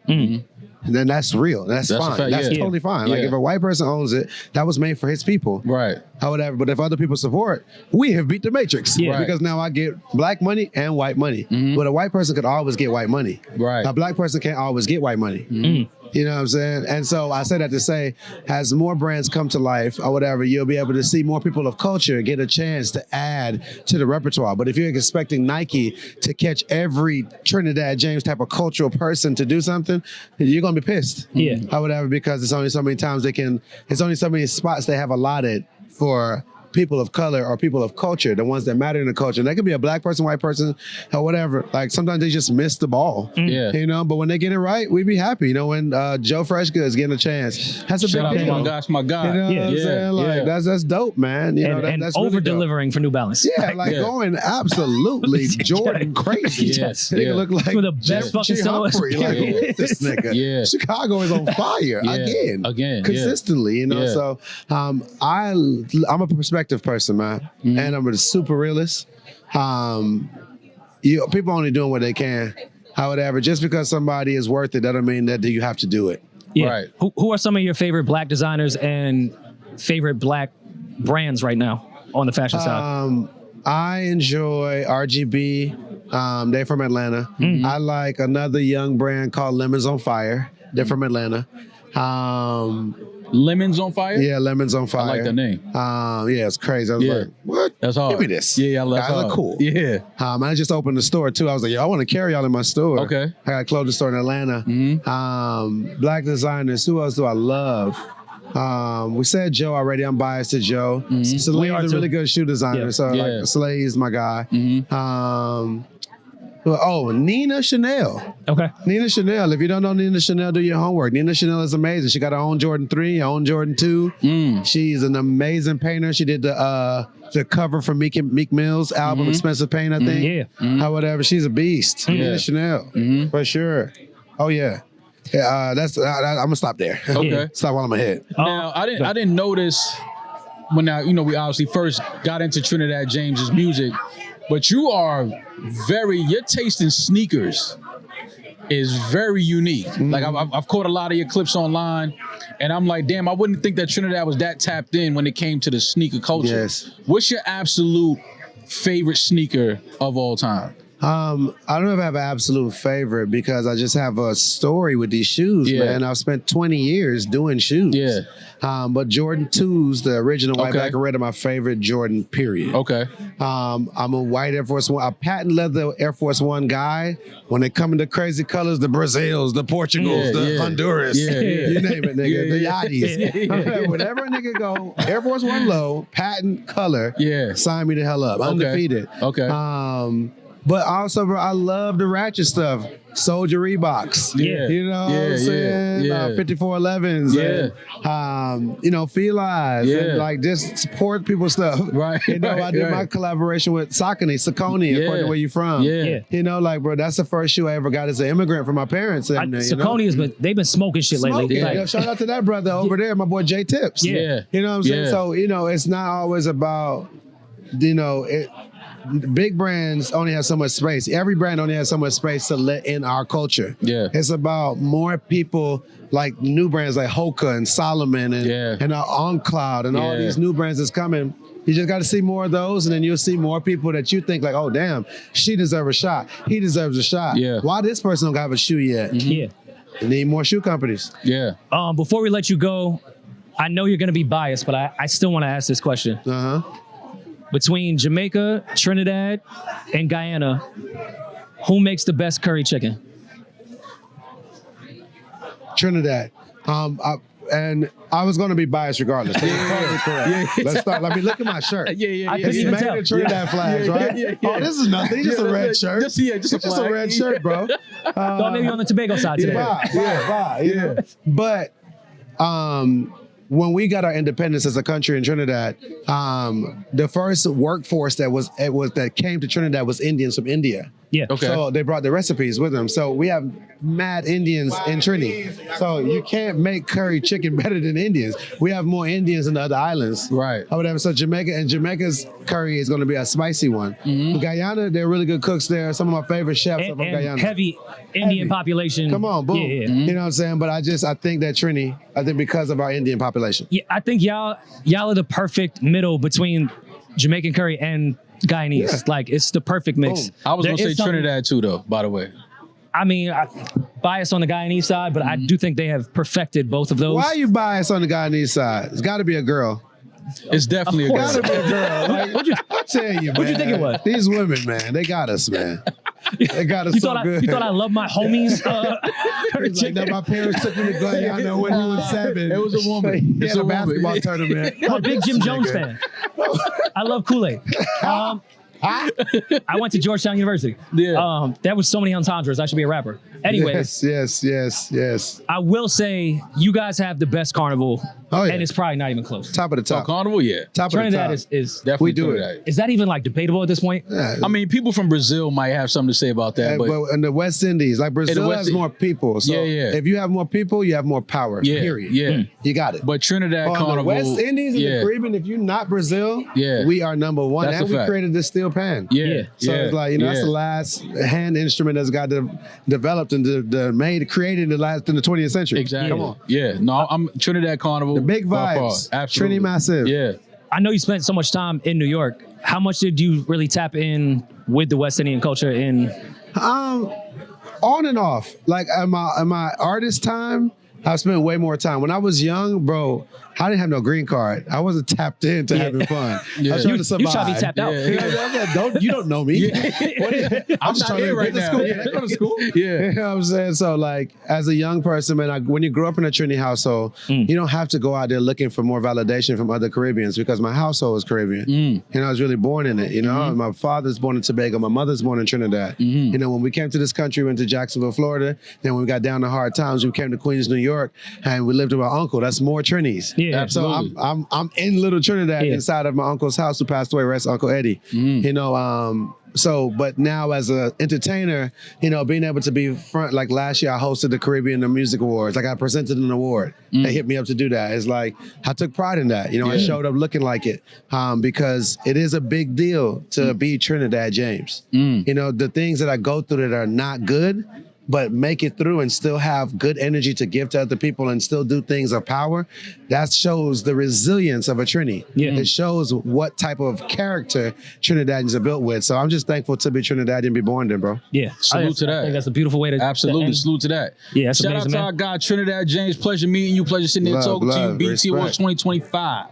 Then that's real. That's fine. fact, That's yeah. totally fine. Yeah. Like if a white person owns it, that was made for his people. Right. Or whatever. But if other people support, we have beat the matrix. Yeah. Right. Because now I get black money and white money. But a white person could always get white money. Right. A black person can't always get white money. You know what I'm saying? And so I say that to say, as more brands come to life or whatever, you'll be able to see more people of culture get a chance to add to the repertoire. But if you're expecting Nike to catch every Trinidad James type of cultural person to do something, you're gonna be pissed. Yeah. Or whatever, because it's only so many times it's only so many spots they have allotted for people of color or people of culture, the ones that matter in the culture. And that could be a black person, white person, or whatever. Like sometimes they just miss the ball. Yeah. You know, but when they get it right, we'd be happy. You know, when Joe Freshgood's getting a chance, that's a Shout out big to deal. my gosh, my guy. You know what I'm saying? Like that's dope, man. You know, And that's really over dope. delivering for New Balance. Yeah, like going absolutely Jordan crazy. Yes. Nigga look like With the best fucking G. solo Humphrey. Like, who is this nigga? Yeah. Chicago is on fire again, consistently. You know, so I'm a perspective person, man, and I'm a super realist. People only doing what they can. However, just because somebody is worth it, that doesn't mean that you have to do it. Yeah. Right. Who are some of your favorite black designers and favorite black brands right now on the fashion side? I enjoy RGB. They're from Atlanta. I like another young brand called Lemons on Fire. They're from Atlanta. Lemons on Fire? Yeah, Lemons on Fire. I like the name. Yeah, it's crazy. I was like, what? That's hard. Give me this. Yeah, that's Guys hard. are cool. Yeah. I just opened the store too. I was like, yo, I want to carry y'all in my store. Okay. I got a clothing store in Atlanta. Black designers. Who else do I love? We said Joe already. I'm biased to Joe. Slay's a really good shoe designer. So like, Slay is my guy. Nina Chanel. Okay. Nina Chanel. If you don't know Nina Chanel, do your homework. Nina Chanel is amazing. She got her own Jordan 3, her own Jordan 2. She's an amazing painter. She did the cover for Meek Mill's album, Expensive Pain, I think. Or whatever. She's a beast. Nina Chanel. For sure. Oh, yeah. I'm gonna stop there. Okay. Stop while I'm ahead. Now, I didn't notice when we obviously first got into Trinidad James's music, but your taste in sneakers is very unique. Like I've caught a lot of your clips online, and I'm like, damn, I wouldn't think that Trinidad was that tapped in when it came to the sneaker culture. Yes. What's your absolute favorite sneaker of all time? I don't know if I have an absolute favorite because I just have a story with these shoes, man. I've spent 20 years doing shoes. Yeah. But Jordan 2s, the original white, black, and red, are my favorite Jordan, period. Okay. I'm a white Air Force One, a patent leather Air Force One guy. When they come into crazy colors, the Brazils, the Portugals, the Honduras, you name it, nigga, the Yachties. Whatever a nigga go, Air Force One low, patent color, sign me the hell up. Undefeated. Okay. But also, bro, I love the ratchet stuff. Soldier Reeboks. Yeah. You know what I'm saying? 5411s. And, Felines. And like just support people's stuff. Right. I did my collaboration with Saucony, according to where you from. Bro, that's the first shoe I ever got as an immigrant from my parents. Saucony they've been smoking shit lately. Shout out to that brother over there, my boy J Tips. Yeah. You know what I'm saying? So, it's not always about, big brands only have so much space. Every brand only has so much space to let in our culture. Yeah. It's about more people like new brands like Hoka and Solomon and On Cloud and all these new brands that's coming. You just got to see more of those, and then you'll see more people that you think like, oh, damn, she deserves a shot. He deserves a shot. Yeah. Why this person don't have a shoe yet? Yeah. We need more shoe companies. Yeah. Before we let you go, I know you're going to be biased, but I still want to ask this question. Between Jamaica, Trinidad, and Guyana, who makes the best curry chicken? Trinidad. And I was going to be biased regardless. Let's start. Let me look at my shirt. I couldn't even tell. The Trinidad flags, right? Oh, this is nothing. Just a red shirt. Just a red shirt, bro. Thought maybe on the Tobago side today. Yeah. But when we got our independence as a country in Trinidad, the first workforce that came to Trinidad was Indians from India. Yeah. Okay. So they brought the recipes with them. So we have mad Indians in Trinity. So you can't make curry chicken better than Indians. We have more Indians in the other islands. Right. Or whatever. So Jamaica's curry is going to be a spicy one. Guyana, they're really good cooks there. Some of my favorite chefs are from Guyana. Heavy Indian population. Come on, boom. Yeah. You know what I'm saying? But I think that Trini, because of our Indian population. Yeah, I think y'all are the perfect middle between Jamaican curry and Guyanese. Yeah. Like, it's the perfect mix. I was There going to is say something- Trinidad too, though, by the way. I mean, bias on the Guyanese side, but I do think they have perfected both of those. Why are you biased on the Guyanese side? It's got to be a girl. It's definitely a girl. Gotta be a girl. Like, I'm telling you, man. What'd you think it was? These women, man, they got us, man. They got us good. You thought I loved my homies? It's like that my parents took me to Guyana when he was 7. It was a woman. He It's had a a woman. basketball tournament. I'm a big Jim Jones fan. I love Kool-Aid. I went to Georgetown University. Yeah. That was so many entendres. I should be a rapper. Anyways, Yes. I will say you guys have the best carnival, Oh, yeah. and it's probably not even close. Top of the Oh, top. Carnival, yeah. Top Trinidad of the top. is Definitely We do Trinidad. is that even like debatable at this point? Yeah. I mean, people from Brazil might have something to say about that, but in the West Indies, like Brazil West has Indies. more people. So Yeah. if you have more people, you have more power. yeah, Period. yeah. You got it. But Trinidad On Carnival, the West Indies and yeah, the Caribbean, if you're not Brazil, Yeah. we are number one. That's and a we fact. created the steel pan. yeah, So yeah, it's like, that's the last hand instrument that's got developed and created in the 20th century. exactly. Come on. Yeah, no, I'm Trinidad Carnival. The big by far. vibes. Absolutely. Trini massive. Yeah. I know you spent so much time in New York. How much did you really tap in with the West Indian culture in? On and off. Like in my artist time, I spent way more time. When I was young, bro, I didn't have no green card. I wasn't tapped into having fun. Yeah. I was trying to You survive. try to be tapped out. Yeah. You don't know me. I'm just not trying here to right get to now. school. Yeah. Go to school. You Yeah. know what I'm saying? So like as a young person, man, when you grow up in a Trini household, you don't have to go out there looking for more validation from other Caribbeans because my household is Caribbean. And I was really born in it, you know? My father's born in Tobago, my mother's born in Trinidad. You know, when we came to this country, we went to Jacksonville, Florida. Then when we got down to hard times, we came to Queens, New York, and we lived with my uncle. That's more Trinis. Yeah, absolutely. So I'm in Little Trinidad Yeah. inside of my uncle's house who passed away, rest Uncle Eddie. You know, but now as an entertainer, you know, being able to be front, like last year I hosted the Caribbean Music Awards. Like I presented an award. They hit me up to do that. It's like, I took pride in that. You know, I showed up looking like it because it is a big deal to be Trinidad James. You know, the things that I go through that are not good, but make it through and still have good energy to give to other people and still do things of power, that shows the resilience of a Trini. Yeah. It shows what type of character Trinidadians are built with. So I'm just thankful to be Trinidadian and be born there, bro. Yeah, Salute to that. I think that's a beautiful way to Absolutely. end. Salute to that. Yeah, that's Shout amazing, out to man. our guy, Trinidad James. Pleasure meeting you. Pleasure sitting there Love, talking to you. love, BET Awards respect. 2025.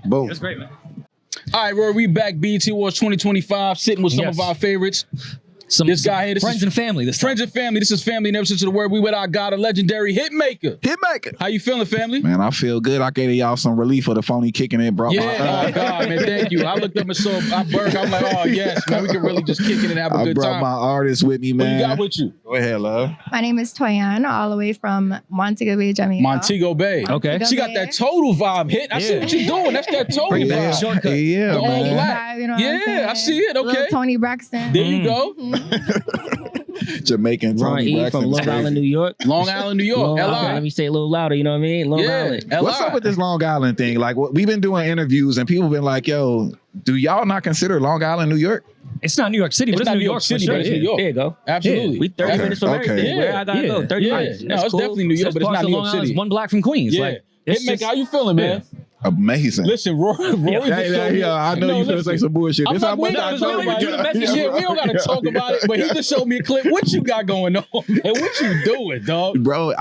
Boom. That's great, man. All right, Rory, we back. BET Awards 2025, sitting with some Yes. of our favorites. This guy here, this friends is- and family. Friends and family. This is family. Never since the word. We with our God, a legendary hitmaker. Hitmaker. How you feeling, family? Man, I feel good. I gave y'all some relief for the phony kicking it, bro. Yeah, oh God, man, thank you. I looked up and saw I burger. I'm like, oh yes, man, we can really just kick it and have a I good brought time. my artist with me, What man. you got with you? Go ahead, love. My name is Toyan, all the way from Montego Bay, Jamaica. Montego Bay. Okay. She got that total vibe hit. I see what you're doing. That's that total Bring it back. vibe. Shortcut. Yeah, The all man. black. You know what I'm saying? Yeah, I see it. Little Okay. Tony Braxton. There you go. Jamaican Ron Tony E Braxton from is Long crazy. Island, New York. Long Island, New York. Long Island. LI. Let me say it a little louder, you know what I mean? Long Island. Yeah. What's up with this Long Island thing? Like, we've been doing interviews and people been like, yo, do y'all not consider Long Island, New York? It's not New York City, but it's not New York City, for but it's sure. New York. There you go. Absolutely. We 30 Okay. minutes from Okay. everything. Where I gotta Yeah. go? 30 Yeah. minutes. No, That's it's cool. definitely New York, There's but it's parts not of New Long York Island, City. it's one block from Queens. Yeah. Like, it's Hitmaker, just- how you feeling, man? Amazing. Listen, Rory just Hey, showed me. I know you finna say some bullshit. I'm This like, how we much ain't I gotta know talk about you. it. Yeah, we don't gotta talk about it. But he just showed me a clip. What you got going on, man? What you doing, dog? Bro,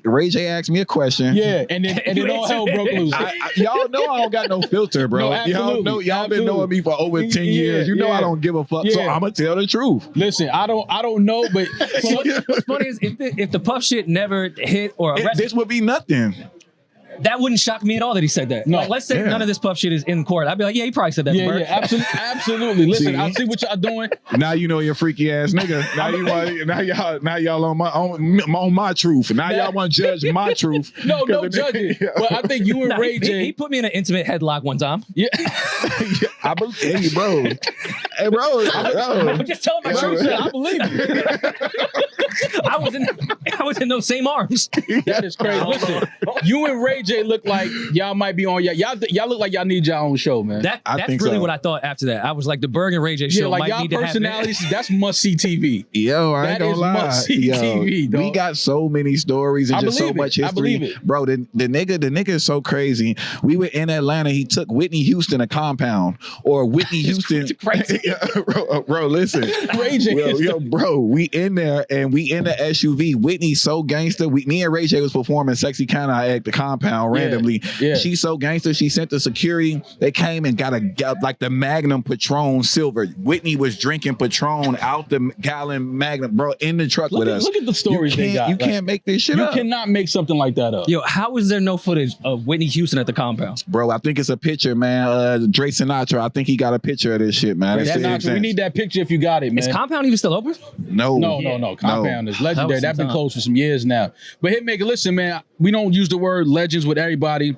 Ray J asked me a question. Yeah, and then all hell broke loose. Y'all know I don't got no filter, bro. No, absolutely. Y'all been knowing me for over 10 years. You know I don't give a fuck. So Yeah. I'm gonna tell the truth. Listen, I don't know, but What's funny is if the puff shit never hit or This would be nothing. that wouldn't shock me at all that he said that. No. Like, let's say none of this puff shit is in court. I'd be like, yeah, he probably said that. Yeah, to Berg. yeah, absolutely. Listen, I see what y'all doing. Now you know you're freaky ass nigga. Now y'all on my truth. Now y'all want to judge my truth. No judging. But I think you and Ray J. He put me in an intimate headlock one time. Yeah. I believe, hey, bro. Hey, bro. I'm just telling my truth. I believe you. I was in those same arms. That is crazy. Listen, you and Ray J look like y'all might be on y'all look like y'all need your own show, man. That's really what I thought after that. I was like, the Berg and Ray J show like might y'all need to happen. personalities, that's must see TV. Yo, I ain't gonna lie. Must-see TV, dog. We got so many stories and just so much history. I believe it. Bro, the nigga is so crazy. We were in Atlanta. He took Whitney Houston a compound. Or Whitney Houston. bro, listen. Ray J. Bro, we in there and we in the SUV. Whitney's so gangster. Me and Ray J was performing Sexy Kinda at the compound randomly. Yeah. She's so gangster. She sent the security. They came and got like the Magnum Patron silver. Whitney was drinking Patron out the gallon Magnum, bro, in the truck with us. Look at the stories they got. You can't make this shit up. You cannot make something like that up. Yo, how is there no footage of Whitney Houston at the compound? Bro, I think it's a picture, man. Dre Sinatra, I think he got a picture of this shit, man. We need that picture if you got it, man. Is Compound even still open? No. Compound is legendary. That's been closed for some years now. But Hitmaker, listen, man, we don't use the word legends with everybody.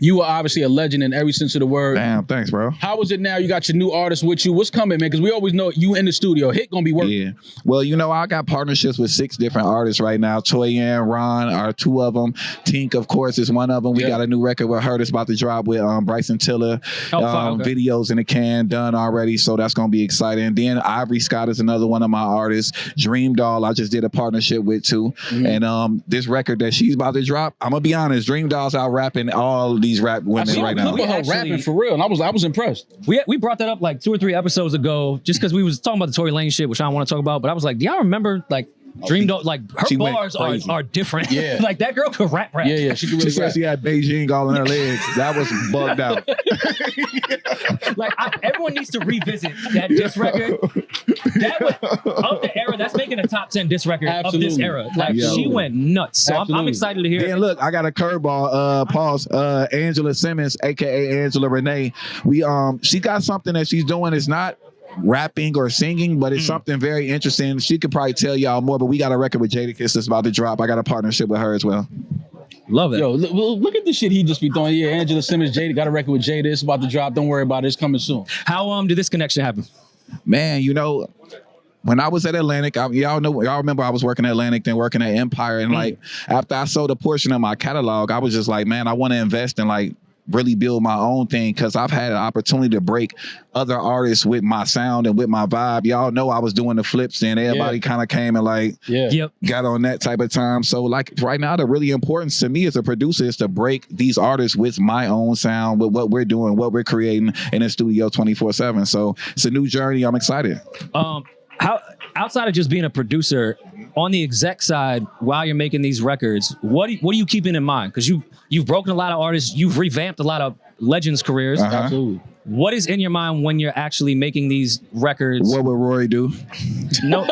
You are obviously a legend in every sense of the word. Damn, thanks, bro. How is it now? You got your new artist with you. What's coming, man? Because we always know you in the studio. Hit gonna be working. Yeah. Well, I got partnerships with 6 different artists right now. Toy and Ron are 2 of them. Tink, of course, is one of them. We got a new record with her that's about to drop with Bryson Tiller. Videos in the can done already, so that's gonna be exciting. And then Ivory Scott is another one of my artists. Dream Doll, I just did a partnership with too. And this record that she's about to drop, I'm gonna be honest, Dream Doll's out rapping all these rap women right now. We her rapping for real, and I was impressed. We brought that up like 2 or 3 episodes ago, just because we was talking about the Tory Lanez shit, which I don't want to talk about. But I was like, do y'all remember like Dream Doll? Like her bars are different. Yeah, like that girl could rap. Yeah, she could really rap. She had Beijing all in her legs. That was bugged out. Like everyone needs to revisit that diss record. That was of the era. That's making a top 10 diss record of this era. Like she went nuts. So I'm excited to hear. Then look, I got a curveball. Pause. Angela Simmons, aka Angela Renee. She got something that she's doing. It's not rapping or singing, but it's something very interesting. She could probably tell y'all more. But we got a record with Jadakiss that's about to drop. I got a partnership with her as well. Love it. Yo, look at the shit he just be doing. Yeah, Angela Simmons, Jada got a record with Jada. It's about to drop. Don't worry about it. It's coming soon. How did this connection happen? Man, when I was at Atlantic, y'all remember I was working at Atlantic, then working at Empire, and like after I sold a portion of my catalog, I was just like, man, I want to invest in like really build my own thing, because I've had an opportunity to break other artists with my sound and with my vibe. Y'all know I was doing the flips, and everybody kind of came and like got on that type of time. So like right now, the really importance to me as a producer is to break these artists with my own sound, with what we're doing, what we're creating in the studio 24/7. So it's a new journey. I'm excited. How outside of just being a producer, on the exec side, while you're making these records, what are you keeping in mind? Because you've broken a lot of artists, you've revamped a lot of legends' careers. Absolutely. What is in your mind when you're actually making these records? What would Rory do? No,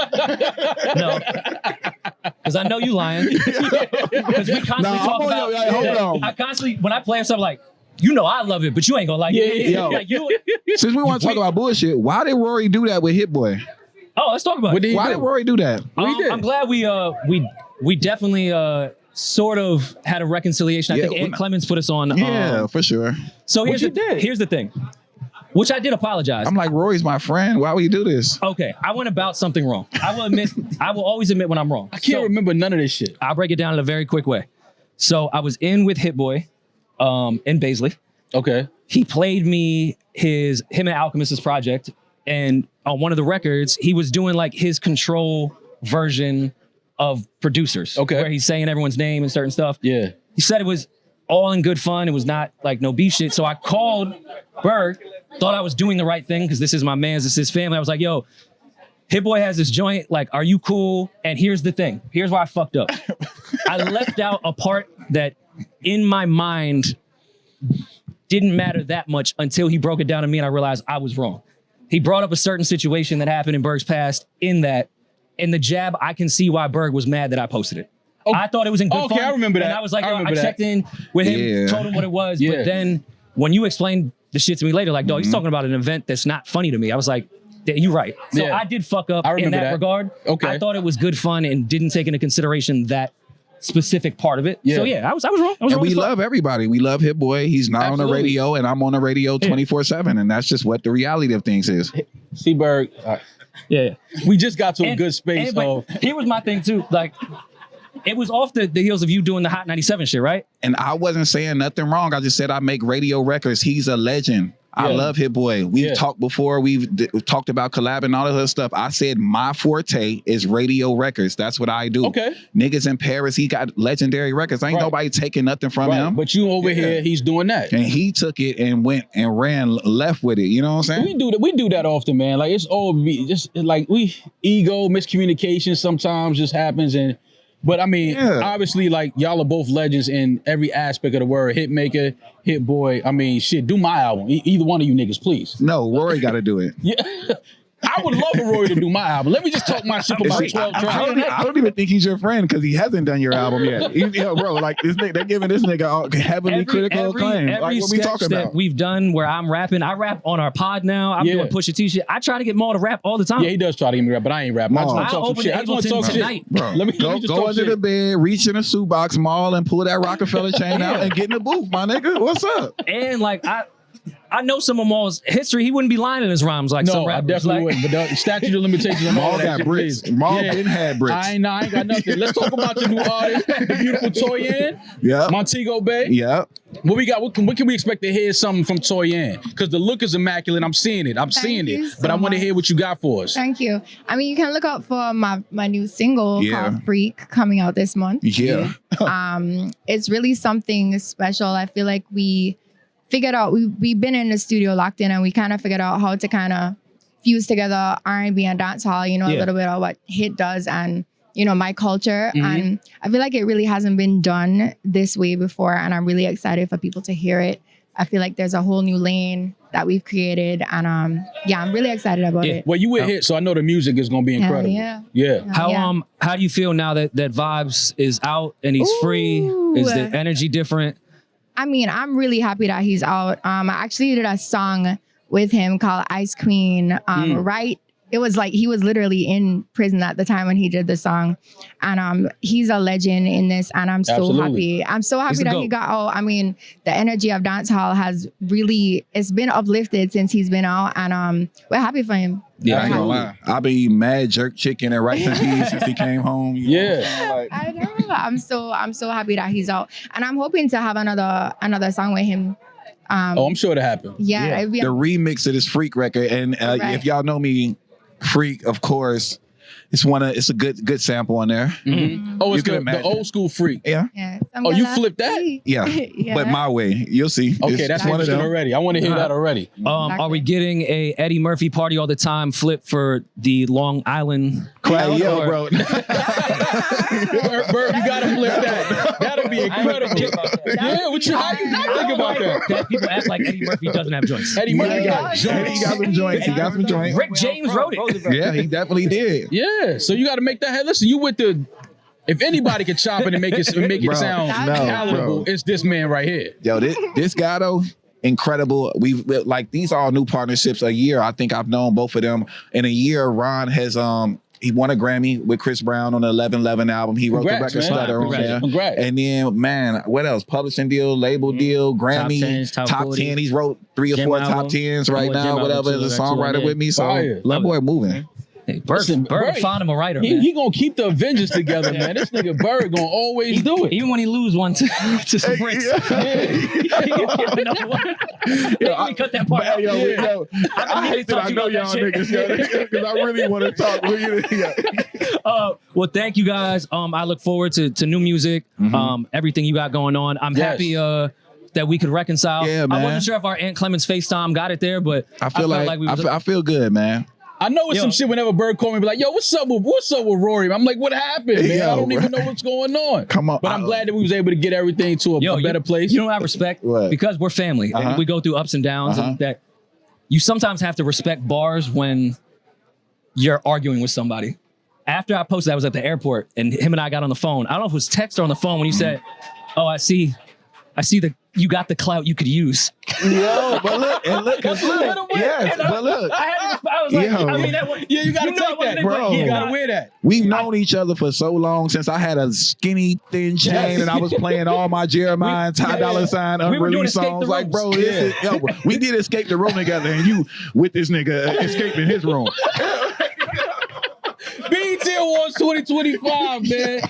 because I know you lying. Because we constantly talk about. Hold on. I constantly, when I play something like, I love it, but you ain't gonna like it. Yo, like since we want to talk about bullshit, why did Rory do that with Hit Boy? Oh, let's talk about it. Why did Rory do that? I'm glad we definitely sort of had a reconciliation. I think Ed Clemens put us on. Yeah, for sure. So here's the thing, which I did apologize. I'm like, Rory's my friend. Why would you do this? Okay, I went about something wrong. I will admit. I will always admit when I'm wrong. I can't remember none of this shit. I'll break it down in a very quick way. So I was in with Hit Boy, in Baisley. Okay. He played me him and Alchemist's project. And on one of the records, he was doing like his control version of producers. Okay. Where he's saying everyone's name and certain stuff. Yeah. He said it was all in good fun. It was not like no beef shit. So I called Berg, thought I was doing the right thing because this is my man's, this is his family. I was like, yo, Hit Boy has this joint. Like, are you cool? And here's the thing. Here's why I fucked up. I left out a part that in my mind didn't matter that much until he broke it down to me and I realized I was wrong. He brought up a certain situation that happened in Berg's past in the jab, I can see why Berg was mad that I posted it. I thought it was in good fun. Okay, I remember that. And I was like, I I remember that. checked in with him, Yeah. told him what it was. Yeah. But then when you explained the shit to me later, like, dog, he's talking about an event that's not funny to me. I was like, you're right. So Yeah. I did fuck up I in remember that that. regard. Okay. I thought it was good fun and didn't take into consideration that specific part of it. So yeah, I was wrong. I was And wrong we as fuck. love everybody. We love Hit Boy. He's not on the Absolutely. radio, and I'm on the radio 24/7, and that's just what the reality of things is. Seaberg, Yeah. we just got to a And- good space. but here was my thing too. Like, it was off the heels of you doing the Hot 97 shit, right? And I wasn't saying nothing wrong. I just said I make radio records. He's a legend. I love Hit Boy. We've talked before. We've talked about collab and all of that stuff. I said my forte is radio records. That's what I do. Okay. Niggas in Paris, he got legendary records. Ain't nobody taking nothing from him. But you over here, he's doing that. And he took it and went and ran left with it. You know what I'm saying? We do that. We do that often, man. Like it's all just like ego miscommunication sometimes just happens, but I mean, obviously, like y'all are both legends in every aspect of the word. Hit maker, Hit Boy. I mean, shit. Do my album. Either one of you niggas, please. No, Rory got to do it. Yeah. I would love for Rory to do my album. Let me just talk my shit for about 12 tracks. I don't even think he's your friend because he hasn't done your album yet. Bro, like this nigga, they're giving this nigga all heavily critical acclaim. Like what we sketch talking that about? we've done where I'm rapping. I rap on our pod now. I'm doing Pusha T shit. I try to get Maul to rap all the time. Yeah, he does try to get me to rap, but I ain't rapping. I just want to talk some shit. I just want to talk shit. Bro, Let me just go talk under shit. the bed, reach in a shoebox mall, and pull that Rockefeller chain out and get in the booth, my nigga. What's up? And like I know some of Maul's history. He wouldn't be lying in his rhymes like some No, I rappers. definitely Like, wouldn't. But the statute of limitations on all Maul that got shit, bricks. please. Maul didn't have bricks. I ain't got nothing. Let's talk about your new artist, the beautiful Toyin. Yeah. Montego Bay. Yeah. What we got? What can we expect to hear something from Toyin? Because the look is immaculate. I'm seeing it. Thank you so But I want to much. hear what you got for us. Thank you. I mean, you can look out for my new single Yeah. called Freak coming out this month. Yeah. It's really something special. I feel like we figured out, we've been in the studio locked in and we kind of figured out how to kind of fuse together R&B and dancehall, a little bit of what Hit does and, my culture. And I feel like it really hasn't been done this way before. And I'm really excited for people to hear it. I feel like there's a whole new lane that we've created. And I'm really excited about it. Well, you with Hit, so I know the music is going to be Hell incredible. yeah. How do you feel now that Vibes is out and he's free? Is the energy different? I mean, I'm really happy that he's out. I actually did a song with him called Ice Queen. It was like he was literally in prison at the time when he did the song. And he's a legend in this. And I'm so happy. I'm so happy that he got out. I mean, the energy of dancehall has really, it's been uplifted since he's been out. And we're happy for him. Yeah, I ain't gonna lie. I've been eating mad jerk chicken and rice and peas since he came home. I know. I'm so happy that he's out. And I'm hoping to have another song with him. I'm sure it'll happen. Yeah. It'd be The remix of this Freak record. And if y'all know me, Freak, of course, it's a good sample on there. Oh, it's the old school Freak. Yeah. Oh, you flipped that? Yeah. But my way. You'll see. Okay, that's one of them already. I want to hear that already. Are we getting a Eddie Murphy party all the time flip for the Long Island crowd? Hey, yo, bro. Bird, you gotta flip that. That'll be incredible. Yeah, how you not think about that? That people act like Eddie Murphy doesn't have joints. Eddie Murphy got joints. He got some joints. He got some joints. Rick James wrote it. Yeah, he definitely did. Yeah, so you got to make that. Hey, listen, you with the. If anybody can chop it and make it sound palatable, it's this man right here. Yo, this guy though, incredible. We've like these are all new partnerships. A year, I think I've known both of them. In a year, Ron has he won a Grammy with Chris Brown on the 1111 album. He wrote the record Stutter on there. Congrats. And then, man, what else? Publishing deal, label deal, Grammy, top 10. He's wrote 3 or 4 top 10s right now, whatever. As a songwriter with me. So that boy moving. Hey, Bird found him a writer. He gonna keep the Avengers together, man. This nigga Bird gonna always do it. Even when he lose one to some bricks. He gonna give another one. Maybe cut that part out. I hate that I know y'all niggas, because I really want to talk. Well, thank you guys. I look forward to new music, everything you got going on. I'm happy that we could reconcile. Yeah, man. I wasn't sure if our Aunt Clemens FaceTime got it there, but I feel good, man. I know it's some shit whenever Bird call me, be like, yo, what's up with Rory? I'm like, what happened, man? I don't even know what's going on. Come on. But I'm glad that we was able to get everything to a better place. You know, I respect because we're family and we go through ups and downs, and that you sometimes have to respect bars when you're arguing with somebody. after I posted, I was at the airport, and him and I got on the phone. I don't know if it was text or on the phone when you said, "Oh, I see you got the clout you could use." Yo, but look, yes, but look. I was like, Yo. I mean, that was, Yeah, you gotta take that, bro. You gotta wear that. We've known each other for so long since I had a skinny, thin chain and I was playing all my Jeremiah Ty Dolla Sign We were doing unreleased Escape the songs. Like, bro, Rooms. this is, yo, we did Escape the Room together and you with this nigga escaping his room. BET Awards 2025, man.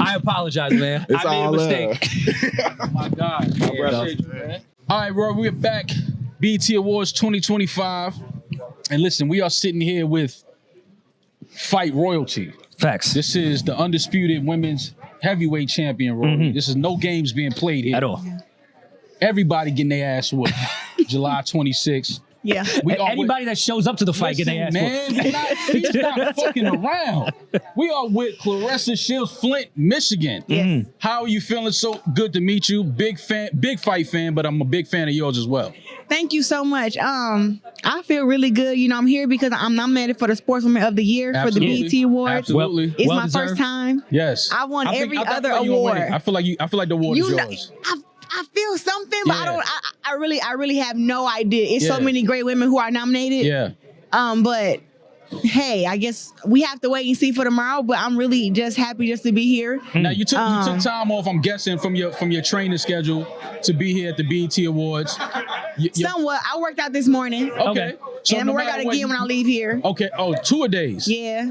I apologize, man. It's I made a all mistake. Oh my God. Appreciate you, man. All right, Rory, we're back. BET Awards 2025. And listen, we are sitting here with Fight Royalty. Facts. This is the undisputed women's heavyweight champion, Rory. This is no games being played here. At all. Everybody getting their ass whooped. July 26th. Yeah. Anybody that shows up to the fight getting their ass man, whooped. he's not fucking around. We are with Claressa Shields, Flint, Michigan. Yes. How are you feeling? So good to meet you. Big fight fan, but I'm a big fan of yours as well. Thank you so much. I feel really good. You know, I'm here because I'm nominated for the Sportswoman of the Year for the BET Awards. Absolutely. It's my first time. Yes. I won every other feel like you gonna win award. it. I feel like the award is yours. I feel something, but Yeah. I really have no idea. It's so Yeah. many great women who are nominated. Yeah. But hey, I guess we have to wait and see for tomorrow. But I'm really just happy just to be here. Now you took time off, I'm guessing, from your training schedule to be here at the BET Awards. Somewhat. I worked out this morning. Okay. So and I'm gonna work out again when I leave here. Okay. Oh, 2-a-days. Yeah.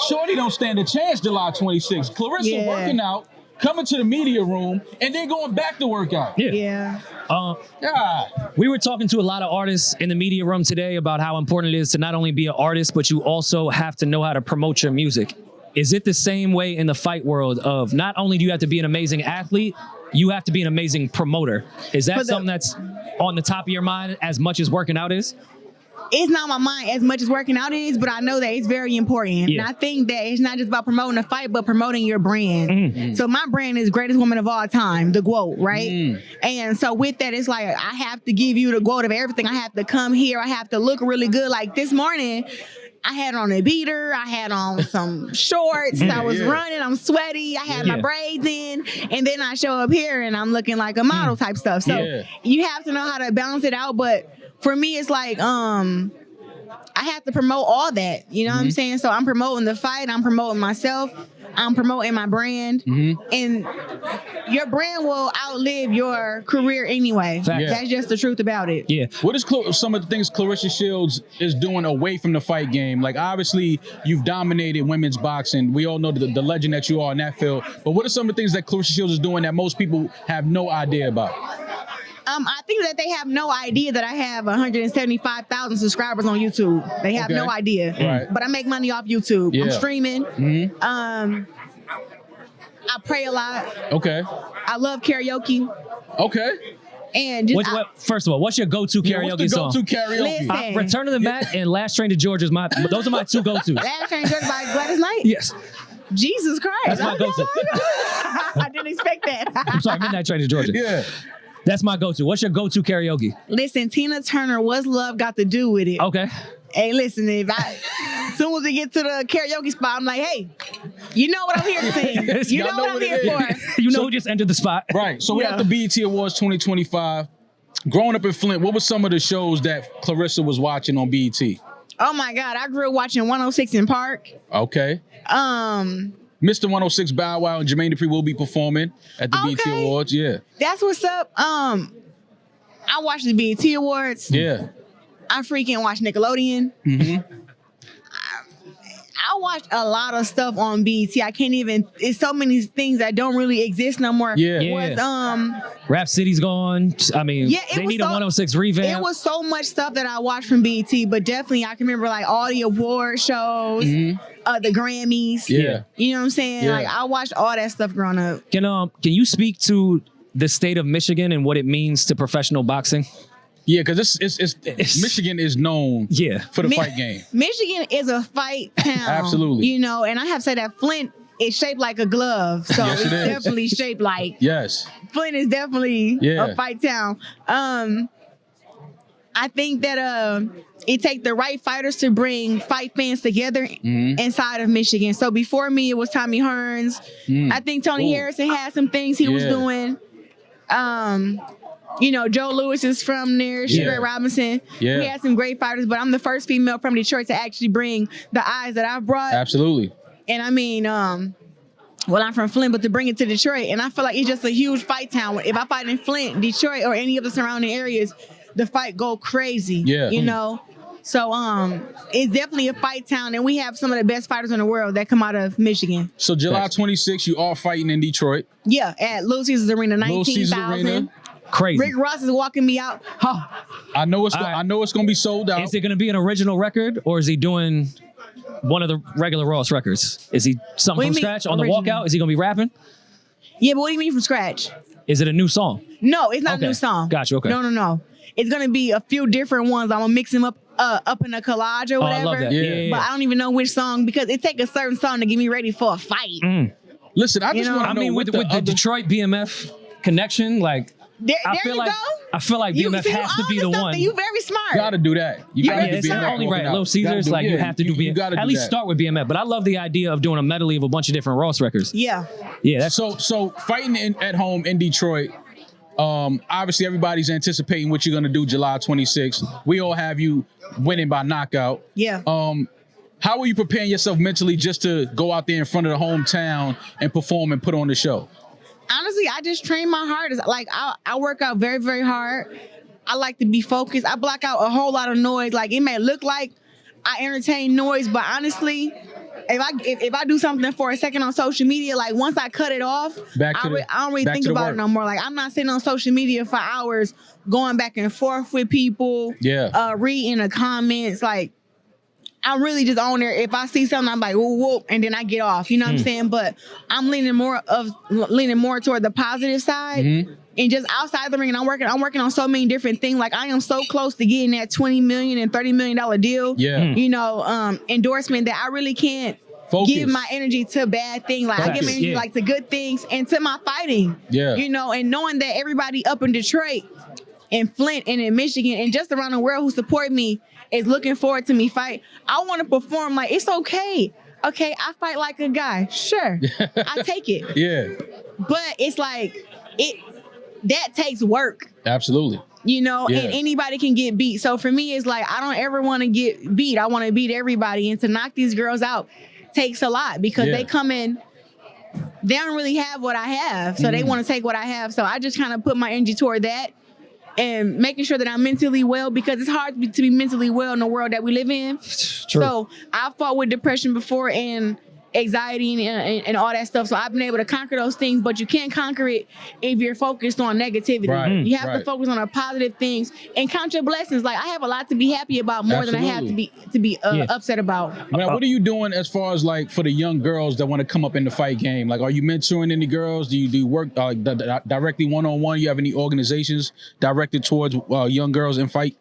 Shorty don't stand a chance July 26th. Claressa working out, coming to the media room, and then going back to work out. Yeah. We were talking to a lot of artists in the media room today about how important it is to not only be an artist, but you also have to know how to promote your music. Is it the same way in the fight world of not only do you have to be an amazing athlete, you have to be an amazing promoter? Is that something that's on the top of your mind as much as working out is? It's not my mind as much as working out is, but I know that it's very important. Yeah. And I think that it's not just about promoting a fight, but promoting your brand. So my brand is greatest woman of all time, the GWOAT, right? And so with that, it's like I have to give you the GWOAT of everything. I have to come here. I have to look really good. Like this morning, I had on a beater. I had on some shorts. I was running. I'm sweaty. I had my braids in. And then I show up here and I'm looking like a model type stuff. So you have to know how to balance it out. But for me, it's like, I have to promote all that. You know what I'm saying? So I'm promoting the fight. I'm promoting myself. I'm promoting my brand. And your brand will outlive your career anyway. That's just the truth about it. Yeah. What is some of the things Claressa Shields is doing away from the fight game? Like, obviously, you've dominated women's boxing. We all know the legend that you are in that field. But what are some of the things that Claressa Shields is doing that most people have no idea about? I think that they have no idea that I have 175,000 subscribers on YouTube. They have no idea. Right. But I make money off YouTube. Yeah. I'm streaming. I pray a lot. Okay. I love karaoke. Okay. And just, first of all, what's your go-to karaoke song? What's the go-to karaoke? Listen. Return to the Mat and Last Train to Georgia those are my two go-tos. Last Train to Georgia by Gladys Knight? Yes. Jesus Christ. That's my go-to. I didn't expect that. I'm sorry, Midnight Train to Georgia. Yeah. That's my go-to. What's your go-to karaoke? Listen, Tina Turner, What's Love Got to Do with It? Okay. Hey, listen, as soon as we get to the karaoke spot, I'm like, hey, you know what I'm here to sing. You know what I'm here for. You know who just entered the spot. Right. So we're at the BET Awards 2025. Growing up in Flint, what were some of the shows that Claressa was watching on BET? Oh my God, I grew up watching 106 in Park. Okay. Mr. 106 Bow Wow and Jermaine Dupri will be performing at the BET Awards. Yeah. That's what's up. I watched the BET Awards. Yeah. I freaking watch Nickelodeon. I watched a lot of stuff on BET. I can't even. It's so many things that don't really exist no more. Yeah. Rap City's gone. I mean, they need a 106 revamp. It was so much stuff that I watched from BET, but definitely I can remember like all the award shows, the Grammys. Yeah. You know what I'm saying? Yeah. Like I watched all that stuff growing up. Can you speak to the state of Michigan and what it means to professional boxing? Yeah, because it's Michigan is known for the fight game. Michigan is a fight town. Absolutely. You know, and I have to say that Flint is shaped like a glove. So Yes, it's it is. definitely shaped like Yes. Flint is definitely Yeah. a fight town. I I think that it takes the right fighters to bring fight fans together inside of Michigan. So before me, it was Tommy Hearns. I think Tony Harrison had some things he was doing. You know, Joe Lewis is from there. Sugar Robinson. We had some great fighters, but I'm the first female from Detroit to actually bring the eyes that I've brought. Absolutely. And I mean, well, I'm from Flint, but to bring it to Detroit, and I feel like it's just a huge fight town. If I fight in Flint, Detroit, or any of the surrounding areas, the fight go crazy. You know? So it's definitely a fight town, and we have some of the best fighters in the world that come out of Michigan. So July 26th, you are fighting in Detroit. Yeah, at Little Caesars Arena, 19,000. Crazy. Rick Ross is walking me out. I know it's going to be sold out. Is it going to be an original record, or is he doing one of the regular Ross records? Is he something from scratch on the walkout? Is he going to be rapping? Yeah, but what do you mean from scratch? Is it a new song? No, it's not a new song. Gotcha. Okay. No. It's going to be a few different ones. I'm going to mix them up in a collage or whatever. I love that. Yeah. But I don't even know which song, because it takes a certain song to get me ready for a fight. Listen, I just want to know with the Detroit BMF connection, like, I feel like BMF has to be the one. You very smart. Got to do that. You got to do it's BMF. not only right. Little Caesars, like you have to do BMF. At least start with BMF. But I love the idea of doing a medley of a bunch of different Ross records. Yeah. Yeah. So fighting at home in Detroit. Obviously, everybody's anticipating what you're going to do July 26th. We all have you winning by knockout. Yeah. How are you preparing yourself mentally just to go out there in front of the hometown and perform and put on the show? Honestly, I just train my hardest. Like, I work out very, very hard. I like to be focused. I block out a whole lot of noise. Like, it may look like I entertain noise, but honestly, if I do something for a second on social media, like once I cut it off, I don't really think about it no more. Like, I'm not sitting on social media for hours going back and forth with people, reading the comments. Like, I'm really just on there. If I see something, I'm like, whoop, whoop, and then I get off. You know what I'm saying? But I'm leaning more toward the positive side. And just outside the ring, and I'm working on so many different things. Like, I am so close to getting that $20 million and $30 million deal. You know, endorsement that I really can't give my energy to bad things. Like, I give my energy like to good things and to my fighting. You know, and knowing that everybody up in Detroit and Flint and in Michigan and just around the world who support me is looking forward to me fight. I want to perform like, it's okay. Okay, I fight like a guy. Sure, I take it. But it's like, that takes work. Absolutely. You know, and anybody can get beat. So for me, it's like, I don't ever want to get beat. I want to beat everybody. And to knock these girls out takes a lot, because they come in, they don't really have what I have. So they want to take what I have. So I just kind of put my energy toward that and making sure that I'm mentally well, because it's hard to be mentally well in the world that we live in. True. So I fought with depression before and anxiety and all that stuff. So I've been able to conquer those things, but you can't conquer it if you're focused on negativity. You have to focus on the positive things and count your blessings. Like, I have a lot to be happy about, more than I have to be upset about. Now, what are you doing as far as like for the young girls that want to come up in the fight game? Like, are you mentoring any girls? Do you work directly one-on-one? You have any organizations directed towards young girls in fight?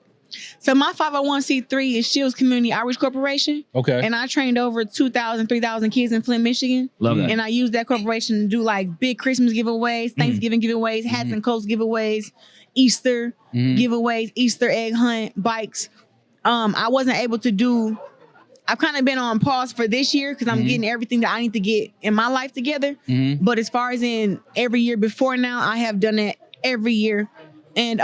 So my 501c3 is Shields Community Outreach Corporation. Okay. And I trained over 2,000, 3,000 kids in Flint, Michigan. Love that. And I use that corporation to do like big Christmas giveaways, Thanksgiving giveaways, hats and coats giveaways, Easter giveaways, Easter egg hunt, bikes. I wasn't able to do, I've kind of been on pause for this year because I'm getting everything that I need to get in my life together. But as far as in every year before now, I have done it every year. And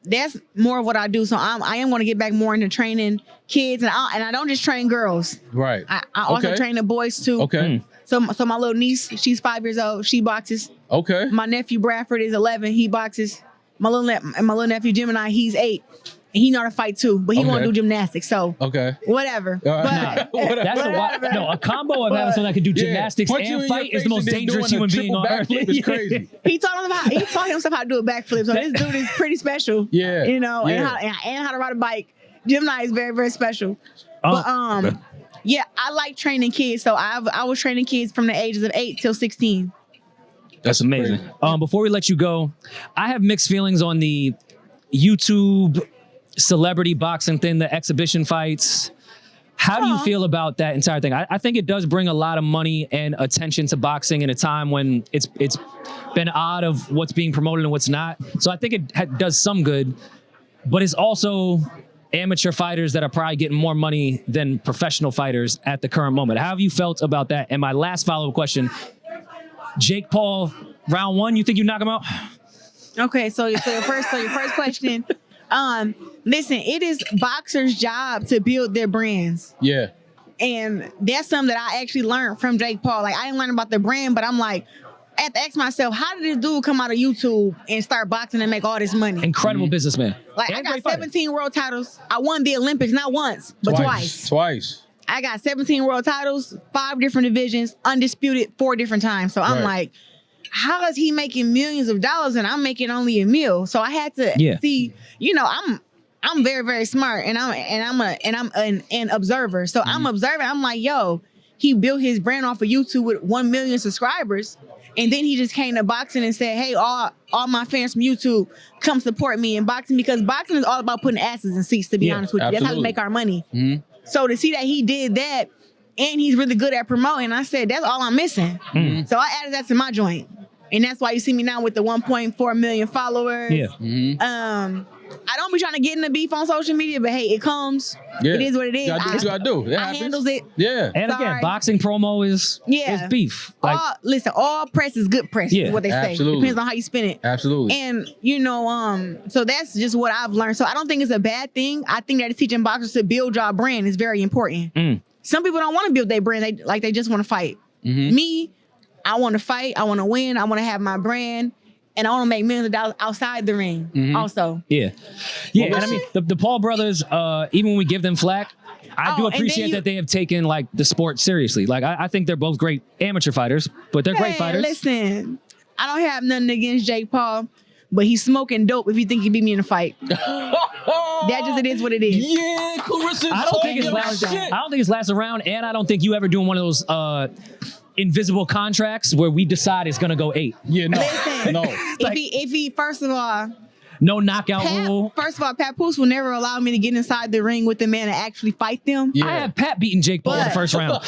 that's more of what I do. So I am going to get back more into training kids, and I don't just train girls. Right. I also train the boys too. Okay. So my little niece, she's 5 years old. She boxes. Okay. My nephew Bradford is 11. He boxes. My little nephew Gemini, he's 8. And he know how to fight too, but he won't do gymnastics. So whatever. But that's a combo of having someone that can do gymnastics and fight is the most dangerous human being on earth. It's crazy. He taught himself how to do a backflip. So this dude is pretty special. You know, and how to ride a bike. Gemini is very, very special. But yeah, I like training kids. So I was training kids from the ages of 8 till 16. That's amazing. Before we let you go, I have mixed feelings on the YouTube celebrity boxing thing, the exhibition fights. How do you feel about that entire thing? I think it does bring a lot of money and attention to boxing in a time when it's been odd of what's being promoted and what's not. So I think it does some good. but it's also amateur fighters that are probably getting more money than professional fighters at the current moment. How have you felt about that? And my last follow-up question, Jake Paul, round 1, you think you knock him out? Okay, so your first question. Listen, it is boxers' job to build their brands. Yeah. And that's something that I actually learned from Jake Paul. Like, I didn't learn about the brand, but I'm like, I have to ask myself, how did this dude come out of YouTube and start boxing and make all this money? Incredible businessman. Like, I got 17 world titles. I won the Olympics not once, but twice. Twice. I got 17 world titles, 5 different divisions, undisputed 4 different times. So I'm like, how is he making millions of dollars and I'm making only $1 million? So I had to see, you know, I'm very, very smart and I'm an observer. So I'm observing. I'm like, yo, he built his brand off of YouTube with 1 million subscribers. And then he just came to boxing and said, hey, all my fans from YouTube, come support me in boxing, because boxing is all about putting asses in seats, to be honest with you. That's how we make our money. So to see that he did that and he's really good at promoting, I said, that's all I'm missing. So I added that to my joint. And that's why you see me now with the 1.4 million followers. I don't be trying to get in the beef on social media, but hey, it comes. It is what it is. You gotta do what you gotta do. I handles it. And again, boxing promo is beef. Like, listen, all press is good press, is what they say. Depends on how you spin it. Absolutely. And you know, so that's just what I've learned. So I don't think it's a bad thing. I think that it's teaching boxers to build your brand is very important. Some people don't want to build their brand. They just want to fight. Me, I want to fight. I want to win. I want to have my brand. And I want to make millions of dollars outside the ring also. And I mean, the Paul brothers, even when we give them flack, I do appreciate that they have taken like the sport seriously. Like I think they're both great amateur fighters, but they're great fighters. Listen, I don't have nothing against Jake Paul, but he's smoking dope if you think he beat me in a fight. That just, it is what it is. Yeah, Claressa. I don't think it's last around, and I don't think you ever doing one of those invisible contracts where we decide it's gonna go 8. Listen, if he first of all, no knockout rule. First of all, Papoose will never allow me to get inside the ring with the man and actually fight them. I had Pat beating Jake Paul in the first round.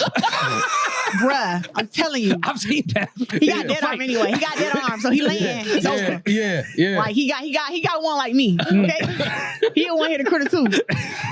Bruh, I'm telling you. I've seen Pat. He got dead arm anyway. He got dead arm, so he laying. It's over. Like he got one like me. Okay, he a one hitter critter too.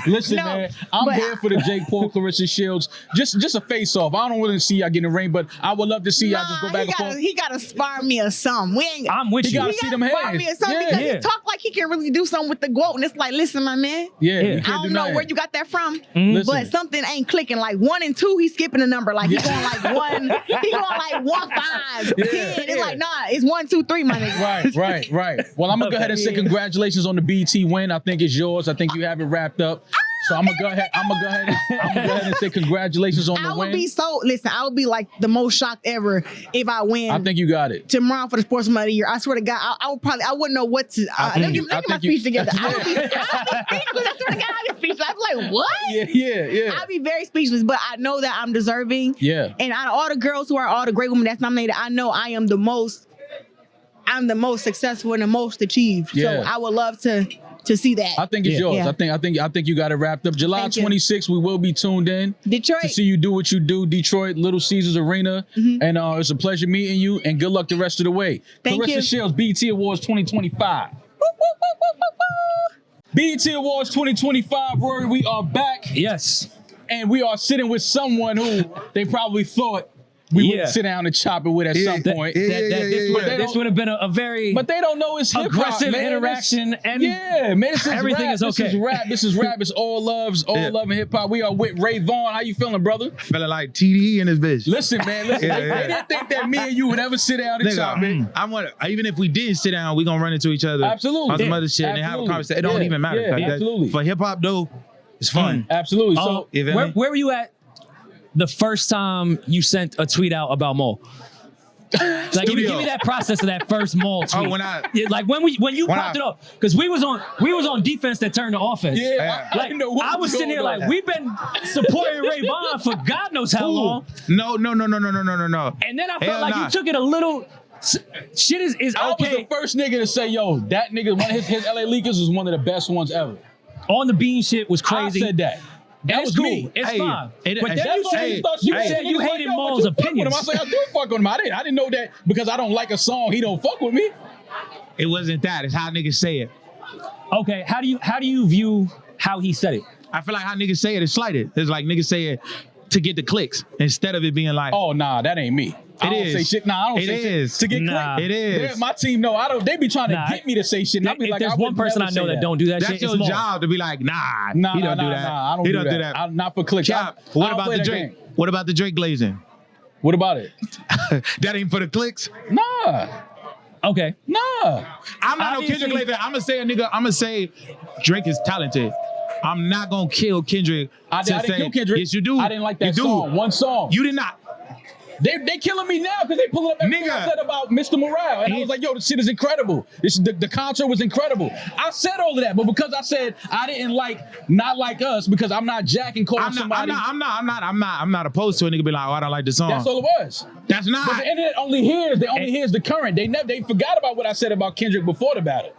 Listen, man, I'm here for the Jake Paul, Claressa Shields. Just a face off. I don't really see y'all get in the ring, but I would love to see y'all just go back and forth. He gotta spar me or something. I'm with you. He gotta see them hands. Spar me or something because he talk like he can really do something with the quote, and it's like, listen, my man. I don't know where you got that from, Listen. but something ain't clicking. Like 1 and 2, he's skipping a number. Like he's going like 1. He going like 1, 5, 10. It's like, nah, it's 1, 2, 3, my nigga. Right. Well, I'm gonna go ahead and say congratulations on the BT win. I think it's yours. I think you have it wrapped up. So I'm gonna go ahead and say congratulations on the win. I would be like the most shocked ever if I win. I think you got it. Tomorrow for the Sportsman of the Year. I swear to God, I wouldn't know what to. Let me get my speech together. I would be speechless. I swear to God, I'd be speechless. I'd be like, what? Yeah. I'd be very speechless, but I know that I'm deserving. Yeah. And out of all the girls who are all the great women that's nominated, I know I am the most. I'm the most successful and the most achieved. Yeah. So I would love to see that. I think it's yours. Yeah. I think you got it wrapped up. July 26th, we will be tuned in. Detroit. To see you do what you do. Detroit, Little Caesars Arena. And it's a pleasure meeting you, and good luck the rest of the way. Thank you. Claressa Shields, BET Awards 2025. BET Awards 2025, Rory, we are back. Yes. And we are sitting with someone who they probably thought we would sit down and chop it with at some point. This would have been a very but they don't know it's hip-hop, aggressive man. interaction. And man, everything is okay. This is rap. It's all love and hip-hop. We are with Rayvon. How you feeling, brother? Feeling like TDE in this bitch. Listen, man. They didn't think that me and you would ever sit down and chop it. Even if we didn't sit down, we gonna run into each other. Absolutely. On some other shit and have a conversation. It don't even matter. Absolutely. For hip-hop, though, it's fun. Absolutely. So where were you at the first time you sent a tweet out about Mo? Like, give me that process of that first Mo tweet. Oh, when you popped it up, because we was on defense that turned to offense. Yeah, like I was sitting there like, we've been supporting Rayvon for God knows how long. No. And then I felt like you took it a little. Shit is okay. I was the first nigga to say, yo, that nigga, one of his LA Leakers was one of the best ones ever. On the Bean shit was crazy. I said that. That was cool. Me. It's fine. But then you said you hated Mo's opinions. I said I do fuck with him. I didn't know that because I don't like a song, he don't fuck with me. It wasn't that. It's how niggas say it. Okay, how do you view how he said it? I feel like how niggas say it is slighted. It's like niggas say it to get the clicks instead of it being like, oh nah, that ain't me. I don't say shit. Nah, I don't say shit to get clicked. It is. My team know. I don't. They be trying to get me to say shit. And I be if like, there's one person I know that don't do that That's shit, your job to be like, nah, he don't do that. Nah, I don't he do that. I'm not for clicks. What about the Drake? What about the Drake glazing? What about it? That ain't for the clicks? Nah. Okay. Nah. I'm not no Kendrick Laser. I'm gonna say Drake is talented. I'm not gonna kill Kendrick. I didn't kill Kendrick. Yes, you do. I didn't like that song. One song. You did not. They killing me now because they pulling up everything I said about Mr. Morale. And I was like, yo, this shit is incredible. The concert was incredible. I said all of that, but because I said I didn't not like us because I'm not jacking calling somebody. I'm not opposed to a nigga be like, oh, I don't like the song. That's all it was. That's not. But the internet only hears the current. They forgot about what I said about Kendrick before the battle.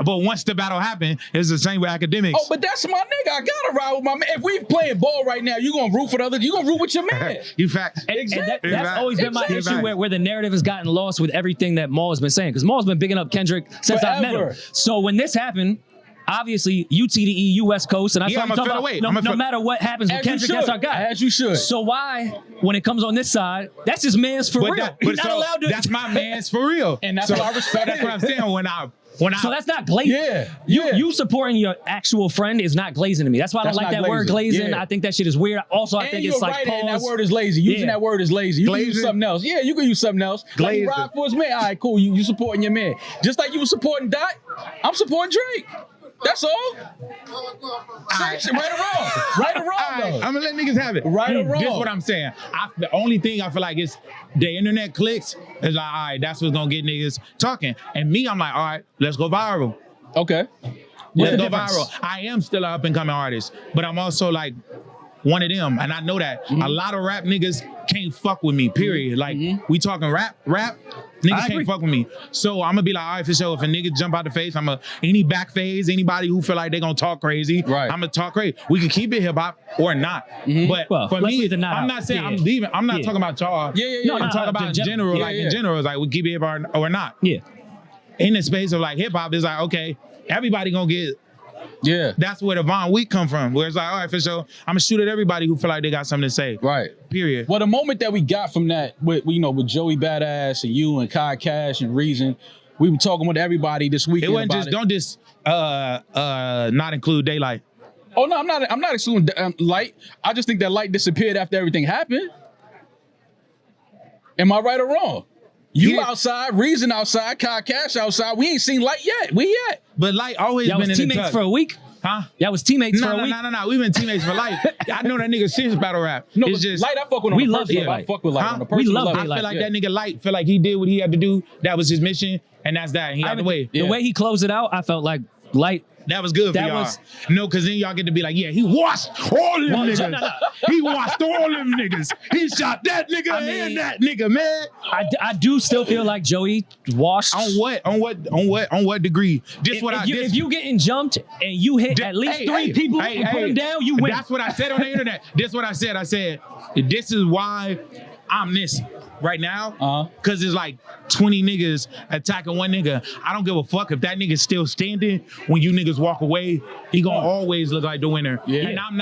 But once the battle happened, it's the same with academics. Oh, but that's my nigga. I gotta ride with my man. If we playing ball right now, you gonna root for the other. You gonna root with your man. You facts. And that's always been my issue where the narrative has gotten lost with everything that Maul has been saying. Because Maul's been bigging up Kendrick since I met him. So when this happened, obviously UTDE, U West Coast, and I saw him talk about no matter what happens with Kendrick, that's our guy. As you should. So why, when it comes on this side, that's his man's for real. He's not allowed to. That's my man's for real. And that's what I respect. That's what I'm saying so that's not glazing. Yeah. You supporting your actual friend is not glazing to me. That's why I don't like that word glazing. Yeah. I think that shit is weird. Also, I think it's like pause. That word is lazy. Using that word is lazy. You glazing. can use something else. Yeah, you can use something else. Like you ride for his man. All right, cool. You supporting your man. Just like you were supporting Dot, I'm supporting Drake. That's all. Right or wrong. Right or wrong, though. I'm gonna let niggas have it. Right or wrong. This is what I'm saying. The only thing I feel like is the internet clicks is like, all right, that's what's gonna get niggas talking. And me, I'm like, all right, let's go viral. Okay. Let's go viral. I am still an up and coming artist, but I'm also like one of them, and I know that a lot of rap niggas can't fuck with me. Period. Like we talking rap, niggas can't fuck with me. So I'm gonna be like, all right, for sure. If a nigga jump out the face, any back phase, anybody who feel like they gonna talk crazy, I'm gonna talk crazy. We can keep it hip hop or not. But for me, I'm not saying I'm leaving. I'm not talking about y'all. Yeah. I'm talking about in general. In general, it's like we keep it hip hop or not. Yeah. In the space of like hip hop, it's like, okay, everybody gonna get. Yeah. That's where the Vaughn week come from. Where it's like, all right, for sure, I'm gonna shoot at everybody who feel like they got something to say. Right. Period. Well, the moment that we got from that, with Joey Badass and you and Kai Cash and Reason, we were talking with everybody this weekend. It wasn't not include Daylight. Oh no, I'm not excluding Light. I just think that Light disappeared after everything happened. Am I right or wrong? You outside, Reason outside, Kai Cash outside. We ain't seen Light yet. But Light always been in the teammates for a week. Huh? Y'all was teammates for a week. No. We've been teammates for life. I know that nigga since battle rap. No, it's just Light. I fuck with him. We love Light. I fuck with Light. Huh? We love I feel like that nigga Light feel like he did what he had to do. That was his mission, and that's that. He out the way. The way he closed it out, I felt like Light. That was good for y'all. No, because then y'all get to be like, yeah, he washed all them niggas. No. He washed all them niggas. He shot that nigga and that nigga, man. I do still feel like Joey washed. On what degree? If you getting jumped and you hit at least three people and put them down, you win. That's what I said on the internet. This is what I said. I said, this is why I'm this right now. Because it's like 20 niggas attacking one nigga. I don't give a fuck if that nigga's still standing. When you niggas walk away, he gonna always look like the winner. Yeah. And I'm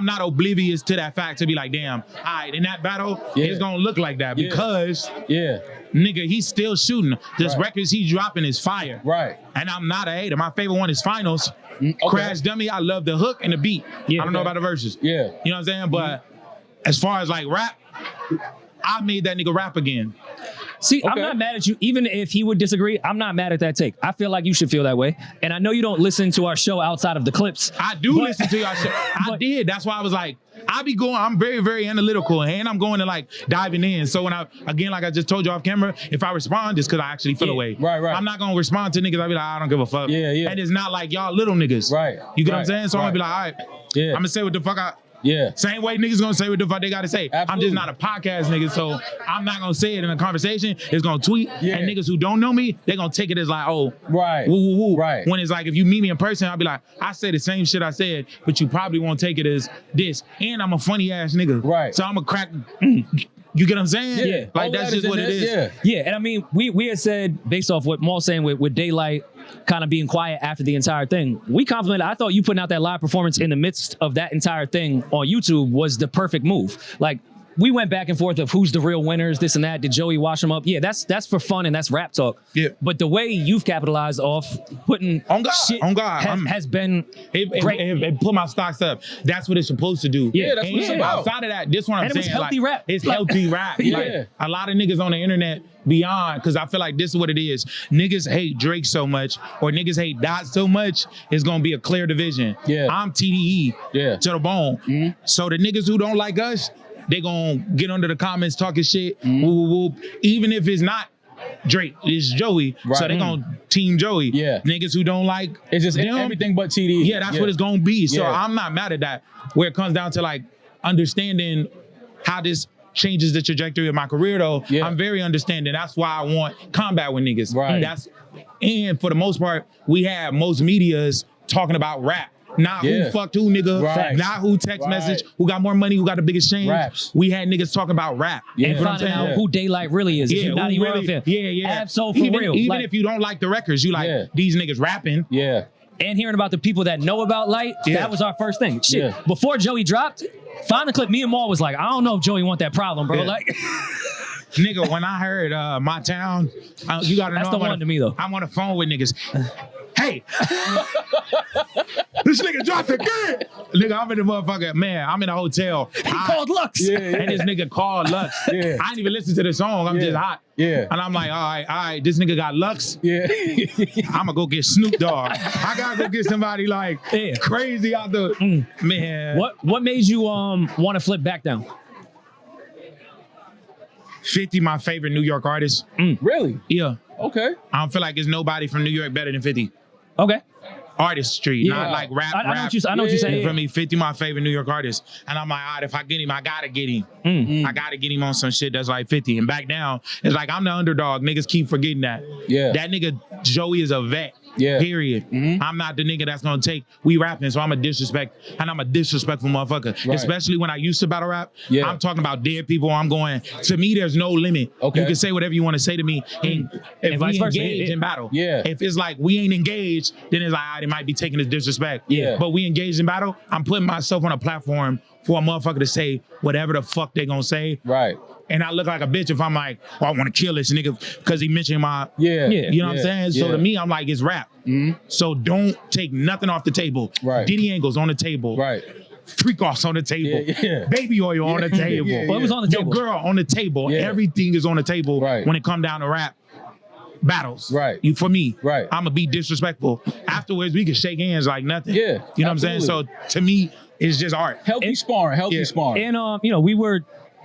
not oblivious to that fact to be like, damn, all right, in that battle, it's gonna look like that because nigga, he's still shooting. This records he dropping is fire. Right. And I'm not a hater. My favorite one is Finals. Crash Dummy, I love the hook and the beat. I don't know about the verses. Yeah. You know what I'm saying? But as far as like rap, I made that nigga rap again. See, I'm not mad at you. Even if he would disagree, I'm not mad at that take. I feel like you should feel that way. And I know you don't listen to our show outside of the clips. I do listen to y'all show. I did. That's why I was like, I'm very, very analytical, and I'm going to like diving in. So when like I just told you off camera, if I respond, it's because I actually feel away. Right. I'm not going to respond to niggas. I'll be like, I don't give a fuck. Yeah. And it's not like y'all little niggas. Right. You get what I'm saying? So I'm going to be like, all right. Yeah. I'm going to say what the fuck Yeah. Same way niggas gonna say what the fuck they gotta say. Absolutely. I'm just not a podcast nigga, so I'm not gonna say it in a conversation. It's gonna tweet. And niggas who don't know me, they gonna take it as like, oh, right, woo. Right. When it's like, if you meet me in person, I'll be like, I say the same shit I said, but you probably won't take it as this. And I'm a funny ass nigga. Right. So I'm a crack. You get what I'm saying? Yeah. Like that's just what it is. Yeah. And I mean, we had said, based off what Maul's saying with Daylight, kind of being quiet after the entire thing. We complimented. I thought you putting out that live performance in the midst of that entire thing on YouTube was the perfect move. Like, we went back and forth of who's the real winners, this and that. Did Joey wash them up? Yeah, that's for fun and that's rap talk. Yeah. But the way you've capitalized off putting on God, shit has been great. It put my stocks up. That's what it's supposed to do. Yeah, that's what it's about. Outside of that, this one I'm saying. It was healthy rap. It's healthy rap. Yeah. Like, a lot of niggas on the internet beyond, because I feel like this is what it is. Niggas hate Drake so much, or niggas hate Dot so much, it's gonna be a clear division. Yeah. I'm TDE to the bone. So the niggas who don't like us, they gonna get under the comments talking shit, whoop, whoop, whoop. Even if it's not Drake, it's Joey. Right. So they gonna team Joey. Yeah. Niggas who don't like it's just them, everything but TD. Yeah, that's what it's gonna be. So Yeah. I'm not mad at that. Where it comes down to like understanding how this changes the trajectory of my career though, I'm very understanding. That's why I want combat with niggas. Right. And for the most part, we have most medias talking about rap. Not who fucked who, nigga. Right. Not who text message, who got more money, who got the biggest chain. Raps. We had niggas talking about rap. And finding out who Daylight really is. If you're not even real fan. Absol for real. Even if you don't like the records, you like these niggas rapping. Yeah. And hearing about the people that know about Light, that was our first thing. Shit. Yeah. Before Joey dropped, find the clip. Me and Maul was like, I don't know if Joey want that problem, bro. Yeah. Like, nigga, when I heard My Town, you gotta know. That's the one to me though. I'm on the phone with niggas. Hey, this nigga dropped again. Nigga, I'm in the motherfucker. Man, I'm in a hotel. He called Lux. And this nigga called Lux. I didn't even listen to the song. I'm just hot. Yeah. And I'm like, all right, this nigga got Lux. Yeah. I'm gonna go get Snoop Dogg. I gotta go get somebody like crazy out the man. What made you want to flip back down? 50, my favorite New York artist. Really? Yeah. Okay. I don't feel like there's nobody from New York better than 50. Okay. Artistry, not like rap. I know what you're saying. For me, 50 my favorite New York artist. And I'm like, all right, if I get him, I gotta get him. I gotta get him on some shit that's like 50. And back down, it's like I'm the underdog. Niggas keep forgetting that. Yeah. That nigga Joey is a vet. Yeah. Period. I'm not the nigga that's gonna take, we rapping, so I'm a disrespectful motherfucker. Right. Especially when I used to battle rap. Yeah. I'm talking about dead people. I'm going, to me, there's no limit. Okay. You can say whatever you want to say to me. And if vice we versa. engage in battle. Yeah. If it's like we ain't engaged, then it's like, all right, it might be taking this disrespect. Yeah. But we engaged in battle, I'm putting myself on a platform for a motherfucker to say whatever the fuck they gonna say. Right. And I look like a bitch if I'm like, oh, I want to kill this nigga because he mentioned my, Yeah. you know what I'm saying? So Yeah. to me, I'm like, it's rap. So don't take nothing off the table. Right. Diddy Angles on the table. Right. Freak offs on the table. Yeah. Baby oil on the table. Well, it was on the table. Your girl on the table. Yeah. Everything is on the table Right. when it come down to rap battles. Right. For me. Right. I'm gonna be disrespectful. Afterwards, we can shake hands like nothing. Yeah, You know what I'm saying? So to me, it's just art. Healthy sparring. Healthy sparring. And we were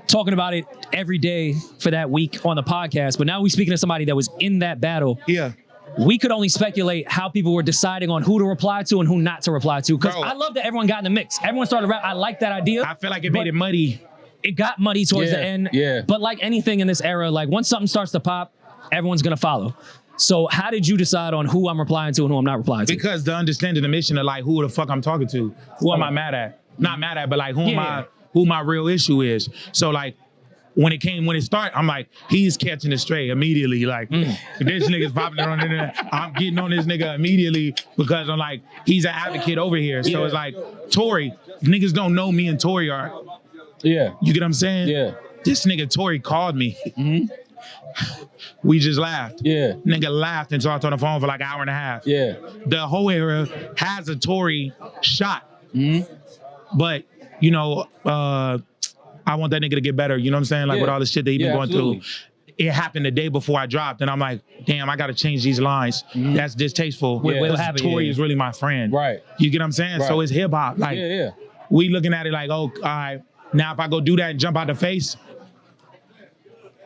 talking about it every day for that week on the podcast, but now we're speaking to somebody that was in that battle. Yeah. We could only speculate how people were deciding on who to reply to and who not to reply to. Because Bro. I love that everyone got in the mix. Everyone started rap. I like that idea. I feel like it made it muddy. It got muddy towards Yeah, the end. yeah. But like anything in this era, like once something starts to pop, everyone's gonna follow. So how did you decide on who I'm replying to and who I'm not replying to? Because the understanding the mission of like who the fuck I'm talking to. Who am I mad at? Not mad at, but like who my real issue is. So like when it started, I'm like, he's catching it straight immediately. Like this nigga's popping it on the internet. I'm getting on this nigga immediately because I'm like, he's an advocate over here. So it's like, Tory, niggas don't know me and Tory are. Yeah. You get what I'm saying? Yeah. This nigga Tory called me. We just laughed. Yeah. Nigga laughed and talked on the phone for like an hour and a half. Yeah. The whole era has a Tory shot. But, you know, I want that nigga to get better. You know what I'm saying? Like with all the shit that he been going through. It happened the day before I dropped, and I'm like, damn, I gotta change these lines. That's distasteful. Because Tory is really my friend. Right. You get what I'm saying? Right. So it's hip hop. Like, we looking at it like, oh, all right, now if I go do that and jump out the face,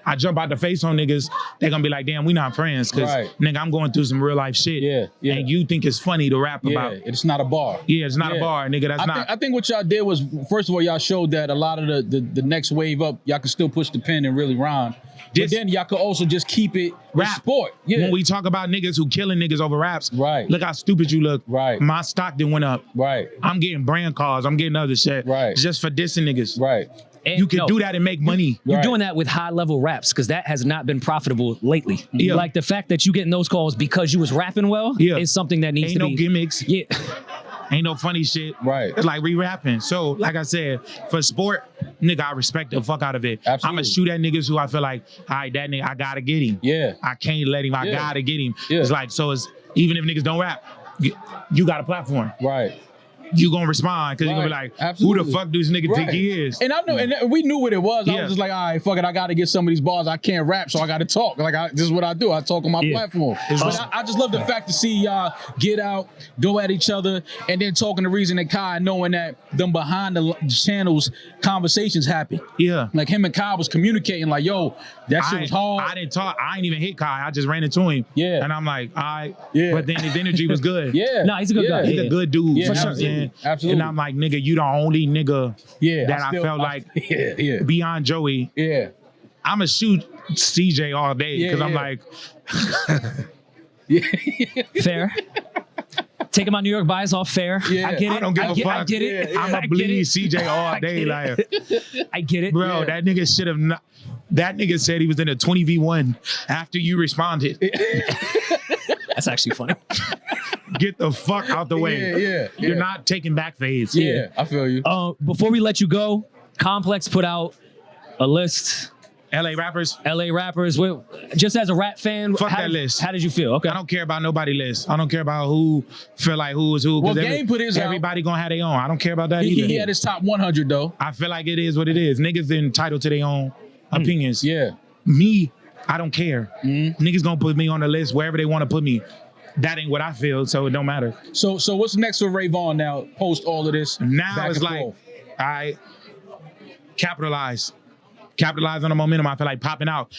I jump out the face on niggas, they're gonna be like, damn, we not friends. Cause nigga, I'm going through some real life shit. And you think it's funny to rap about. It's not a bar. Yeah, it's not a bar, nigga. I think what y'all did was, first of all, y'all showed that a lot of the next wave up, y'all can still push the pen and really rhyme. But then y'all could also just keep it rap sport. Yeah. When we talk about niggas who killing niggas over raps, look how stupid you look. My stock didn't went up. I'm getting brand calls. I'm getting other shit. Just for dissing niggas. And you can do that and make money. You're doing that with high level raps because that has not been profitable lately. Yeah. Like the fact that you getting those calls because you was rapping well is something that needs Ain't to no be. gimmicks. Yeah. Ain't no funny shit. Right. It's like re-rapping. So, like I said, for sport, nigga, I respect the fuck out of it. Absolutely. I'ma shoot at niggas who I feel like, all right, that nigga, I gotta get him. Yeah. I can't let him. I Yeah. gotta get him. Yeah. It's like, so it's even if niggas don't rap, you got a platform. Right. You gonna respond because you gonna be like, Absolutely. who the fuck do this nigga think he is? And I know, and we knew what it was. I Yeah. was just like, all right, fuck it, I got to get some of these bars. I can't rap, so I got to talk. Like, this is what I do. I talk on my platform. But I just love the fact to see y'all get out, go at each other, and then talking to Reason and Kai, knowing that them behind the channels conversations happen. Yeah. Like him and Kai was communicating, like, yo, that shit was hard. I didn't talk. I ain't even hit Kai. I just ran into him. Yeah. And I'm like, all right. Yeah. But then his energy was good. Yeah. No, he's a good guy. He's a good dude. Yeah, for sure. absolutely. Absolutely. And I'm like, nigga, you the only nigga that I still- felt like yeah. beyond Joey. Yeah. I'ma shoot CJ all day because I'm like, Fair. Taking my New York bias off fair. Yeah. I get it. I don't give a fuck. I get it. Yeah, I'ma I get bleed it. CJ all I day. get Like, it. I get it. bro, Yeah. that nigga should have not. That nigga said he was in a 20v1 after you responded. That's actually funny. Get the fuck out the way. Yeah. You're not taking back phase. Yeah, I feel you. Before we let you go, Complex put out a list. LA rappers. LA rappers. Just as a rap fan, Fuck that list. How did you feel? Okay. I don't care about nobody list. I don't care about who feel like who is who. 'cause Well, Game put his out. everybody gonna have their own. I don't care about that He either. had his top 100 though. I feel like it is what it is. Niggas entitled to their own opinions. Yeah. Me, I don't care. Niggas gonna put me on the list wherever they want to put me. That ain't what I feel, so it don't matter. So what's next for Rayvon now? Post all of this. Now back it's and like, forth? I capitalize on the momentum. I feel like popping out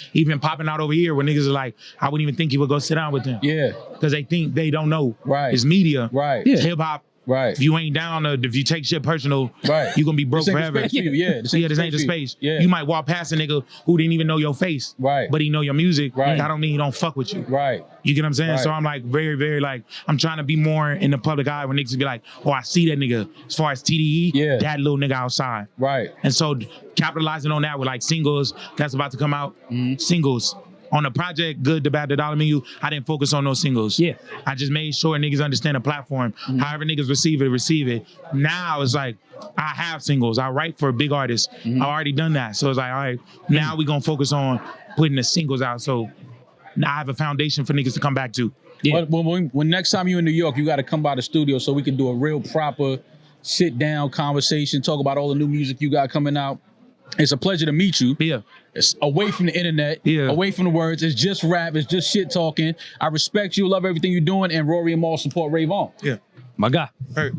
over here where niggas are like, I wouldn't even think you would go sit down with them. Yeah. Because they think they don't know. Right. It's media. Right. It's hip hop. Right. If you ain't down, if you take shit personal, Right. you're gonna be broke This ain't the forever. space for you. Yeah, this ain't the this ain't the space for you. space. Yeah. You might walk past a nigga who didn't even know your face. Right. But he know your music. Right. That don't mean he don't fuck with you. Right. You get what I'm saying? Right. So I'm like very, very like, I'm trying to be more in the public eye when niggas be like, oh, I see that nigga. As far as TDE, that little nigga outside. Right. And so capitalizing on that with like singles that's about to come out, singles. On the project, Good, the Bad, the Dollar Menu, I didn't focus on those singles. Yeah. I just made sure niggas understand the platform. However niggas receive it. Now it's like, I have singles. I write for big artists. I've already done that. So it's like, all right, now we gonna focus on putting the singles out. So now I have a foundation for niggas to come back to. Yeah. When next time you in New York, you got to come by the studio so we can do a real proper sit down conversation, talk about all the new music you got coming out. It's a pleasure to meet you. Yeah. It's away from the internet, away from the words. It's just rap. It's just shit talking. I respect you. Love everything you're doing. And Rory and Maul support Rayvon. Yeah. My guy. Hey.